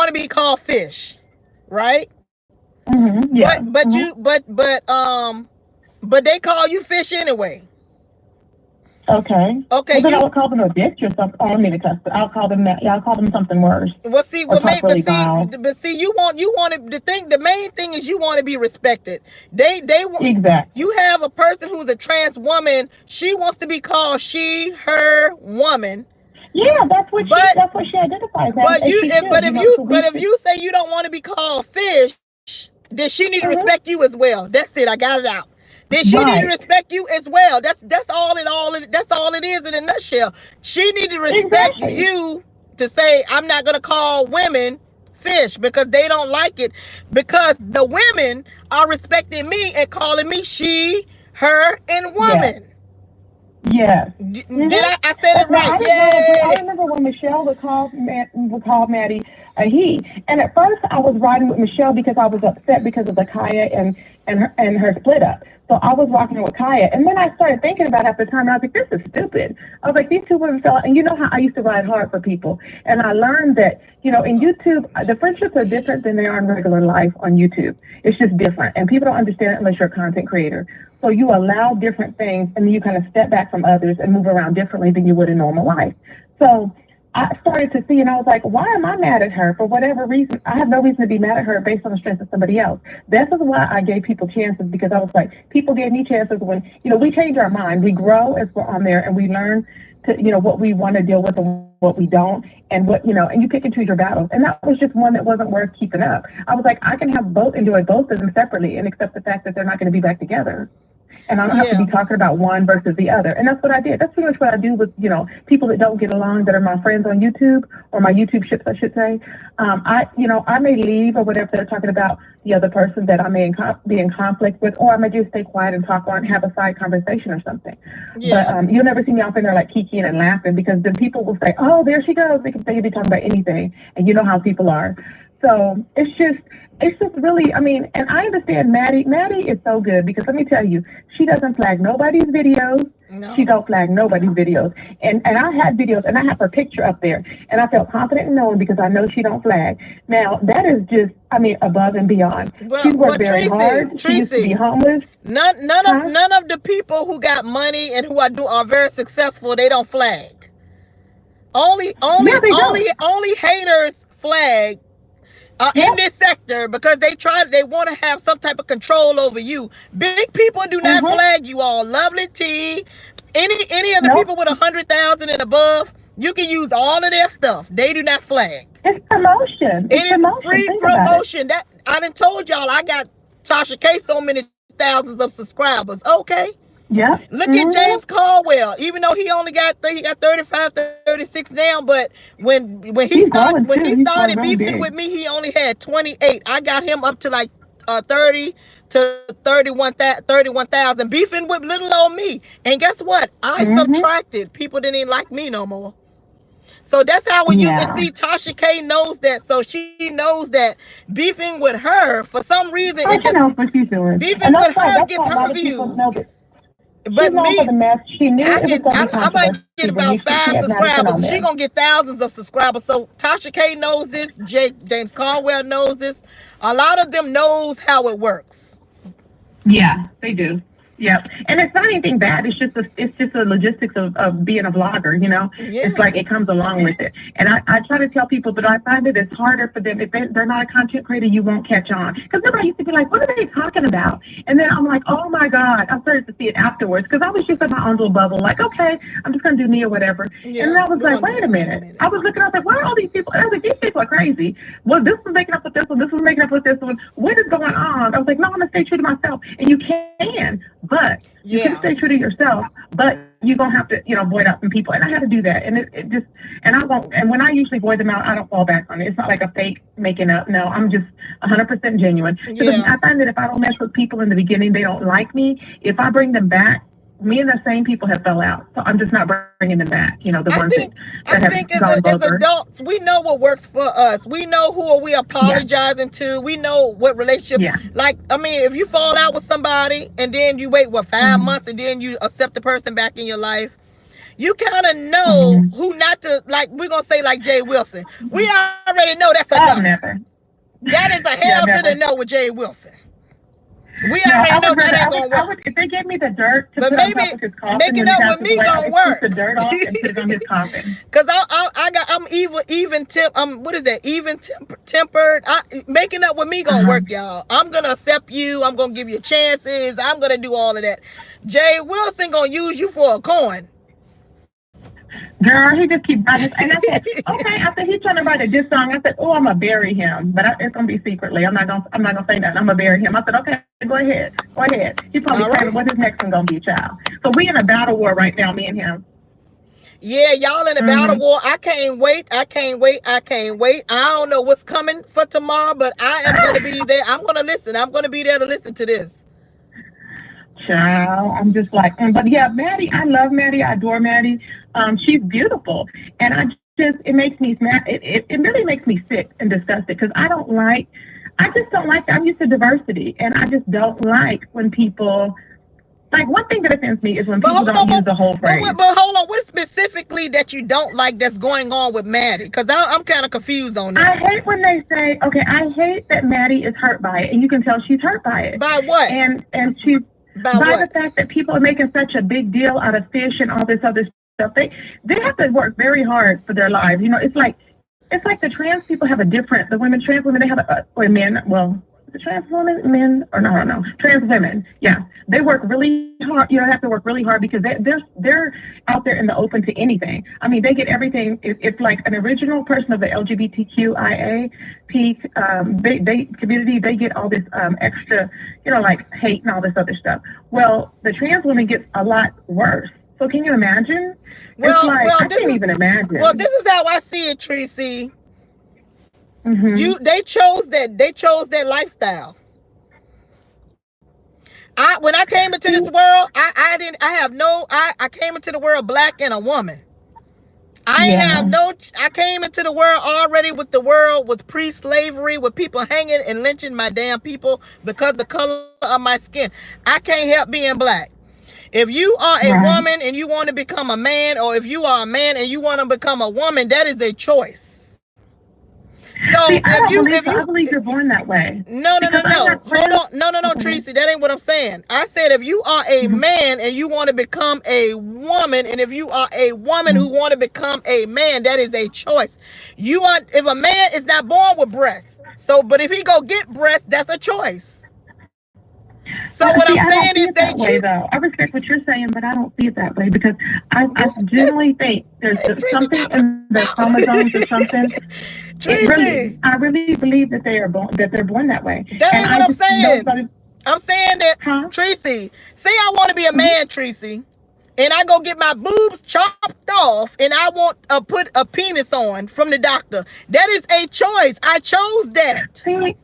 to be called fish, right? Yeah. But they call you fish anyway. Okay. Well, then I would call them a bitch or something. Oh, I mean, I'll call them that. Yeah, I'll call them something worse. Well, see, you want to think. The main thing is you want to be respected. They want. Exactly. You have a person who's a trans woman. She wants to be called she, her, woman. Yeah, that's what she identifies as. But if you say you don't want to be called fish, then she need to respect you as well. That's it. I got it out. Then she need to respect you as well. That's all it is in a nutshell. She need to respect you to say, I'm not gonna call women fish because they don't like it. Because the women are respecting me and calling me she, her, and woman. Yes. Did I said it right? I remember when Michelle would call Maddie a he. And at first I was riding with Michelle because I was upset because of the Kaya and her split up. So I was walking with Kaya. And then I started thinking about it at the time. And I was like, this is stupid. I was like, these two women fell. And you know how I used to ride hard for people. And I learned that, in YouTube, the friendships are different than they are in regular life on YouTube. It's just different. And people don't understand it unless you're a content creator. So you allow different things, and then you kind of step back from others and move around differently than you would in normal life. So I started to see, and I was like, why am I mad at her? For whatever reason, I have no reason to be mad at her based on the strength of somebody else. This is why I gave people chances, because I was like, people gave me chances when, we change our mind. We grow as we're on there, and we learn to, what we want to deal with and what we don't, and and you pick and choose your battles. And that was just one that wasn't worth keeping up. I was like, I can have both, enjoy both of them separately and accept the fact that they're not going to be back together. And I don't have to be talking about one versus the other. And that's what I did. That's pretty much what I do with, people that don't get along that are my friends on YouTube, or my YouTube ships, I should say. I may leave or whatever they're talking about the other person that I may be in conflict with, or I may just stay quiet and talk or have a side conversation or something. Yeah. But you'll never see me out there like kikiing and laughing, because then people will say, oh, there she goes. They can be talking about anything. And you know how people are. So it's just really, and I understand Maddie. Maddie is so good, because let me tell you, she doesn't flag nobody's videos. No. She don't flag nobody's videos. And I had videos, and I have her picture up there, and I felt confident in knowing, because I know she don't flag. Now, that is just, above and beyond. Well, she's worked very hard. She used to be homeless. None of the people who got money and who are very successful, they don't flag. Only haters flag. In this sector, because they want to have some type of control over you. Big people do not flag you all. Lovely T, any of the people with 100,000 and above, you can use all of their stuff. They do not flag. It's promotion. It is free promotion. That I done told y'all, I got Tasha K so many thousands of subscribers. Okay. Yeah. Look at James Caldwell. Even though he only got 35, 36 now, but when he started beefing with me, he only had 28. I got him up to like 30 to 31,000 beefing with little old me. And guess what? I subtracted. People didn't even like me no more. So that's how you can see Tasha K knows that. So she knows that beefing with her, for some reason, knows what she's doing. Beefing with her gets her views. But me, I might get about 5 subscribers. She gonna get thousands of subscribers. So Tasha K knows this. James Caldwell knows this. A lot of them knows how it works. Yeah, they do. Yeah, and it's not anything bad. It's just the logistics of being a vlogger. It's like it comes along with it. And I try to tell people, but I find that it's harder for them if they're not a content creator. You won't catch on, because then I used to be like, what are they talking about? And then I'm like, oh my God, I started to see it afterwards, because I was just in my own little bubble, like, okay, I'm just gonna do me or whatever. Yeah, and then I was like, wait a minute. I was looking, I was like, why are all these people? I was like, these people are crazy. Well, this was making up with this one. This was making up with this one. What is going on? I was like, no, I'm gonna stay true to myself, and you can. But you can stay true to yourself, but you're going to have to, void out some people. And I had to do that. And it just, and I won't, and when I usually void them out, I don't fall back on it. It's not like a fake making up. No, I'm just 100% genuine. Because I find that if I don't mess with people in the beginning, they don't like me. If I bring them back, me and the same people have fell out. So I'm just not bringing them back. The ones that have gone as adults, we know what works for us. We know who are we apologizing to. We know what relationship. Yeah. Like, if you fall out with somebody and then you wait, 5 months, and then you accept the person back in your life, you kind of know who not to, like, we're going to say like Jay Wilson. We already know that's a no. That is a hell to the no with Jay Wilson. We already know that ain't gonna work. If they gave me the dirt to put on top of his coffin, making up with me gonna work. The dirt off and put it on his coffin. Cause I'm even tempered. Making up with me gonna work, y'all. I'm gonna accept you. I'm gonna give you chances. I'm gonna do all of that. Jay Wilson gonna use you for a coin. Girl, he just keep writing. And I said, okay. I said, he's trying to write a diss song. I said, oh, I'm gonna bury him, but it's gonna be secretly. I'm not gonna say that. I'm gonna bury him. I said, okay, go ahead. He's probably saying, what his next one gonna be, child. So we in a battle war right now, me and him. Yeah, y'all in a battle war. I can't wait. I don't know what's coming for tomorrow, but I am gonna be there. I'm gonna listen. I'm gonna be there to listen to this. Child, I'm just like, but yeah, Maddie, I love Maddie. I adore Maddie. She's beautiful, and it makes me mad. It really makes me sick and disgusted, because I just don't like that. I'm used to diversity, and I just don't like when people, like, one thing that offends me is when people don't use the whole phrase. But hold on, what specifically that you don't like that's going on with Maddie? Because I'm kind of confused on that. I hate when they say, okay, I hate that Maddie is hurt by it, and you can tell she's hurt by it. By what? And she's by the fact that people are making such a big deal out of fish and all this other stuff. They have to work very hard for their lives. It's like the trans people have the trans women, they have men, well, the trans women, or no, trans women. Yeah, they work really hard. You know, they have to work really hard because they're out there in the open to anything. I mean, they get everything. It's like an original person of the LGBTQIA they community. They get all this extra, you know, like hate and all this other stuff. Well, the trans women get a lot worse. So can you imagine? Well, I can't even imagine. Well, this is how I see it, Tracy. Mm-hmm. They chose that lifestyle. When I came into this world, I came into the world black and a woman. I came into the world already with pre-slavery, with people hanging and lynching my damn people because of the color of my skin. I can't help being black. If you are a woman and you want to become a man, or if you are a man and you want to become a woman, that is a choice. So see, I believe you're born that way. No. Hold on. No, Tracy, that ain't what I'm saying. I said if you are a man and you want to become a woman, and if you are a woman who want to become a man, that is a choice. If a man is not born with breasts, but if he go get breasts, that's a choice. So what I'm saying is they choose. I respect what you're saying, but I don't see it that way because I generally think there's something in their chromosomes or something. I really believe that they're born that way. That ain't what I'm saying. I'm saying that, Tracy, say I want to be a man, Tracy, and I go get my boobs chopped off and I want to put a penis on from the doctor. That is a choice. I chose that. See,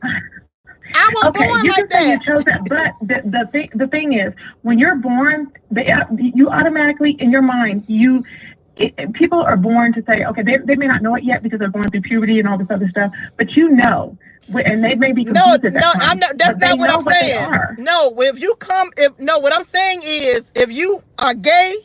I was born like that. You chose that, but the thing is, when you're born, you automatically in your mind people are born to say, okay, they may not know it yet because they're going through puberty and all this other stuff, but you know, and they may be confused at that time, I'm not. That's not what I'm saying. No, what I'm saying is, if you are gay,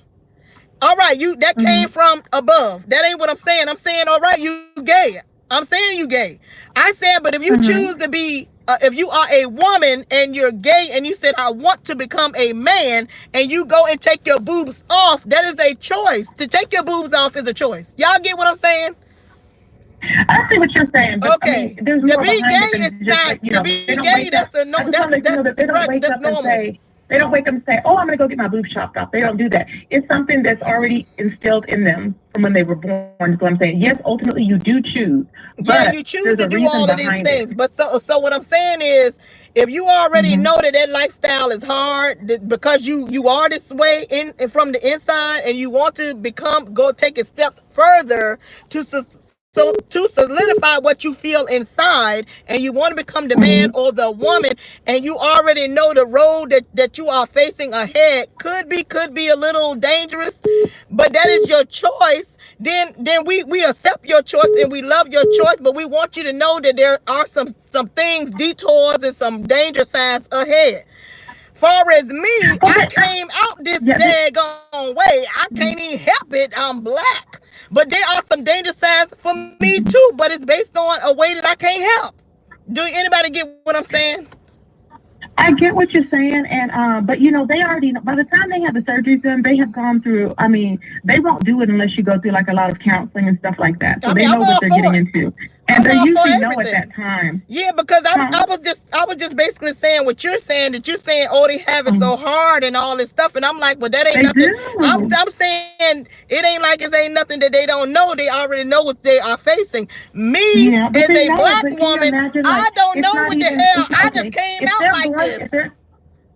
all right, that came from above. That ain't what I'm saying. I'm saying, all right, you gay. I'm saying you gay. I said, but if you choose to be, if you are a woman and you're gay and you said, I want to become a man, and you go and take your boobs off, that is a choice. To take your boobs off is a choice. Y'all get what I'm saying? I see what you're saying. But, okay. I mean, there's more to be gay is not, to be gay, that's normal. They don't wake up and say, oh, I'm going to go get my boobs chopped off. They don't do that. It's something that's already instilled in them from when they were born. So I'm saying, yes, ultimately you do choose. Yeah, you choose to do all of these things. But so what I'm saying is, if you already know that lifestyle is hard because you are this way from the inside, and you want to go take a step further to solidify what you feel inside, and you want to become the man or the woman, and you already know the road that you are facing ahead could be a little dangerous, but that is your choice, then we accept your choice and we love your choice, but we want you to know that there are some things, detours, and some danger signs ahead. Far as me, I came out this daggone way. I can't even help it. I'm black. But there are some danger signs for me too, but it's based on a way that I can't help. Do anybody get what I'm saying? I get what you're saying, and but you know, they already know, by the time they have the surgeries done, they have gone through, I mean, they won't do it unless you go through like a lot of counseling and stuff like that. So they know what they're getting into. And they usually know at that time. Yeah, because I was just basically saying what you're saying, that you're saying, oh, they have it so hard and all this stuff, and I'm like, well, that ain't nothing. I'm saying it ain't like it ain't nothing that they don't know. They already know what they are facing. Me as a black woman, I don't know what the hell. I just came out like this.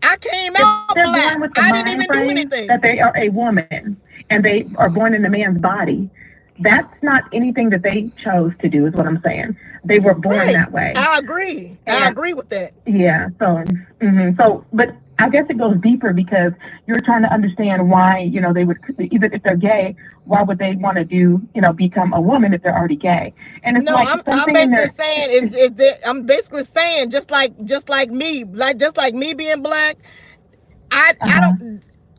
I came out black. I didn't even do anything. That they are a woman and they are born in a man's body. That's not anything that they chose to do, is what I'm saying. They were born that way. I agree. I agree with that. Yeah. So, but I guess it goes deeper because you're trying to understand why, you know, they would, even if they're gay, why would they want to become a woman if they're already gay? And it's I'm basically saying I'm basically saying just like me being black,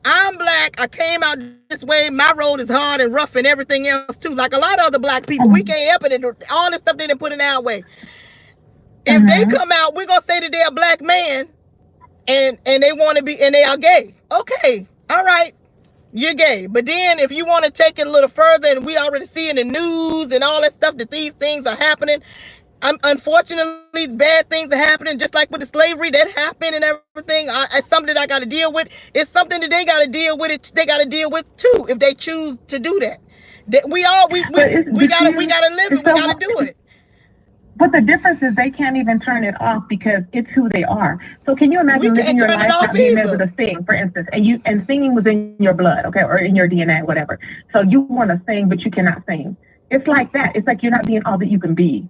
I'm black. I came out this way. My road is hard and rough and everything else too. Like a lot of other black people, we can't help it. All this stuff they didn't put in our way. If they come out, we're gonna say that they're a black man, and they want to be, and they are gay. Okay, all right, you're gay. But then if you want to take it a little further, and we already see in the news and all that stuff that these things are happening, unfortunately, bad things are happening, just like with the slavery that happened and everything. It's something that I got to deal with. It's something that they got to deal with. They got to deal with too if they choose to do that. We gotta live it. We gotta do it. But the difference is they can't even turn it off because it's who they are. So can you imagine living your life not being able to sing, for instance, and singing was in your blood, okay, or in your DNA, whatever. So you want to sing, but you cannot sing. It's like that. It's like you're not being all that you can be.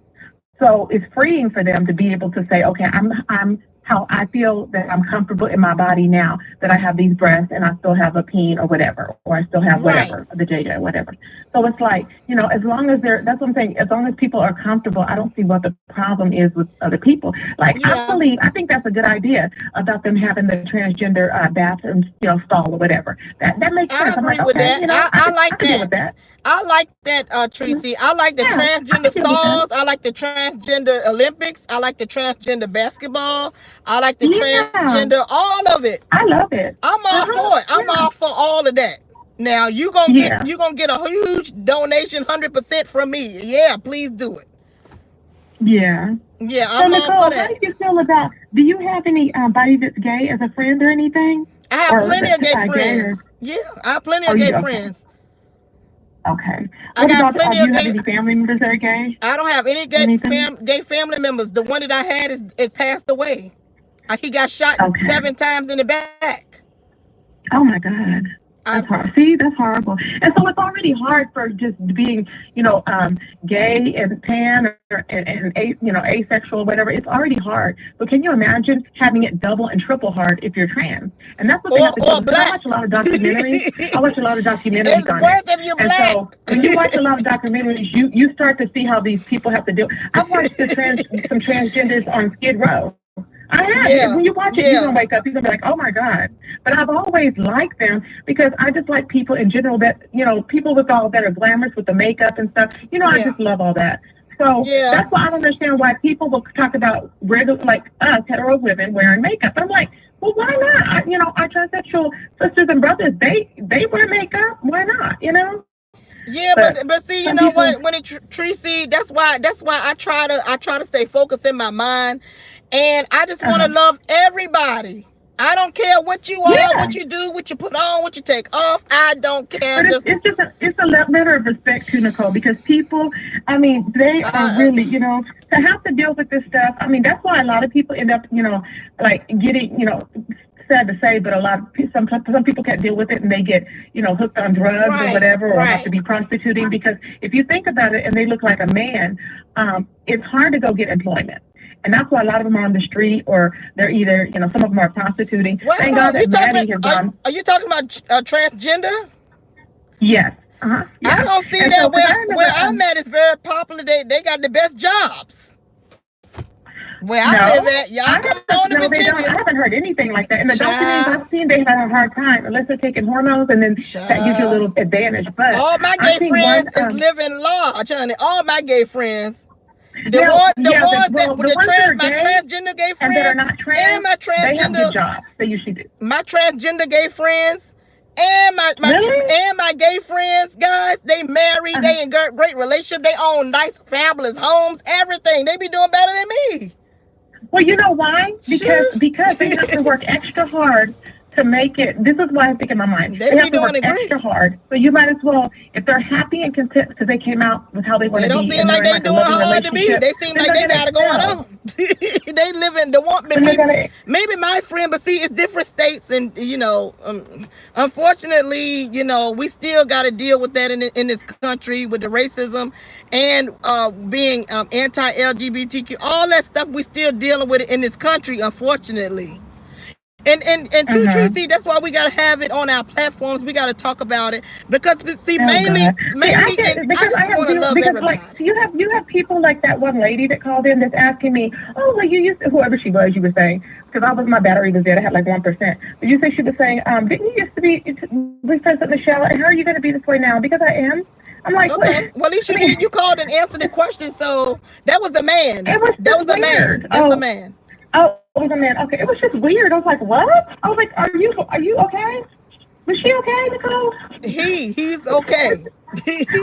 So it's freeing for them to be able to say, okay, I'm how I feel that I'm comfortable in my body now, that I have these breasts and I still have a peen or whatever, or I still have whatever, the JJ, whatever. So it's like, as long as that's what I'm saying, as long as people are comfortable, I don't see what the problem is with other people. Like, I think that's a good idea about them having the transgender bathroom, stall or whatever. That makes sense. I agree with that. I like that. I like that, Tracy. I like the transgender stalls. I like the transgender Olympics. I like the transgender basketball. I like the transgender, all of it. I love it. I'm all for it. I'm all for all of that. Now you gonna get a huge donation, 100% from me. Yeah, please do it. Yeah. Yeah, I'm all for that. How do you feel about? Do you have anybody that's gay as a friend or anything? I have plenty of gay friends. Yeah, I have plenty of gay friends. Okay. I got plenty of gay. Have any family members that are gay? I don't have any gay family members. The one that I had it passed away. He got shot 7 times in the back. Oh my God. That's hard. See, that's horrible. And so it's already hard for just being, gay and pan and asexual or whatever. It's already hard. But can you imagine having it double and triple hard if you're trans? And that's what they have to do. Because I watch a lot of documentaries. on it. And so when you watch a lot of documentaries, you start to see how these people have to do. I've watched some transgenders on Skid Row. I have. Yeah. When you watch it, you're going to wake up. You're going to be like, oh, my God. But I've always liked them because I just like people in general that, people with all that are glamorous with the makeup and stuff. I just love all that. So that's why I don't understand why people will talk about regular, like us, hetero women wearing makeup. I'm like, well, why not? Our transsexual sisters and brothers, they wear makeup. Why not, Yeah, but see, you know what? When Tracy, that's why I try to stay focused in my mind. And I just want to love everybody. I don't care what you are, what you do, what you put on, what you take off. I don't care. But it's a matter of respect too, Nicole, because people, they are really, to have to deal with this stuff. That's why a lot of people end up, like getting, sad to say, but some people can't deal with it and they get, hooked on drugs or whatever, or have to be prostituting. Because if you think about it and they look like a man, it's hard to go get employment. And that's why a lot of them are on the street, or they're either, some of them are prostituting. Thank God that Maddie has gone. Are you talking about transgender? Yes. I don't see that where I'm at is very popular. They got the best jobs. Where I live at, y'all come on to Virginia. I haven't heard anything like that. In the documentaries I've seen, they have a hard time unless they're taking hormones, and then that gives you a little advantage. But all my gay friends is living large, honey. All my gay friends. My transgender gay friends that are not trans, and my transgender, they have good jobs. They usually do. My transgender gay friends and my gay friends, guys, they married, they in great relationship, they own nice, fabulous homes, everything. They be doing better than me. Well, you know why? Because they have to work extra hard to make it. This is why I think in my mind. They have to work extra hard. So you might as well, if they're happy and content because they came out with how they want to be. They don't seem like they're doing hard to be. They seem like they got it going on. They live in maybe my friend, but see, it's different states, and unfortunately, we still got to deal with that in this country with the racism and being anti-LGBTQ, all that stuff. We still dealing with it in this country, unfortunately. And Tracy, that's why we gotta have it on our platforms. We gotta talk about it because mainly, I just want to love everybody. You have people like that one lady that called in that's asking me, oh, well, you used to, whoever she was, you were saying, because my battery was dead, I had like 1%. But you say she was saying, didn't you used to be friends with Michelle? And how are you going to be this way now? Because I am. I'm like, okay. Well, at least you called and answered the question. So that was a man. That was a man. That's a man. Oh, it was a man. Okay, it was just weird. I was like, what? I was like, are you okay? Was she okay, Nicole? He's okay.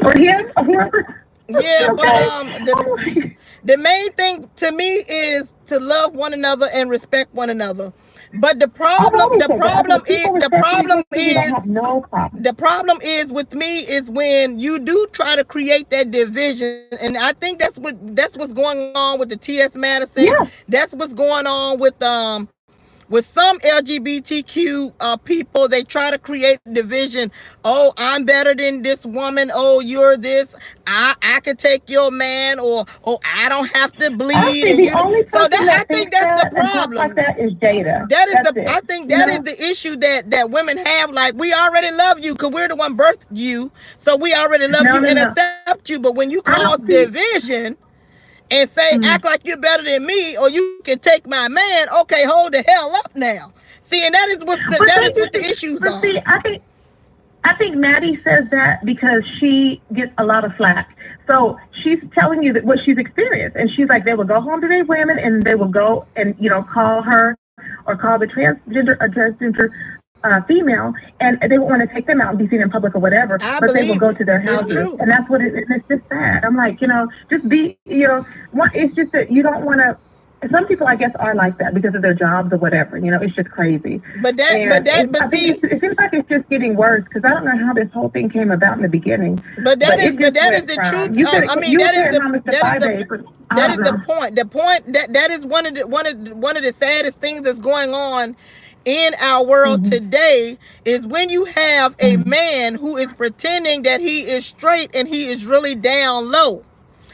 Or him? Or whoever? Yeah, but Okay. the main thing to me is to love one another and respect one another. But the I've problem, always the said that. I problem said, is, people the respect me problem with I is, have no problem. the problem is with me is when you do try to create that division, and I think that's what's going on with the T.S. Madison. Yeah. That's what's going on with some LGBTQ people. They try to create division. Oh, I'm better than this woman. Oh, you're this. I could take your man, or oh, I don't have to bleed. Actually, And the you. only So person that I that think thinks that's the that and talks like problem. that is Jada. That is That's the. it. I think You that is know? the issue that women have. Like, we already love you because we're the one birthed you, so we already love No, you no, and no. accept you. But when you I cause don't see. division and say act Mm. like you're better than me or you can take my man, okay, hold the hell up now. See, and that is But that they is what just. the issues But are. see, I think Maddie says that because she gets a lot of flack. So she's telling you that what she's experienced, and she's like, they will go home to their women, and they will go and call her or call the transgender female, and they won't want to take them out and be seen in public or whatever. I But they will believe go it. to their It's houses, true. and that's what it is. It's just sad. I'm like, just be, it's just that you don't want to. Some people, I guess, are like that because of their jobs or whatever. It's just crazy. But I think it seems like it's just getting worse because I don't know how this whole thing came about in the beginning. that is It just went the from truth. you said I mean, you were saying how Mr. Five Days. I that don't is the know. point. The point that is one of the saddest things that's going on in our world Mm-hmm. today is when you have a Mm-hmm. man who is pretending that he is straight and he is really down low.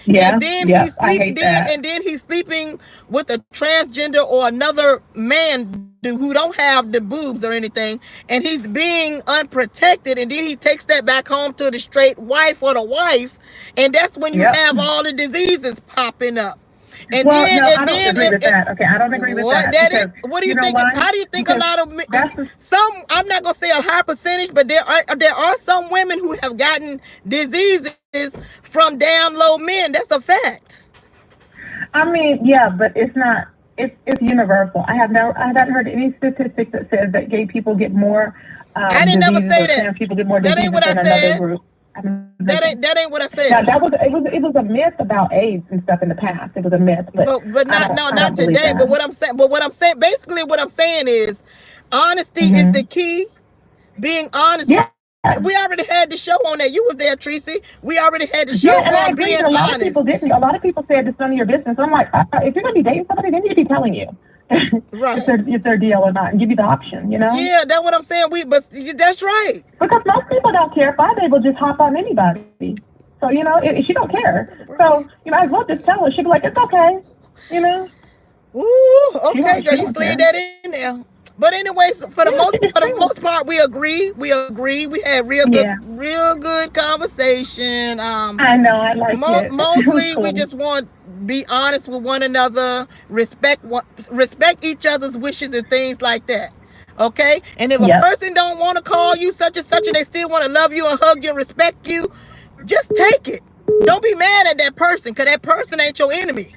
Yeah. And then Yep. I hate that. he's sleeping with a transgender or another man who don't have the boobs or anything, and he's being unprotected, and then he takes that back home to the straight wife or the wife, and that's when you Yep. have all the diseases popping up. And Well, then no, I don't agree with that. Okay, I don't agree with what that that is? because What do you you know think? why? How do you think a Because lot of that's the, some? I'm not gonna say a high percentage, but there are some women who have gotten diseases from down low men. That's a fact. I mean, yeah, but it's not. It's universal. I haven't heard any statistics that says that gay people get more I didn't never diseases say or that. trans people get more That ain't diseases what I than another said. group. That ain't what I Now, said. it was a myth about AIDS and stuff in the past. It was a myth, but But I not don't no I not don't believe today. that. But what I'm saying basically what I'm saying is honesty is the Mm-hmm. key. Being honest. Yeah, We already had the show on that. You was there, Tracy. We already had the show yeah, and I on agree. being But a lot of people honest. didn't. A lot of people said it's none of your business. I'm like, if you're gonna be dating somebody, they need to be telling you Right. if they're deal or not, and give you the option. Yeah, that's what I'm saying. But that's right. Because most people don't care. Five will just hop on anybody. So she don't care. So you might as well just tell her. She'll be like, it's okay. You know. Ooh, She okay, don't. girl, She you don't slid care. that in there. But anyways, Yeah, it's for the true. most part, we agree. We agree. We had Yeah. real good conversation. I know. I like it. It was Mostly we cool. just want be honest with one another, respect each other's wishes and things like that. Okay? And if a Yep. person don't want to call you such and such and they still want to love you and hug you and respect you, just take it. Don't be mad at that person because that person ain't your enemy.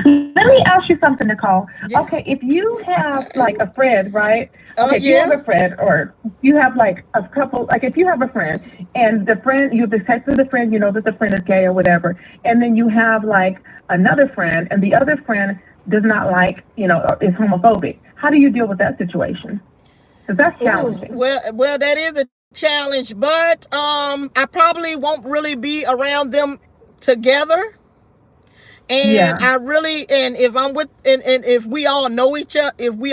Let me ask you something, Nicole. Yeah. Okay, if you have like a friend, right? Okay, if you Yeah. have a friend, or you have like a couple, like if you have a friend, and the friend, you detect with the friend, you know that the friend is gay or whatever, and then you have like another friend, and the other friend does not like, is homophobic. How do you deal with that situation? Because that's challenging. Well, that is a challenge, but I probably won't really be around them together. And Yeah. and if I'm with and if we all know each other,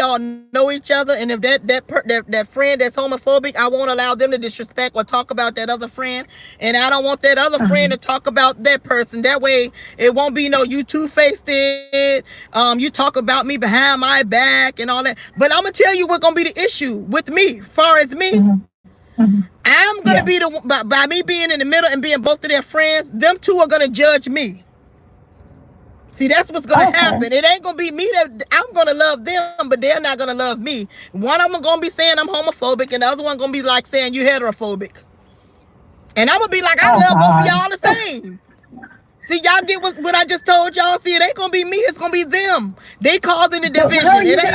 and if that friend that's homophobic, I won't allow them to disrespect or talk about that other friend, and I don't want that other friend to talk about that person. That way, it won't be no you two-faced it. You talk about me behind my back and all that. But I'm gonna tell you what's gonna be the issue with me. Far as me, I'm gonna be the by me being in the middle and being both of their friends. Them two are gonna judge me. See, that's what's going to happen. It ain't going to be me that I'm going to love them, but they're not going to love me. One of them going to be saying I'm homophobic, and the other one going to be like saying you heterophobic. And I'm going to be like, I love both of y'all the same. See, y'all get what I just told y'all? See, it ain't going to be me. It's going to be them. They causing the division.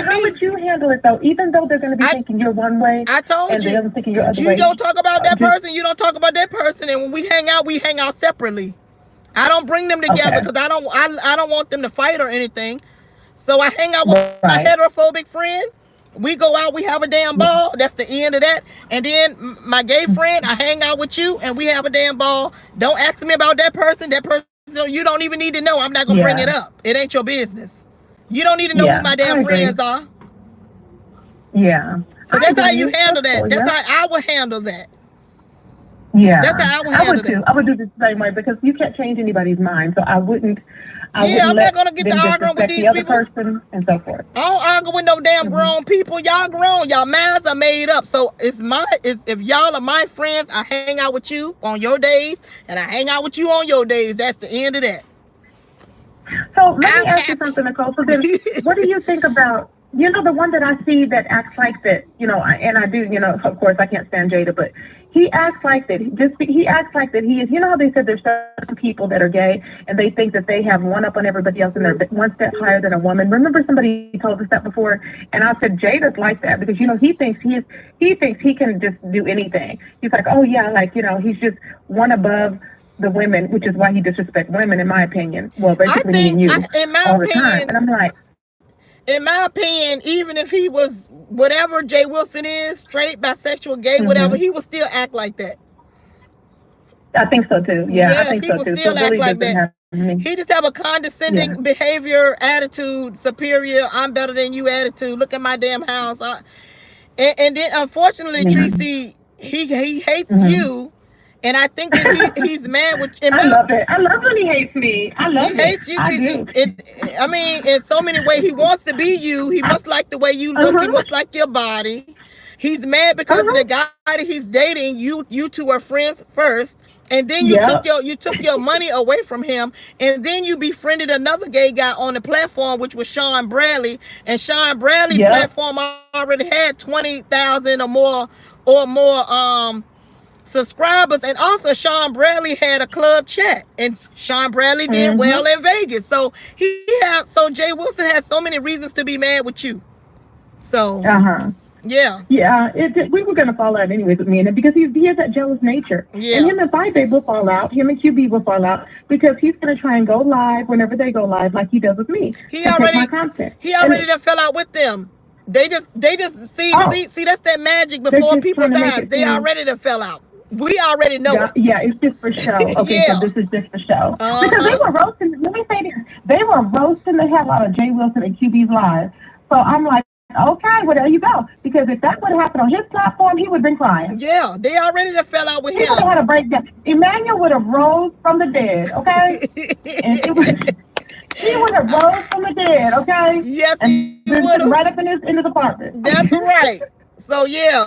How would you handle it, though? Even though they're going to be thinking you're one way, I told and you. the other thinking you're other You way. don't talk about that person. You don't talk about that person. And when we hang out separately. I don't bring them together because I don't want them to fight or anything. So I hang out with my heterophobic friend. We go out, we have a damn ball. That's the end of that. And then my gay friend, I hang out with you and we have a damn ball. Don't ask me about that person. That person, you don't even need to know. I'm not going to bring it up. It ain't your business. You don't need to know who my damn friends are. Yeah. So that's how you handle that. That's how I would handle that. Yeah, that's how I would handle too. I would do the same way because you can't change anybody's mind. So I wouldn't. I'm not gonna get to arguing with these people. Person and so forth. I don't argue with no damn grown people. Y'all grown. Y'all minds are made up. So if y'all are my friends, I hang out with you on your days, and I hang out with you on your days. That's the end of that. So let me ask you something, Nicole. So then, what do you think about? You know, the one that I see that acts like that, you know, and I do, you know, of course, I can't stand Jada, but he acts like that. He acts like that he is, you know how they said there's certain people that are gay and they think that they have one up on everybody else and they're one step higher than a woman. Remember somebody told us that before? And I said, Jada's like that because, you know, he thinks he can just do anything. He's like, oh yeah, like, you know, he's just one above the women, which is why he disrespects women, in my opinion. Well, basically me and you all the time. And I'm like, in my opinion, even if he was whatever Jay Wilson is, straight, bisexual, gay, whatever, he would still act like that. I think so too. Yeah, I think he would still act like that. He just have a condescending behavior, attitude, superior, I'm better than you attitude. Look at my damn house. And then unfortunately, Tracy, he hates you. And I think that he's mad with. I love it. I love when he hates me. I love it. He hates you. I mean, in so many ways, he wants to be you. He must like the way you look. He must like your body. He's mad because the guy that he's dating, you two are friends first, and then you took your money away from him, and then you befriended another gay guy on the platform, which was Sean Bradley, and Sean Bradley platform already had 20,000 or more subscribers, and also Sean Bradley had a club chat, and Sean Bradley did well in Vegas. So Jay Wilson has so many reasons to be mad with you. So we were gonna fall out anyways with me and him because he has that jealous nature. And him and Five Babe will fall out. Him and QB will fall out because he's gonna try and go live whenever they go live, like he does with me. He already done fell out with them. They just see that's that magic before people's eyes. They already done fell out. We already know it. Yeah, it's just for show. Okay, so this is just for show. Because they were roasting, let me say this, they were roasting the hell out of Jay Wilson and QB's live. So I'm like, okay, well, there you go. Because if that would have happened on his platform, he would have been crying. Yeah, they already done fell out with him. He would have had a breakdown. Emmanuel would have rose from the dead, okay? And he would have rose from the dead, okay? Yes, he would have. Right up in his apartment. That's right. So, yeah.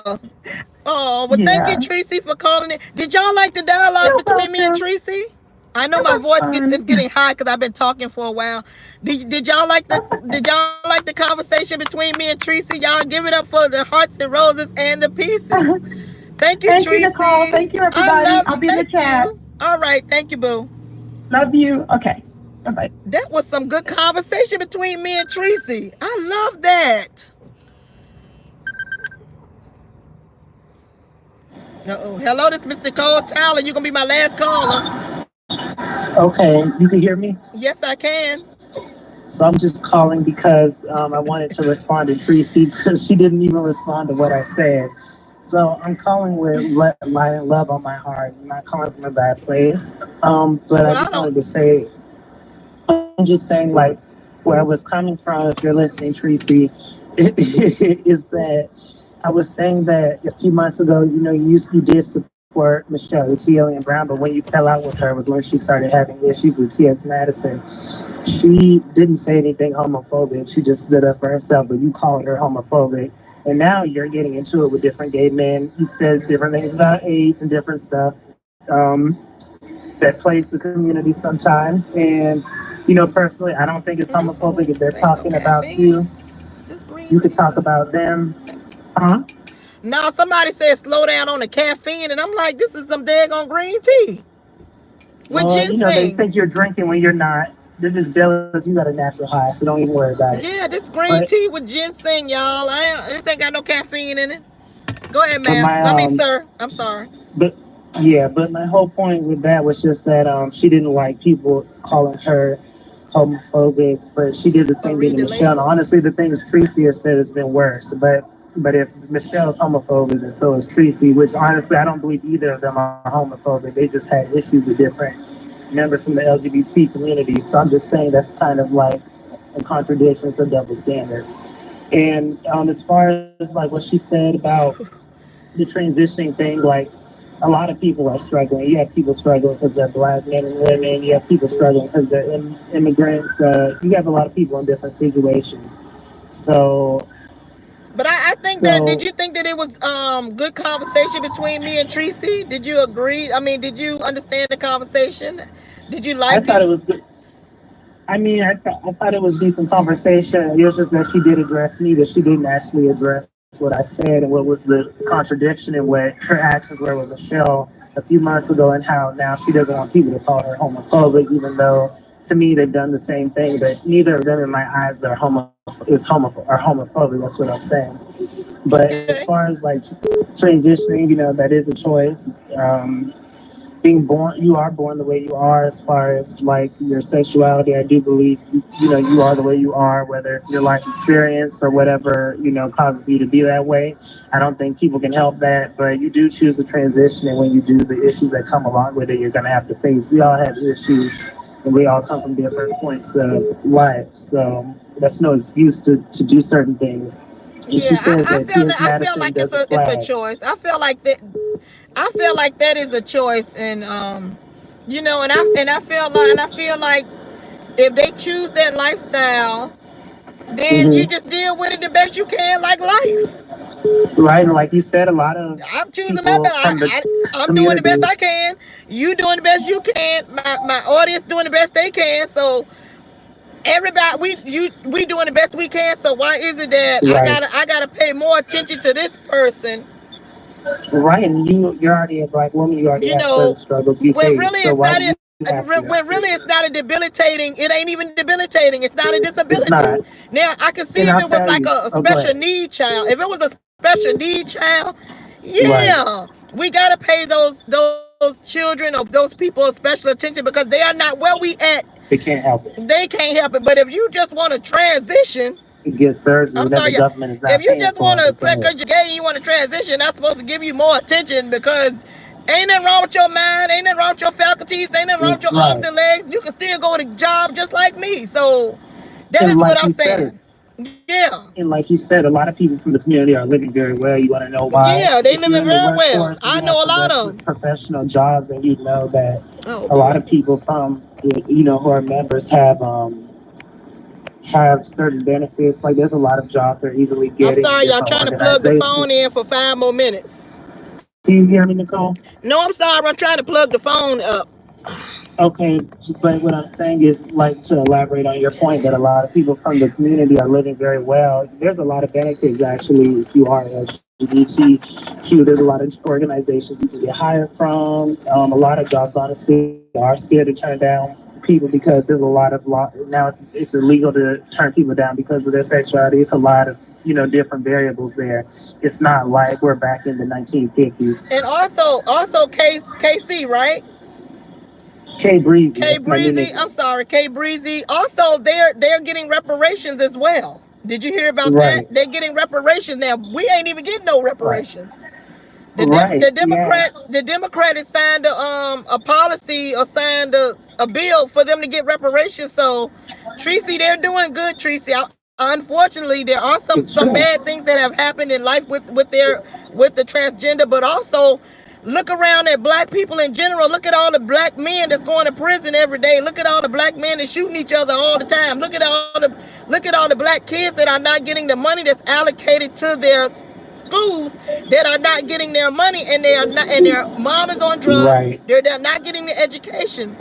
Oh, well, thank you, Tracy, for calling in. Did y'all like the dialogue between me and Tracy? I know my voice is getting high because I've been talking for a while. Did y'all like the conversation between me and Tracy? Y'all give it up for the hearts and roses and the pieces. Thank you, Tracy. Thank you, Nicole. Thank you, everybody. I'll be in the chat. All right. Thank you, boo. Love you. Okay. Bye-bye. That was some good conversation between me and Tracy. I love that. Hello, this is Mr. Nicole Tyler. You're going to be my last caller. Okay, you can hear me? Yes, I can. So I'm just calling because I wanted to respond to Tracy because she didn't even respond to what I said. So I'm calling with light and love on my heart. I'm not calling from a bad place. But I just wanted to say, I'm just saying, like, where I was coming from, if you're listening, Tracy, is that I was saying that a few months ago, you know, you did support Michelle Alien Brown, but when you fell out with her was when she started having issues with T.S. Madison. She didn't say anything homophobic. She just stood up for herself, but you called her homophobic. And now you're getting into it with different gay men. You've said different things about AIDS and different stuff that plays the community sometimes. And, you know, personally, I don't think it's homophobic if they're talking about you. You could talk about them. Now somebody said slow down on the caffeine, and I'm like, this is some daggone green tea with ginseng. You know, they think you're drinking when you're not. They're just jealous you got a natural high, so don't even worry about it. Yeah, this green tea with ginseng, y'all. This ain't got no caffeine in it. Go ahead, ma'am. Sir. I'm sorry. But Yeah, but my whole point with that was just that she didn't like people calling her homophobic, but she did the Oh, same thing read to the Michelle. And label. honestly, the things Tracy has said has been worse. But if Michelle's homophobic, then so is Tracy. Which honestly, I don't believe either of them are homophobic. They just had issues with different members from the LGBT community. So I'm just saying that's kind of like a contradiction, it's a double standard. And as far as like what she said about the transitioning thing, like a lot of people are struggling. You have people struggling because they're black men and women. You have people struggling because they're immigrants. You have a lot of people in different situations. So, But I think that, did so you think that it was good conversation between me and Tracy? Did you agree? I mean, did you understand the conversation? Did you I like thought it? it was good. I mean, I thought it was decent conversation. It was just that she did address me, that she didn't actually address what I said and what was the contradiction and what her actions were with Michelle a few months ago, and how now she doesn't want people to call her homophobic, even though to me they've done the same thing. But neither of them, in my eyes, are homophobic. That's what I'm saying. But as Okay. far as like transitioning, that is a choice. Being born, you are born the way you are. As far as like your sexuality, I do believe you are the way you are, whether it's your life experience or whatever causes you to be that way. I don't think people can help that, but you do choose to transition, and when you do, the issues that come along with it, you're going to have to face. We all have issues, and we all come from different points of life, so that's no excuse to do certain things. And she Yeah, says I that feel T.S. that. I feel Madison like does a it's a flag. choice. I feel like that. I feel like that is a choice, and and I feel like if they choose that lifestyle, then you Hmm. just deal with it the best you can, like life. Right, and like you said, a lot of I'm choosing my people best. from the I'm doing the best community. I can. You doing the best you can. My audience doing the best they can. So everybody, we doing the best we can. So why is it that Right, I gotta pay more attention to this person? right, and you're already a black woman. You already You have certain know, struggles you when face. really So it's why not. do you have to? When really it's not a debilitating. It ain't even debilitating. It's not a It's not. disability. Now I can see And if I'll it was tell like you. a Oh, go special ahead. need child. If it was a special need child, Right. yeah, we gotta pay those children or those people special attention because they are not where we at. They can't help it. They can't help it. But if you just want to transition, It gets I'm surgery that sorry, the yeah. government is If not you paying just want for. to, But go say, ahead. because you're gay and you want to transition, that's supposed to give you more attention because ain't nothing wrong with your mind, ain't nothing wrong with your faculties, ain't nothing wrong with your arms Right. and legs. You can still go to job just like me. So that And is what like I'm you said it. saying. Yeah. And like you said, a lot of people from the community are living very well. You want to know why? Yeah, they If you're living in the very well. workforce and I you have know a lot of them. professional jobs, and you know that Oh a lot boy. of people from who are members have certain benefits. Like there's a lot of jobs they're easily I'm getting in sorry, y'all different trying to plug the organizations. phone in for 5 more minutes. Can you hear me, Nicole? No, I'm sorry, I'm trying to plug the phone up. Okay, but what I'm saying is, like, to elaborate on your point, that a lot of people from the community are living very well. There's a lot of benefits, actually, if you are LGBTQ. There's a lot of organizations you can get hired from. A lot of jobs, honestly, are scared to turn down people because there's a lot of law. Now it's illegal to turn people down because of their sexuality. It's a lot of, different variables there. It's not like we're back in the 1950s. And also KC, right? K Breezy, K that's my new Breezy, I'm nickname. sorry, K Breezy. Also, they're getting reparations as well. Did you hear about that? Right, They're getting reparations now. We ain't even getting no right, reparations. right. The Yeah. Democrats signed a policy or signed a bill for them to get reparations. So, Tracy, they're doing good. Tracy, unfortunately, there are It's some true. bad things that have happened in life with the transgender, but also look around at black people in general. Look at all the black men that's going to prison every day. Look at all the black men that's shooting each other all the time. Look at all the black kids that are not getting the money that's allocated to their schools, that are not getting their money, and they are not, and their mom is on drugs. Right. They're not getting the education.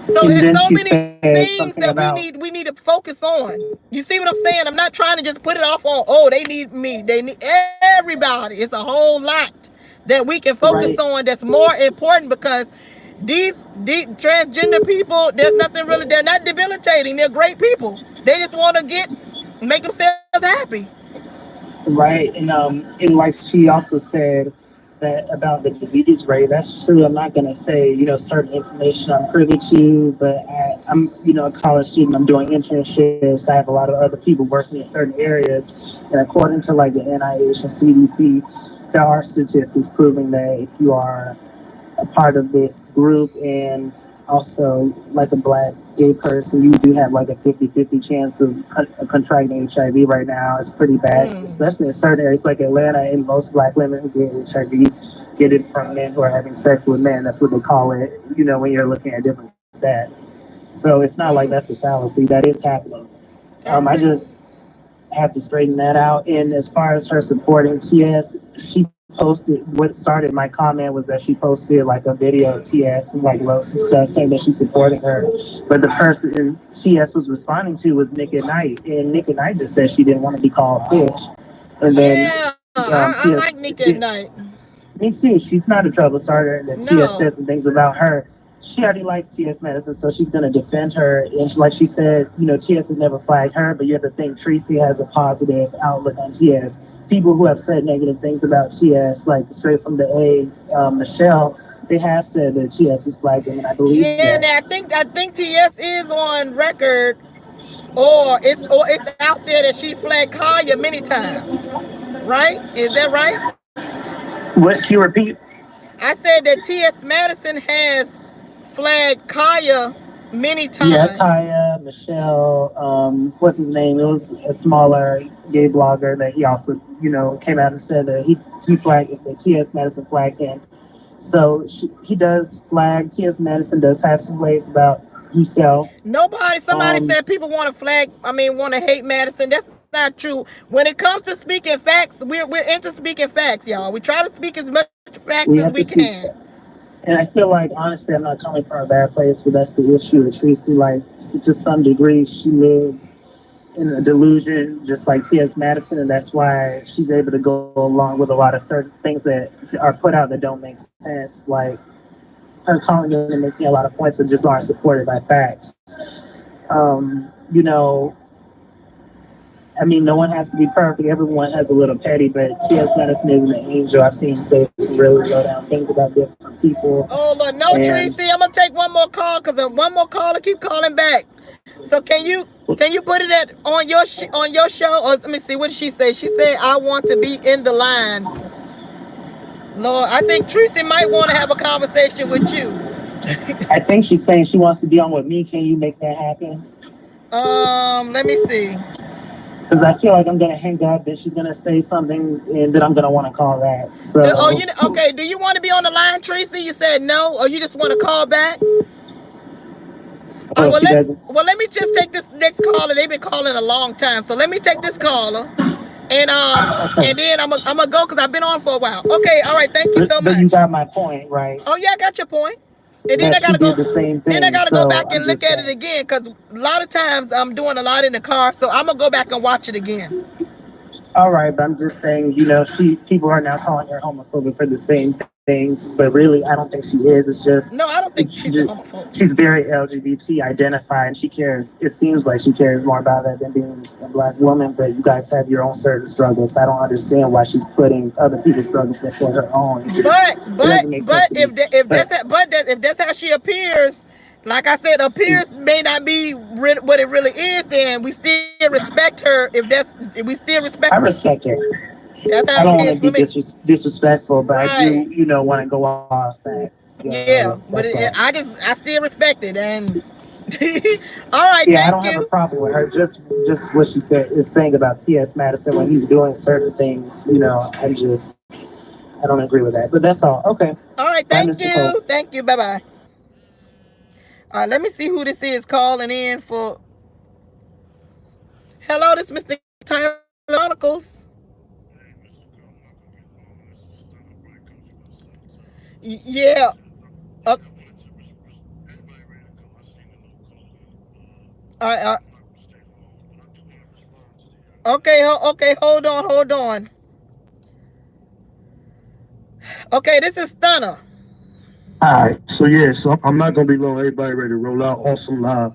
So And it's then so she many said things something that about, we need to focus on. You see what I'm saying? I'm not trying to just put it off on, oh, they need me. They need everybody. It's a whole lot that we can focus right, on that's more important because these transgender people, there's nothing really, they're not debilitating. They're great people. They just want to make themselves happy. right. And like she also said, that about the disease rate. That's true. I'm not going to say, certain information I'm privy to, but I'm, a college student. I'm doing internships. I have a lot of other people working in certain areas. And according to like the NIH and CDC, there are statistics proving that if you are a part of this group and also like a black gay person, you do have like a 50-50 chance of contracting HIV right now. It's pretty bad, especially in certain areas like Atlanta, and most black women who get HIV get it from men who are having sex with men. That's what they call it, when you're looking at different stats. So it's not like that's a fallacy. That is happening. I just have to straighten that out. And as far as her supporting TS, she posted, what started my comment was that she posted like a video of TS and like roast and stuff saying that she's supporting her. But the person TS was responding to was Nick at Night. And Nick at Night just said she didn't want to be called bitch. And then I like Nick at Night. Me too. She's not a trouble starter, and the TS says some things about her. She already likes TS Madison, so she's going to defend her. And like she said, TS has never flagged her, but you have to think Tracy has a positive outlook on TS. People who have said negative things about TS, like straight from the A, Michelle, they have said that TS is flagged them, and I believe that. Yeah, and I think TS is on record, or it's out there that she flagged Kaya many times. Right? Is that right? What? Can you repeat? I said that T.S. Madison has flagged Kaya many times. Yeah, Kaya, Michelle, what's his name? It was a smaller gay blogger that he also, came out and said that he flagged, that T.S. Madison flagged him. So he does flag, T.S. Madison does have some ways about himself. Somebody said people want to hate Madison. That's not true. When it comes to speaking facts, we're into speaking facts, y'all. We try to speak as much facts as we can. And I feel like, honestly, I'm not coming from a bad place, but that's the issue with Tracy. Like, to some degree, she lives in a delusion, just like T.S. Madison, and that's why she's able to go along with a lot of certain things that are put out that don't make sense. Like, her calling in and making a lot of points that just aren't supported by facts. No one has to be perfect. Everyone has a little petty, but T.S. Madison is an angel. I've seen him say some really low down things about different people. Oh, Lord, no, Tracy, I'm going to take one more call because one more caller keep calling back. So can you put it on your show? Or let me see, what did she say? She said, I want to be in the line. Lord, I think Tracy might want to have a conversation with you. I think she's saying she wants to be on with me. Can you make that happen? Let me see. Because I feel like I'm going to hang up, then she's going to say something, and then I'm going to want to call back. So. Okay, do you want to be on the line, Tracy? You said no, or you just want to call back? Well, let me just take this next caller. They've been calling a long time, so let me take this caller, and then I'm gonna go because I've been on for a while. Okay, all right, thank you so much. But you got my point, right? Oh yeah, I got your point. And then I gotta go. The same thing, then I gotta go back and look at it again because a lot of times I'm doing a lot in the car, so I'm gonna go back and watch it again. All right, but I'm just saying, people are now calling her homophobic for the same things, but really, I don't think she is. It's just no, I don't think she's a homophobe. She's very LGBT identified, and she cares. It seems like she cares more about that than being a black woman. But you guys have your own certain struggles. So I don't understand why she's putting other people's struggles before her own. But if that's how she appears. Like I said, appears may not be what it really is. Then we still respect her. If we still respect her. I respect her. That's how I don't want to be disrespectful, but I do, want to go off facts. Yeah, but I still respect it, and all right. Yeah, I don't have a problem with her. Just what she is saying about T.S. Madison when he's doing certain things. I don't agree with that. But that's all. Okay. All right. Thank you. Thank you. Bye bye. All right, let me see who this is calling in for. Hello, this is Mr. Tyler Chronicles. Yeah. Okay, hold on. Okay, this is Stunner. All right, so I'm not going to be long. Everybody ready to roll out. Awesome live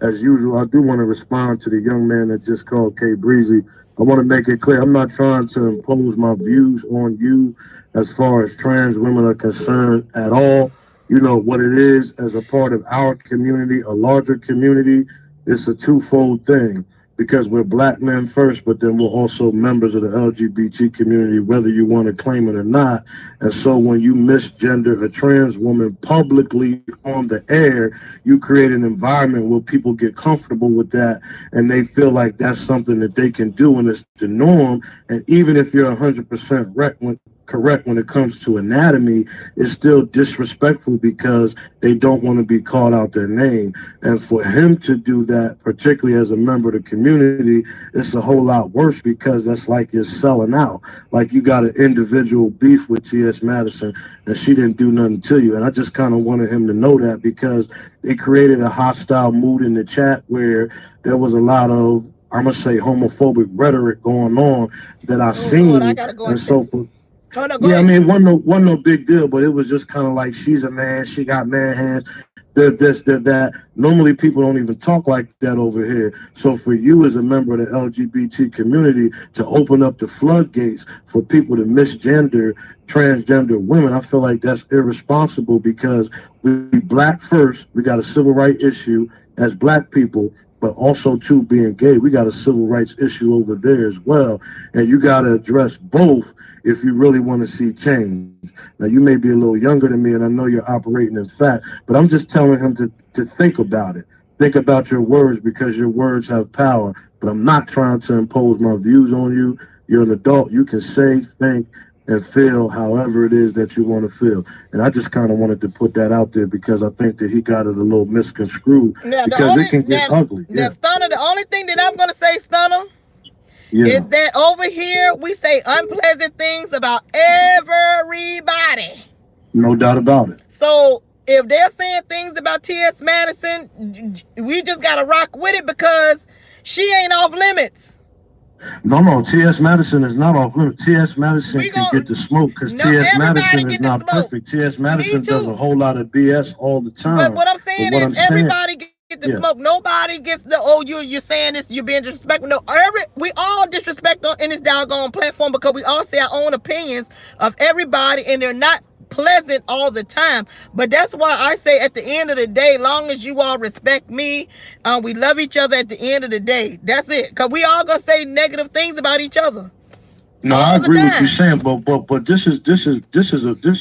as usual. I do want to respond to the young man that just called K Breezy. I want to make it clear. I'm not trying to impose my views on you as far as trans women are concerned at all. You know what it is as a part of our community, a larger community. It's a twofold thing because we're black men first, but then we're also members of the LGBT community, whether you want to claim it or not. And so when you misgender a trans woman publicly on the air, you create an environment where people get comfortable with that and they feel like that's something that they can do and it's the norm. And even if you're 100% correct when it comes to anatomy, it's still disrespectful because they don't want to be called out their name. And for him to do that, particularly as a member of the community, it's a whole lot worse because that's like you're selling out. Like you got an individual beef with T.S. Madison and she didn't do nothing to you. And I just kind of wanted him to know that because it created a hostile mood in the chat where there was a lot of, I'm going to say, homophobic rhetoric going on that I seen. Lord, I gotta go and so for Oh, no, yeah, ahead. I mean, wasn't no big deal, but it was just kind of like she's a man, she got man hands, this, that. Normally, people don't even talk like that over here. So for you as a member of the LGBT community to open up the floodgates for people to misgender transgender women, I feel like that's irresponsible because we black first, we got a civil rights issue as black people, but also too being gay, we got a civil rights issue over there as well. And you got to address both if you really want to see change. Now, you may be a little younger than me, and I know you're operating in fact, but I'm just telling him to think about it. Think about your words because your words have power, but I'm not trying to impose my views on you. You're an adult. You can say, think, and feel however it is that you want to feel. And I just kind of wanted to put that out there because I think that he got it a little misconstrued because it can get ugly. Now, Stunner, the only thing that I'm going to say, Stunner, is that over here we say unpleasant things about everybody. No doubt about it. So if they're saying things about T.S. Madison, we just got to rock with it because she ain't off limits. No, T.S. Madison is not off limits. T.S. Madison can get the smoke because T.S. Madison is not perfect. T.S. Madison does a whole lot of BS all the time. But what I'm saying is everybody get the smoke. Nobody gets the, you're saying this, you're being disrespectful. No, we all disrespect in this doggone platform because we all say our own opinions of everybody and they're not pleasant all the time. But that's why I say at the end of the day, long as you all respect me, we love each other at the end of the day. That's it. Because we all gonna say negative things about each other. No, I agree with you saying, but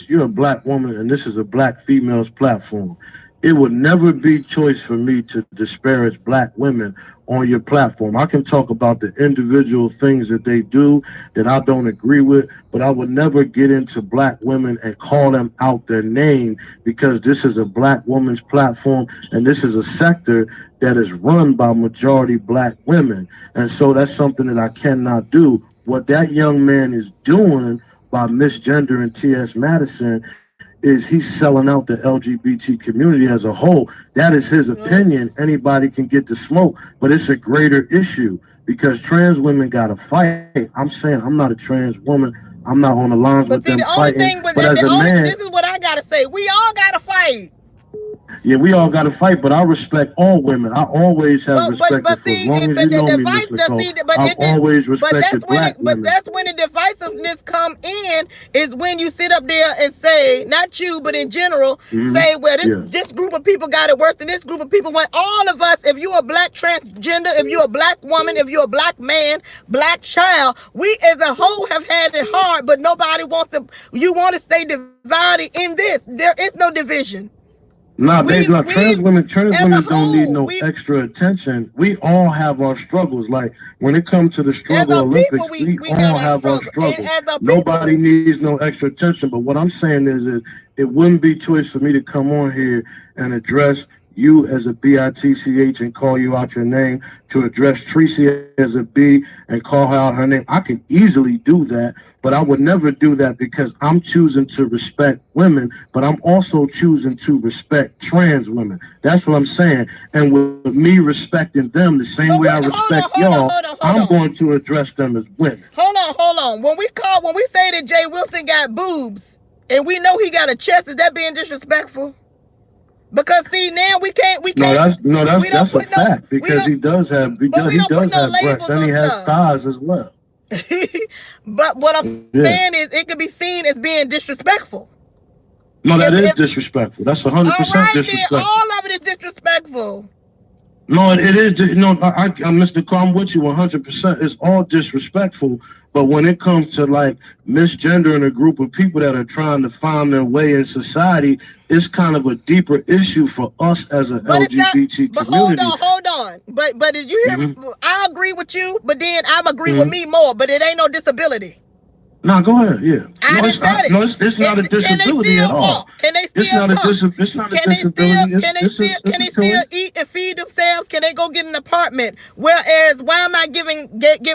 you're a black woman and this is a black female's platform. It would never be choice for me to disparage black women on your platform. I can talk about the individual things that they do that I don't agree with, but I would never get into black women and call them out their name because this is a black woman's platform and this is a sector that is run by majority black women. And so that's something that I cannot do. What that young man is doing by misgendering T.S. Madison is he's selling out the LGBT community as a whole. That is his opinion. Anybody can get the smoke, but it's a greater issue because trans women got to fight. I'm saying I'm not a trans woman. I'm not on the lines with them fighting. But as a man, this is what I got to say. We all got to fight. Yeah, we all got to fight, but I respect all women. I always have respect for as long as you know me, Miss Nicole. I've always respected black women. But that's when the divisiveness come in, is when you sit up there and say, not you, but in general, say, well, this group of people got it worse than this group of people. When all of us, if you're a black transgender, if you're a black woman, if you're a black man, black child, we as a whole have had it hard, but nobody wants to, you want to stay divided in this. There is no division. Nah, trans women don't need no extra attention. We all have our struggles. Like when it comes to the struggle Olympics, we all have our struggles. Nobody needs no extra attention. But what I'm saying is it wouldn't be choice for me to come on here and address you as a BITCH and call you out your name, to address Tracy as a B and call her out her name. I could easily do that, but I would never do that because I'm choosing to respect women, but I'm also choosing to respect trans women. That's what I'm saying. And with me respecting them the same way I respect y'all, I'm going to address them as women. Hold on. When we say that Jay Wilson got boobs and we know he got a chest, is that being disrespectful? Because see, now we can't. No, that's we don't that's a put no. fact We because don't. he does have But we he don't put does no have breasts labels and on he has stuff. thighs as well. But what I'm Yeah. saying is, it could be seen as being disrespectful. No, that is If disrespectful. That's 100% all right, then disrespectful. all of it is disrespectful. No, it is. No, Mr. Carr, I'm with you 100%. It's all disrespectful. But when it comes to like misgendering a group of people that are trying to find their way in society, it's kind of a deeper issue for us as a But it's not. LGBT But community. hold on. But did you hear? Mm-hmm. I agree with you, but then I'm agree Mm-hmm. with me more. But it ain't no disability. No, go ahead. Yeah. I No, just said it. no, it's not a disability can they at still all. walk? Can they still It's not talk? it's not a Can they disability. still? Can they still? It's Can a they still choice. eat and feed themselves? Can they go get an apartment? Whereas, why am I giving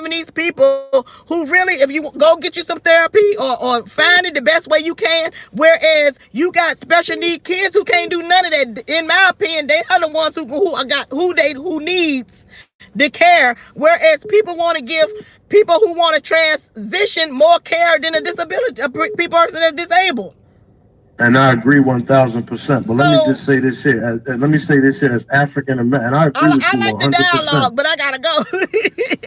these people who really, if you go get you some therapy or find it the best way you can? Whereas you got special need kids who can't do none of that. In my opinion, they are the ones who needs the care. Whereas people want to give people who want to transition more care than a person that's disabled. And I agree 1,000%. But let me just say this here. Let me say this here as African American. And I agree with you 100%. I like the dialogue, but I gotta go.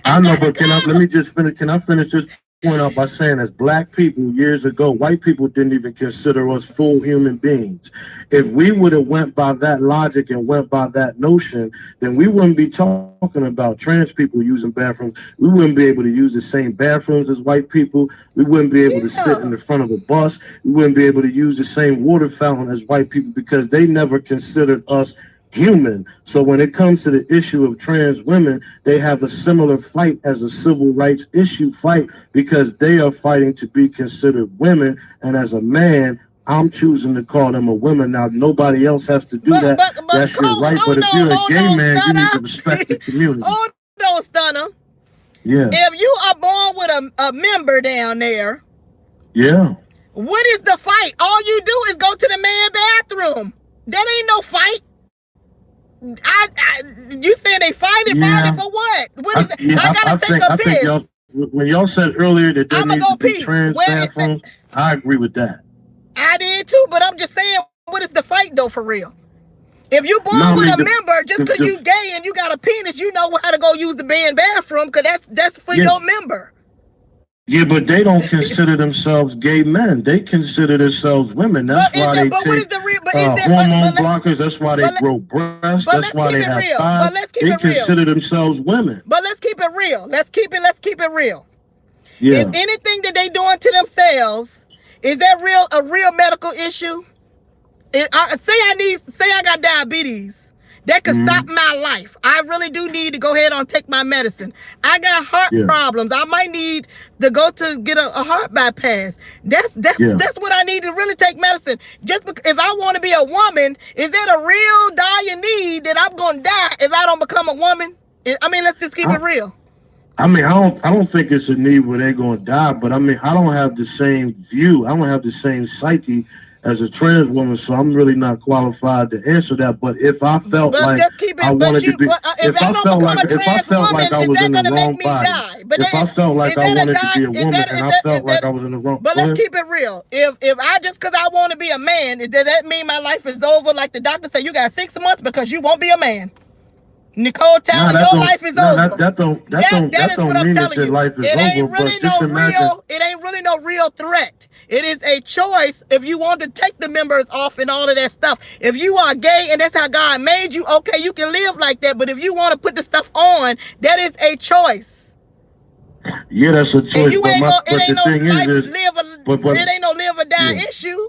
I know, but let me just finish? Can I finish this point out by saying, as Black people years ago, white people didn't even consider us full human beings. If we would have went by that logic and went by that notion, then we wouldn't be talking about trans people using bathrooms. We wouldn't be able to use the same bathrooms as white people. We wouldn't be able to sit in the front of a bus. We wouldn't be able to use the same water fountain as white people because they never considered us human. So when it comes to the issue of trans women, they have a similar fight as a civil rights issue fight because they are fighting to be considered women. And as a man, I'm choosing to call them a woman. Now, nobody else has to do that. That's your right. But if you're a gay man, you need to respect the community. Hold on, Stunner. Yeah. If you are born with a member down there, yeah. What is the fight? All you do is go to the man bathroom. That ain't no fight. You said they fighting for what? What is it? I gotta take a piss. When y'all said earlier that there needs to be trans bathrooms, I agree with that. I did too, but I'm just saying, what is the fight though for real? If you born with a member, just because you gay and you got a penis, you know how to go use the man bathroom because that's for your member. Yeah, but they don't consider themselves gay men. They consider themselves women. That's why they take hormone blockers. That's why they grow breasts. That's why they have thighs. They consider themselves women. But let's keep it real. Let's keep it real. Yeah. Is anything that they doing to themselves, is that a real medical issue? Say I got diabetes. That could stop my life. I really do need to go ahead and take my medicine. I got heart problems. I might need to go to get a heart bypass. That's what I need to really take medicine. Just because, if I want to be a woman, is that a real dying need that I'm gonna die if I don't become a woman? I mean, let's just keep it real. I mean, I don't think it's a need where they're gonna die, but I mean, I don't have the same view. I don't have the same psyche as a trans woman, so I'm really not qualified to answer that. But if I felt like I wanted to be, if I felt like I was in the wrong body, if I felt like I wanted to be a woman and I felt like I was in the wrong, but let's keep it real. If I just because I want to be a man, does that mean my life is over? Like the doctor said, you got 6 months because you won't be a man. Nicole, tell me your life is over. That don't mean that your life is over. It ain't really no real threat. It is a choice if you want to take the members off and all of that stuff. If you are gay and that's how God made you, okay, you can live like that. But if you want to put the stuff on, that is a choice. Yeah, that's a choice. It ain't no live or die issue.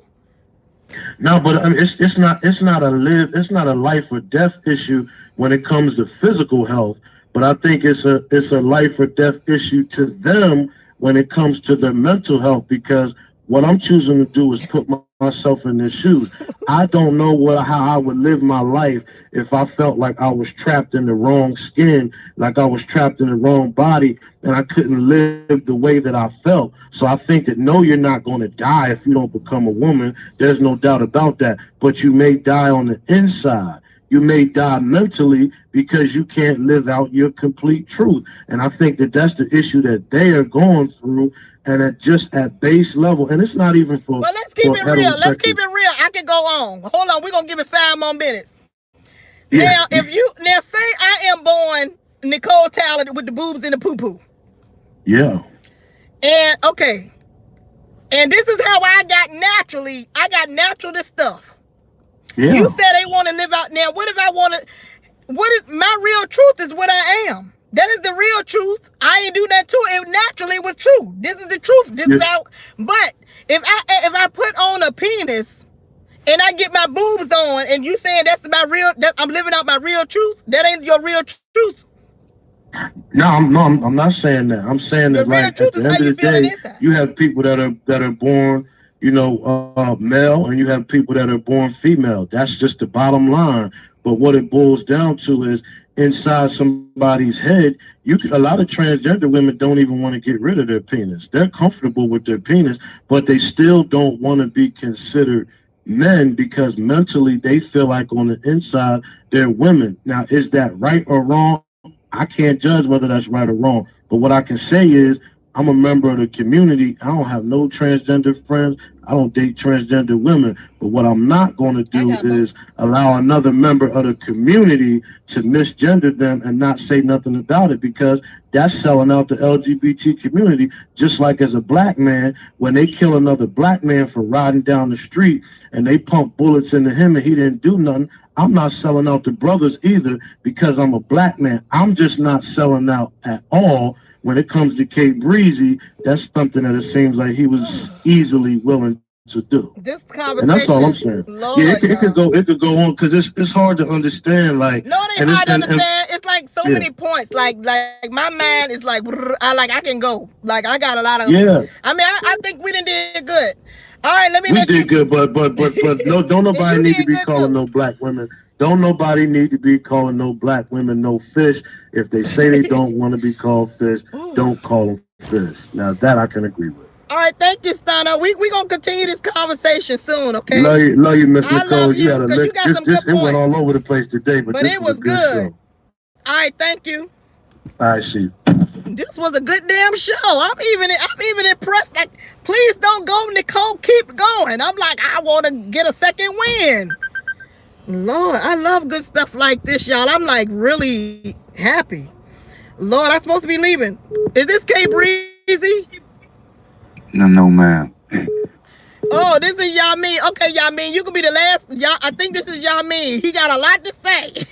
No, but I mean, it's not a life or death issue when it comes to physical health. But I think it's a life or death issue to them when it comes to their mental health, because what I'm choosing to do is put myself in their shoes. I don't know how I would live my life if I felt like I was trapped in the wrong skin, like I was trapped in the wrong body, and I couldn't live the way that I felt. So I think that, no, you're not going to die if you don't become a woman. There's no doubt about that. But you may die on the inside. You may die mentally because you can't live out your complete truth. And I think that that's the issue that they are going through, and at base level. And it's not even for. But let's keep it real. Let's keep it real. I can go on. Hold on, we're gonna give it 5 more minutes. Yeah. Now, say I am born Nicole talented with the boobs and the poo poo. Yeah. And okay. And this is how I got natural this stuff. Yeah. You said they want to live out now. What if I want to? What is my real truth? Is what I am. That is the real truth. I ain't do that too. It naturally was true. This is the truth. This is out. But if I put on a penis and I get my boobs on, and you saying that's my real, that I'm living out my real truth, that ain't your real truth. No, I'm not saying that. I'm saying that, like, at the end of the day, you have people that are born, male, and you have people that are born female. That's just the bottom line. But what it boils down to is inside somebody's head, a lot of transgender women don't even want to get rid of their penis. They're comfortable with their penis, but they still don't want to be considered men because mentally they feel like on the inside they're women. Now, is that right or wrong? I can't judge whether that's right or wrong, but what I can say is I'm a member of the community. I don't have no transgender friends. I don't date transgender women. But what I'm not going to do is allow another member of the community to misgender them and not say nothing about it, because that's selling out the LGBT community. Just like as a black man, when they kill another black man for riding down the street and they pump bullets into him and he didn't do nothing, I'm not selling out the brothers either because I'm a black man. I'm just not selling out at all. When it comes to K Breezy, that's something that it seems like he was easily willing to do. This conversation, and that's all I'm saying. Lord, yeah, it could go on because it's hard to understand. Like, no, it ain't hard to understand. It's like so many points. Like my mind is like I can go. Like I got a lot of. Yeah. I mean, I think we did good. All right, we did good, but no, don't nobody need to be calling no black women. Don't nobody need to be calling no black women no fish. If they say they don't want to be called fish, don't call them fish. Now that I can agree with. All right, thank you, Stana. We gonna continue this conversation soon, okay? Love you, Miss Nicole. Love you had a you got some good it went all over the place today, but this it was good. Show. All right, thank you. All right, see. This was a good damn show. I'm even impressed. Like, please don't go, Nicole. Keep going. I'm like, I want to get a second win. Lord, I love good stuff like this, y'all. I'm like really happy. Lord, I'm supposed to be leaving. Is this K Breezy? No, ma'am. Oh, this is Yamin. Okay, Yamin, you can be the last. I think this is Yamin. He got a lot to say.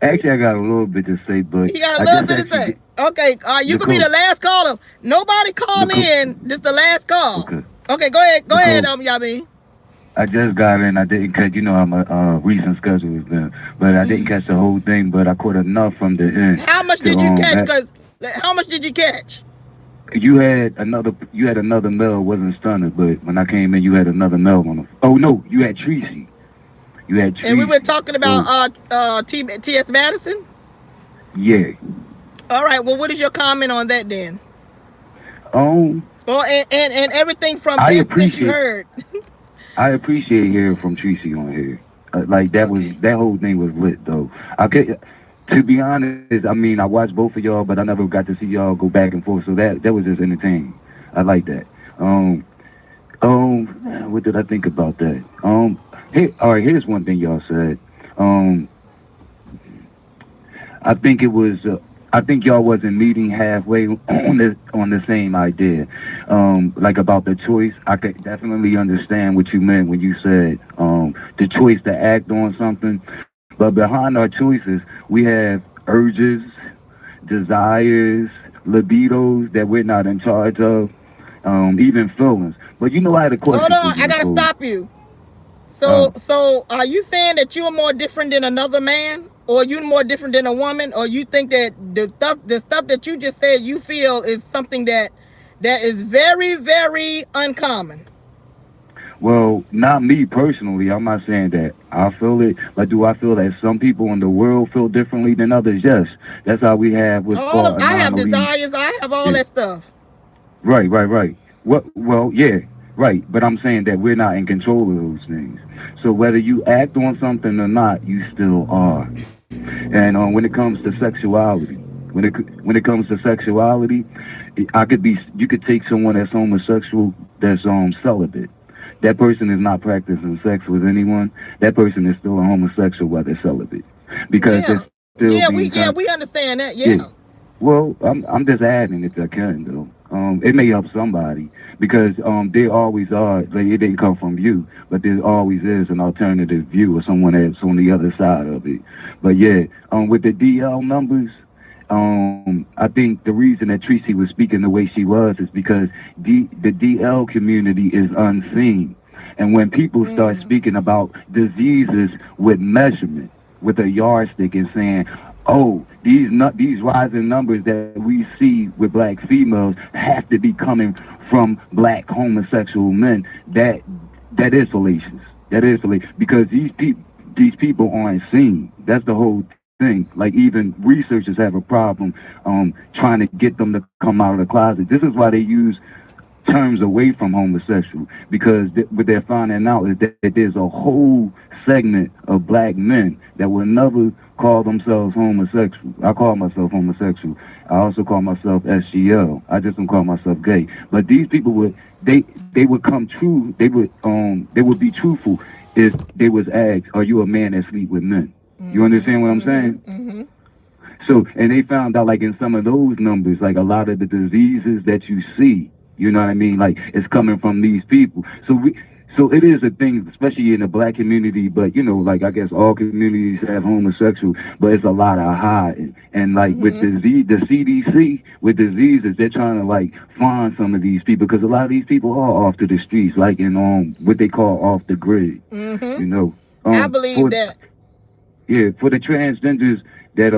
actually, I got a little bit to say, but he got a little bit to say. Okay, you can be the last caller. Nobody call in. This is the last call. Okay, go ahead. Go ahead, Yamin. I just got in. I didn't catch. You know how my recent schedule has been, but I didn't catch the whole thing. But I caught enough from the end. How much did you catch? Because how much did you catch? You had another male, wasn't Stunner, but when I came in, you had another male on the. Oh no, you had Tracy. And we were talking about T.S. Madison. Yeah. All right. Well, what is your comment on that then? Well, and everything from that you heard. I appreciate hearing from Tracy on here. Like that whole thing was lit though. To be honest, I mean, I watched both of y'all, but I never got to see y'all go back and forth. So that was just entertaining. I like that. What did I think about that? Here's one thing y'all said. I think y'all wasn't meeting halfway on the same idea. Like about the choice. I could definitely understand what you meant when you said the choice to act on something. But behind our choices, we have urges, desires, libidos that we're not in charge of, even feelings. But you know, I had a question. Hold on, I gotta stop you. So are you saying that you are more different than another man, or you more different than a woman, or you think that the stuff that you just said you feel is something that is very, very uncommon? Well, not me personally. I'm not saying that I feel it, but do I feel that some people in the world feel differently than others? Yes. That's how we have what's called I have desires. I have all that stuff. Right. Well, yeah, right. But I'm saying that we're not in control of those things. So whether you act on something or not, you still are. And when it comes to sexuality, you could take someone that's homosexual, that's celibate. that person is not practicing sex with anyone. That person is still a homosexual while they're celibate, because they're still being we understand that. yeah. Well, I'm just adding if I can though. It may help somebody because there always are. Like, it didn't come from you, but there always is an alternative view or someone that's on the other side of it. But yeah, with the DL numbers, I think the reason that Tracy was speaking the way she was is because the DL community is unseen, and when people start speaking about diseases with measurement, with a yardstick, and saying, oh, these rising numbers that we see with black females have to be coming from black homosexual men. That is fallacious. That is fallacious because these people aren't seen. That's the whole thing. Like, even researchers have a problem trying to get them to come out of the closet. This is why they use terms away from homosexual, because what they're finding out is that there's a whole segment of black men that will never call themselves homosexual. I call myself homosexual. I also call myself SGL. I just don't call myself gay. But these people would would come true. They would be truthful if they was asked, "Are you a man that sleep with men?" You understand what I'm saying? So, and they found out, like, in some of those numbers, like, a lot of the diseases that you see, you know what I mean? Like, it's coming from these people. So it is a thing, especially in the black community, but, you know, like, I guess all communities have homosexual, but it's a lot of hiding. And, like, with the CDC, with diseases, they're trying to, like, find some of these people, because a lot of these people are off to the streets, like, in what they call off the grid, you know. I believe that. Yeah, for the transgenders that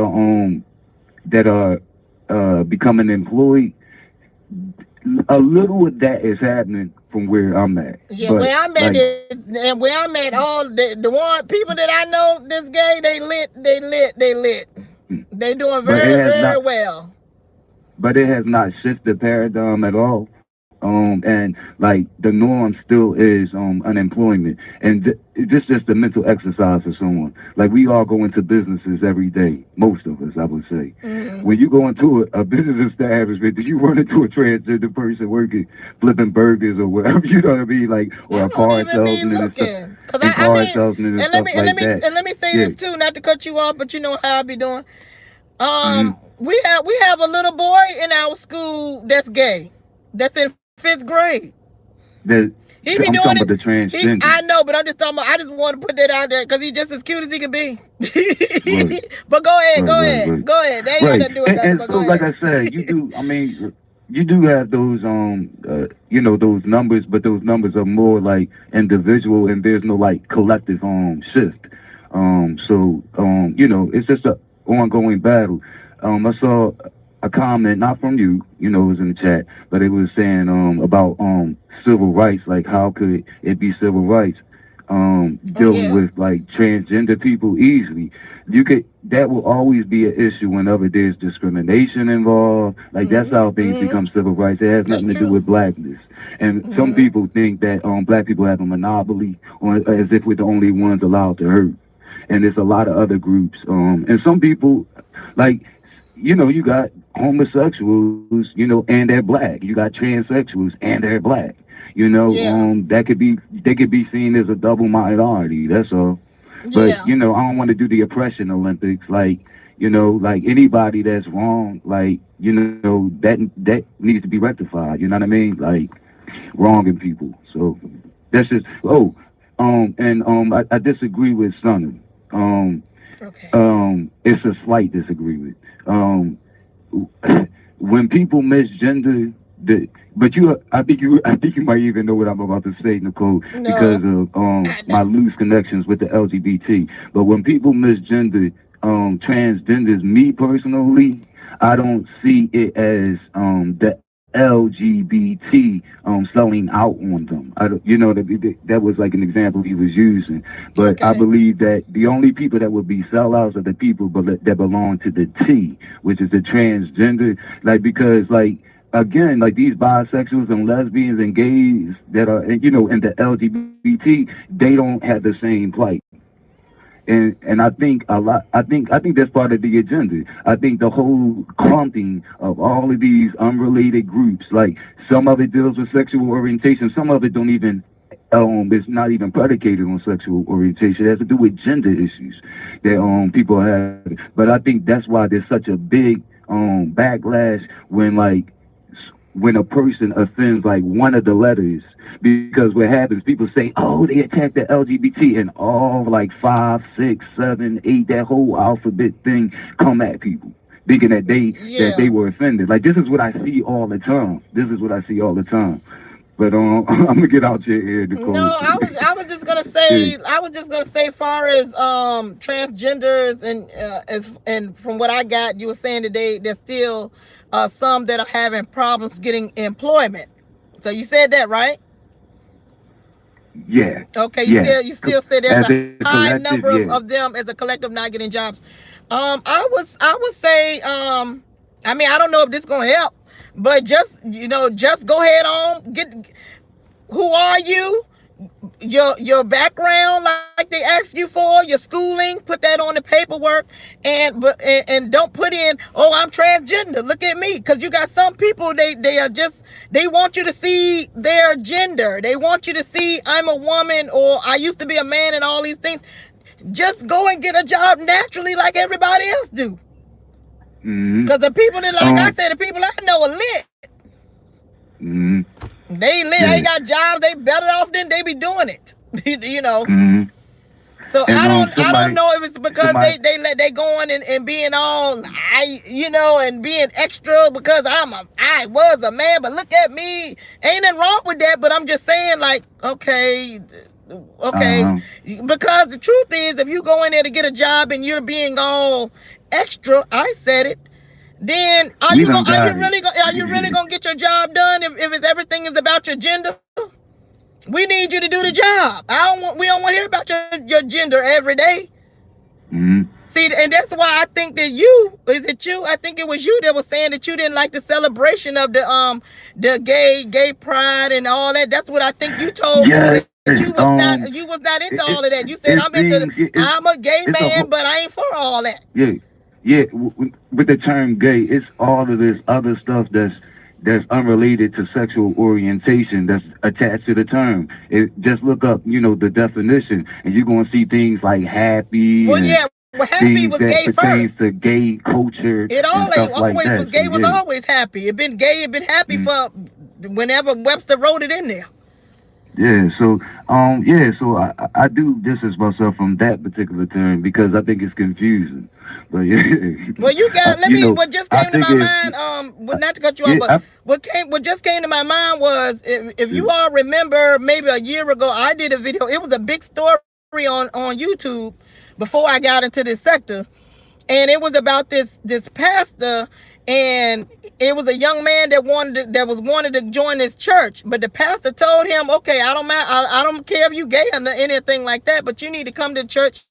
are becoming employed, a little of that is happening from where I'm at. Yeah, but, where I'm at, and where I'm at, all the one people that I know that's gay, they lit. They doing very well. But it has not shifted the paradigm at all. And, like, the norm still is unemployment, and this is just a mental exercise for someone. Like, we all go into businesses every day, most of us, I would say. When you go into a business establishment, do you run into a transgender person working, flipping burgers or whatever? You know what I mean? Like, or a car salesman and stuff. And let me say this too, not to cut you off, but you know how I be doing. We have a little boy in our school that's gay, that's in 5th grade. He be doing it. The transgender. I know, but I'm just talking about. I just want to put that out there because he's just as cute as he can be. But go ahead. They ain't got to do it. And so, like I said, you do. I mean, you do have those, you know, those numbers, but those numbers are more like individual, and there's no like collective shift. So you know, it's just a ongoing battle. I saw a comment, not from you, you know, it was in the chat, but it was saying about civil rights, like how could it be civil rights dealing with like transgender people easily. That will always be an issue whenever there's discrimination involved. Like that's how things become civil rights. It has nothing to do with blackness. And some people think that black people have a monopoly, or as if we're the only ones allowed to hurt. And there's a lot of other groups. And some people, like, you know, you got homosexuals, you know, and they're black. You got transsexuals and they're black. You know, they could be seen as a double minority. That's all. But you know, I don't want to do the oppression Olympics. Like, you know, like anybody that's wrong, like, you know, that needs to be rectified. You know what I mean? Like wronging people. So that's just. I disagree with Sonny. It's a slight disagreement. When people misgender, I think you might even know what I'm about to say, Nicole, because of my loose connections with the LGBT. But when people misgender transgenders, me personally, I don't see it as the LGBT selling out on them. That was like an example he was using. But I believe that the only people that would be sellouts are the people that belong to the T, which is the transgender. Like, because like, again, like these bisexuals and lesbians and gays that are, you know, in the LGBT, they don't have the same plight. And I think I think that's part of the agenda. I think the whole clumping of all of these unrelated groups, like some of it deals with sexual orientation, some of it don't even it's not even predicated on sexual orientation. It has to do with gender issues that people have. But I think that's why there's such a big backlash when when a person offends like one of the letters, because what happens, people say, oh, they attacked the LGBT, and all like 5, 6, 7, 8, that whole alphabet thing come at people thinking that they were offended. Like, this is what I see all the time. But I'm gonna get out your ear, Nicole. No, I was just gonna say, far as transgenders and from what I got, you were saying today, there's still some that are having problems getting employment. So you said that, right? Yeah. Okay. You still said there's a high number of them as a collective not getting jobs. I would say I mean, I don't know if this is gonna help, but just go ahead on, who are you, your background, like they ask you for, your schooling, put that on the paperwork, and don't put in, oh, I'm transgender, look at me, because you got some people, they want you to see their gender, they want you to see I'm a woman, or I used to be a man, and all these things. Just go and get a job naturally like everybody else do. Because the people that, like I said, the people I know are lit. They lit, they got jobs, they better off than they be doing it. So and I don't know if it's because they going and being all and being extra because I was a man, but look at me. Ain't nothing wrong with that, but I'm just saying, like, okay, because the truth is, if you go in there to get a job and you're being all extra, I said it, then are you really gonna get your job done if everything is about your gender? We need you to do the job. We don't want to hear about your gender every day. See, and that's why I think that I think it was you that was saying that you didn't like the celebration of the gay pride and all that. That's what I think you told me. That you was not into all of that. You said I'm a gay man, but I ain't for all that. Yeah, with the term gay, it's all of this other stuff that's unrelated to sexual orientation that's attached to the term. Just look up, the definition, and you're gonna see things like happy. Well, happy was gay pertains first. To gay culture. It always was gay. Was always happy. It been gay. It been happy for whenever Webster wrote it in there. Yeah, so I do distance myself from that particular term because I think it's confusing. But well, you got. What just came to my mind. Not to cut you off, but what just came to my mind was if you all remember, maybe a year ago, I did a video. It was a big story on YouTube before I got into this sector, and it was about this pastor, and it was a young man that wanted to join this church, but the pastor told him, okay, I don't care if you gay or anything like that, but you need to come to church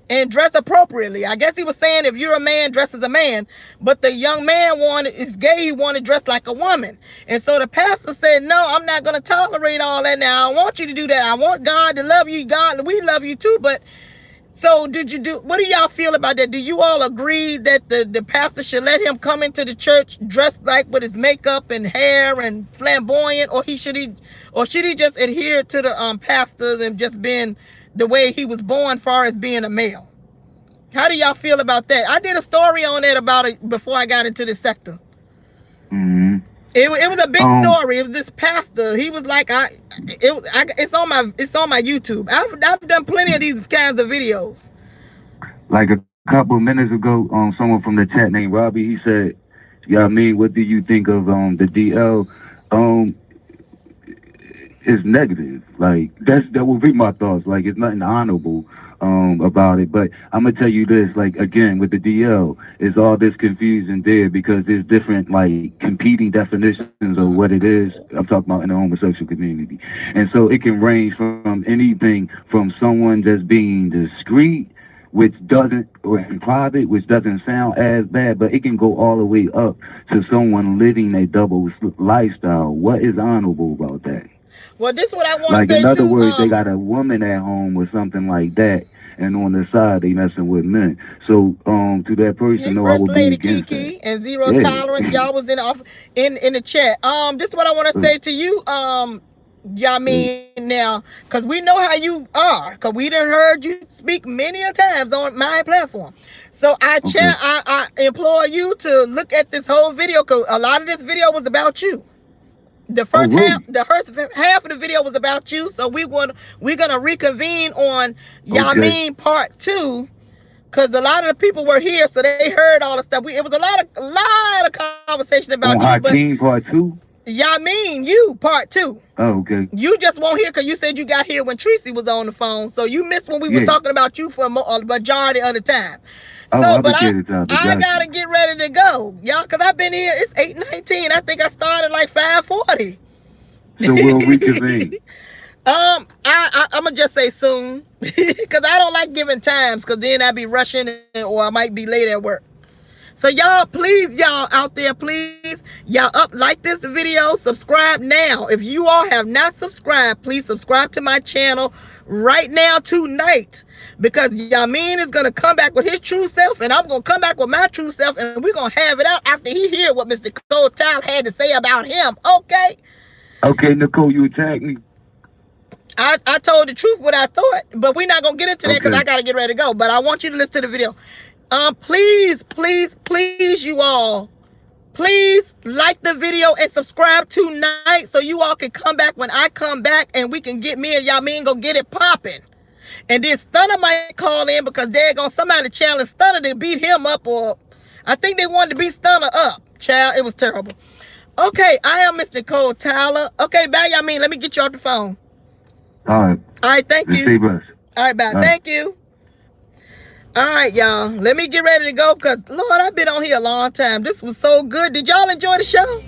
and dress appropriately. I guess he was saying if you're a man, dress as a man, but the young man is gay, he wanted to dress like a woman. And so the pastor said, no, I'm not going to tolerate all that now. I want you to do that. I want God to love you. God, we love you too, but so what do y'all feel about that? Do you all agree that the pastor should let him come into the church dressed like with his makeup and hair and flamboyant, or should he just adhere to the pastors and just been the way he was born far as being a male? How do y'all feel about that? I did a story on that about it before I got into this sector. It was a big story. It was this pastor. He was like, it's on my YouTube. I've done plenty of these kinds of videos. Like a couple of minutes ago, someone from the chat named Robbie, he said, what do you think of the DL? It's negative. Like that would be my thoughts. Like, it's nothing honorable about it. But I'm gonna tell you this, like, again, with the DL, it's all this confusion there because there's different, like, competing definitions of what it is. I'm talking about in the homosexual community. And so it can range from anything from someone just being discreet, which doesn't, or in private, which doesn't sound as bad, but it can go all the way up to someone living a double lifestyle. What is honorable about that? Well, this is what I want to say too. Like, in other words, they got a woman at home or something like that, and on the side they messing with men. So, to that person, no, I would be against Kiki that. And Zero Tolerance, y'all was in the chat. This is what I want to say to you, Y'all mean now, because we know how you are, because we done heard you speak many a times on my platform. So I implore you to look at this whole video, because a lot of this video was about you. The first half of the video was about you. So we're gonna reconvene on Yamin part 2, because a lot of the people were here, so they heard all the stuff. It was a lot of conversation about you. Hakeem part 2. Yamin, you part 2. Oh, okay. You just won't hear because you said you got here when Tracy was on the phone, so you missed when we were talking about you for a majority of the time. So, but I gotta get ready to go, y'all, because I've been here. It's 8:19. I think I started like 5:40. So we'll reconvene. I'm gonna just say soon, because I don't like giving times, because then I'd be rushing or I might be late at work. So y'all, please, y'all out there, please, y'all like this video, subscribe now. If you all have not subscribed, please subscribe to my channel right now tonight, because Yamin is going to come back with his true self, and I'm going to come back with my true self, and we're going to have it out after he hear what Mr. Nicole Tyler had to say about him, okay? Okay, Nicole, you attacked me. I told the truth what I thought, but we're not going to get into that because I got to get ready to go, but I want you to listen to the video. Please, you all, please like the video and subscribe tonight so you all can come back when I come back, and we can get me and Yamin go get it popping. And then Stunner might call in because they're going to somebody challenge Stunner to beat him up, or I think they wanted to beat Stunner up. Child, it was terrible. Okay, I am Miss Nicole Tyler. Okay, bye, Yamin. Let me get you off the phone. All right. All right, thank you. Stay blessed. All right, bye. Thank you. All right, y'all. Let me get ready to go because, Lord, I've been on here a long time. This was so good. Did y'all enjoy the show?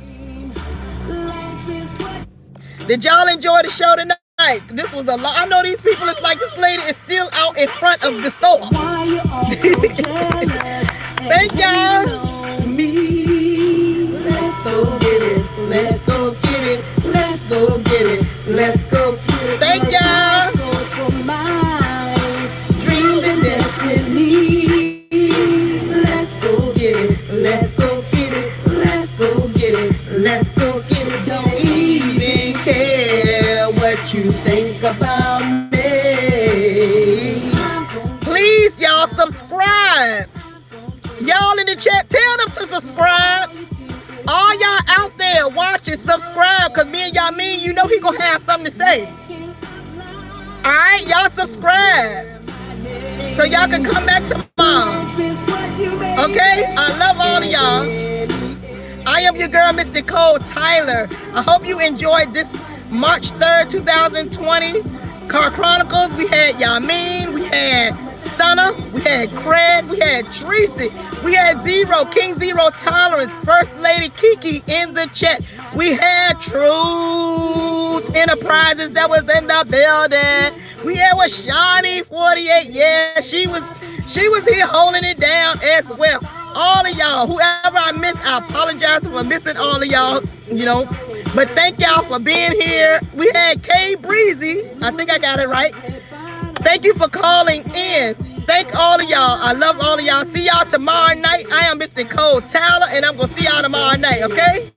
Did y'all enjoy the show tonight? This was a lot. I know these people, it's like this lady is still out in front of the store. Thank y'all. Let's go get it. Let's go get it. Let's go get it. Let's go get it. Thank y'all. Dreams and destiny. Let's go get it. Let's go get it. Let's go get it. Let's go get it. Don't even care what you think about me. Please, y'all, subscribe. Y'all in the chat, tell them to subscribe. All y'all out there watching, subscribe, because me and Yamin, you know he gonna have something to say. All right, y'all subscribe so y'all can come back tomorrow. Okay, I love all of y'all. I am your girl, Miss Nicole Tyler. I hope you enjoyed this March 3rd, 2020 Car Chronicles. We had Yamin, we had Stunner, we had Craig, we had Tracy, we had King Zero Tolerance, First Lady Kiki in the chat. We had Truth Enterprises that was in the building. We had with Shawnee 48. Yeah, she was here holding it down as well. All of y'all, whoever I missed, I apologize for missing all of y'all, you know. But thank y'all for being here. We had K Breezy. I think I got it right. Thank you for calling in. Thank all of y'all. I love all of y'all. See y'all tomorrow night. I am Miss Nicole Tyler, and I'm going to see y'all tomorrow night, okay?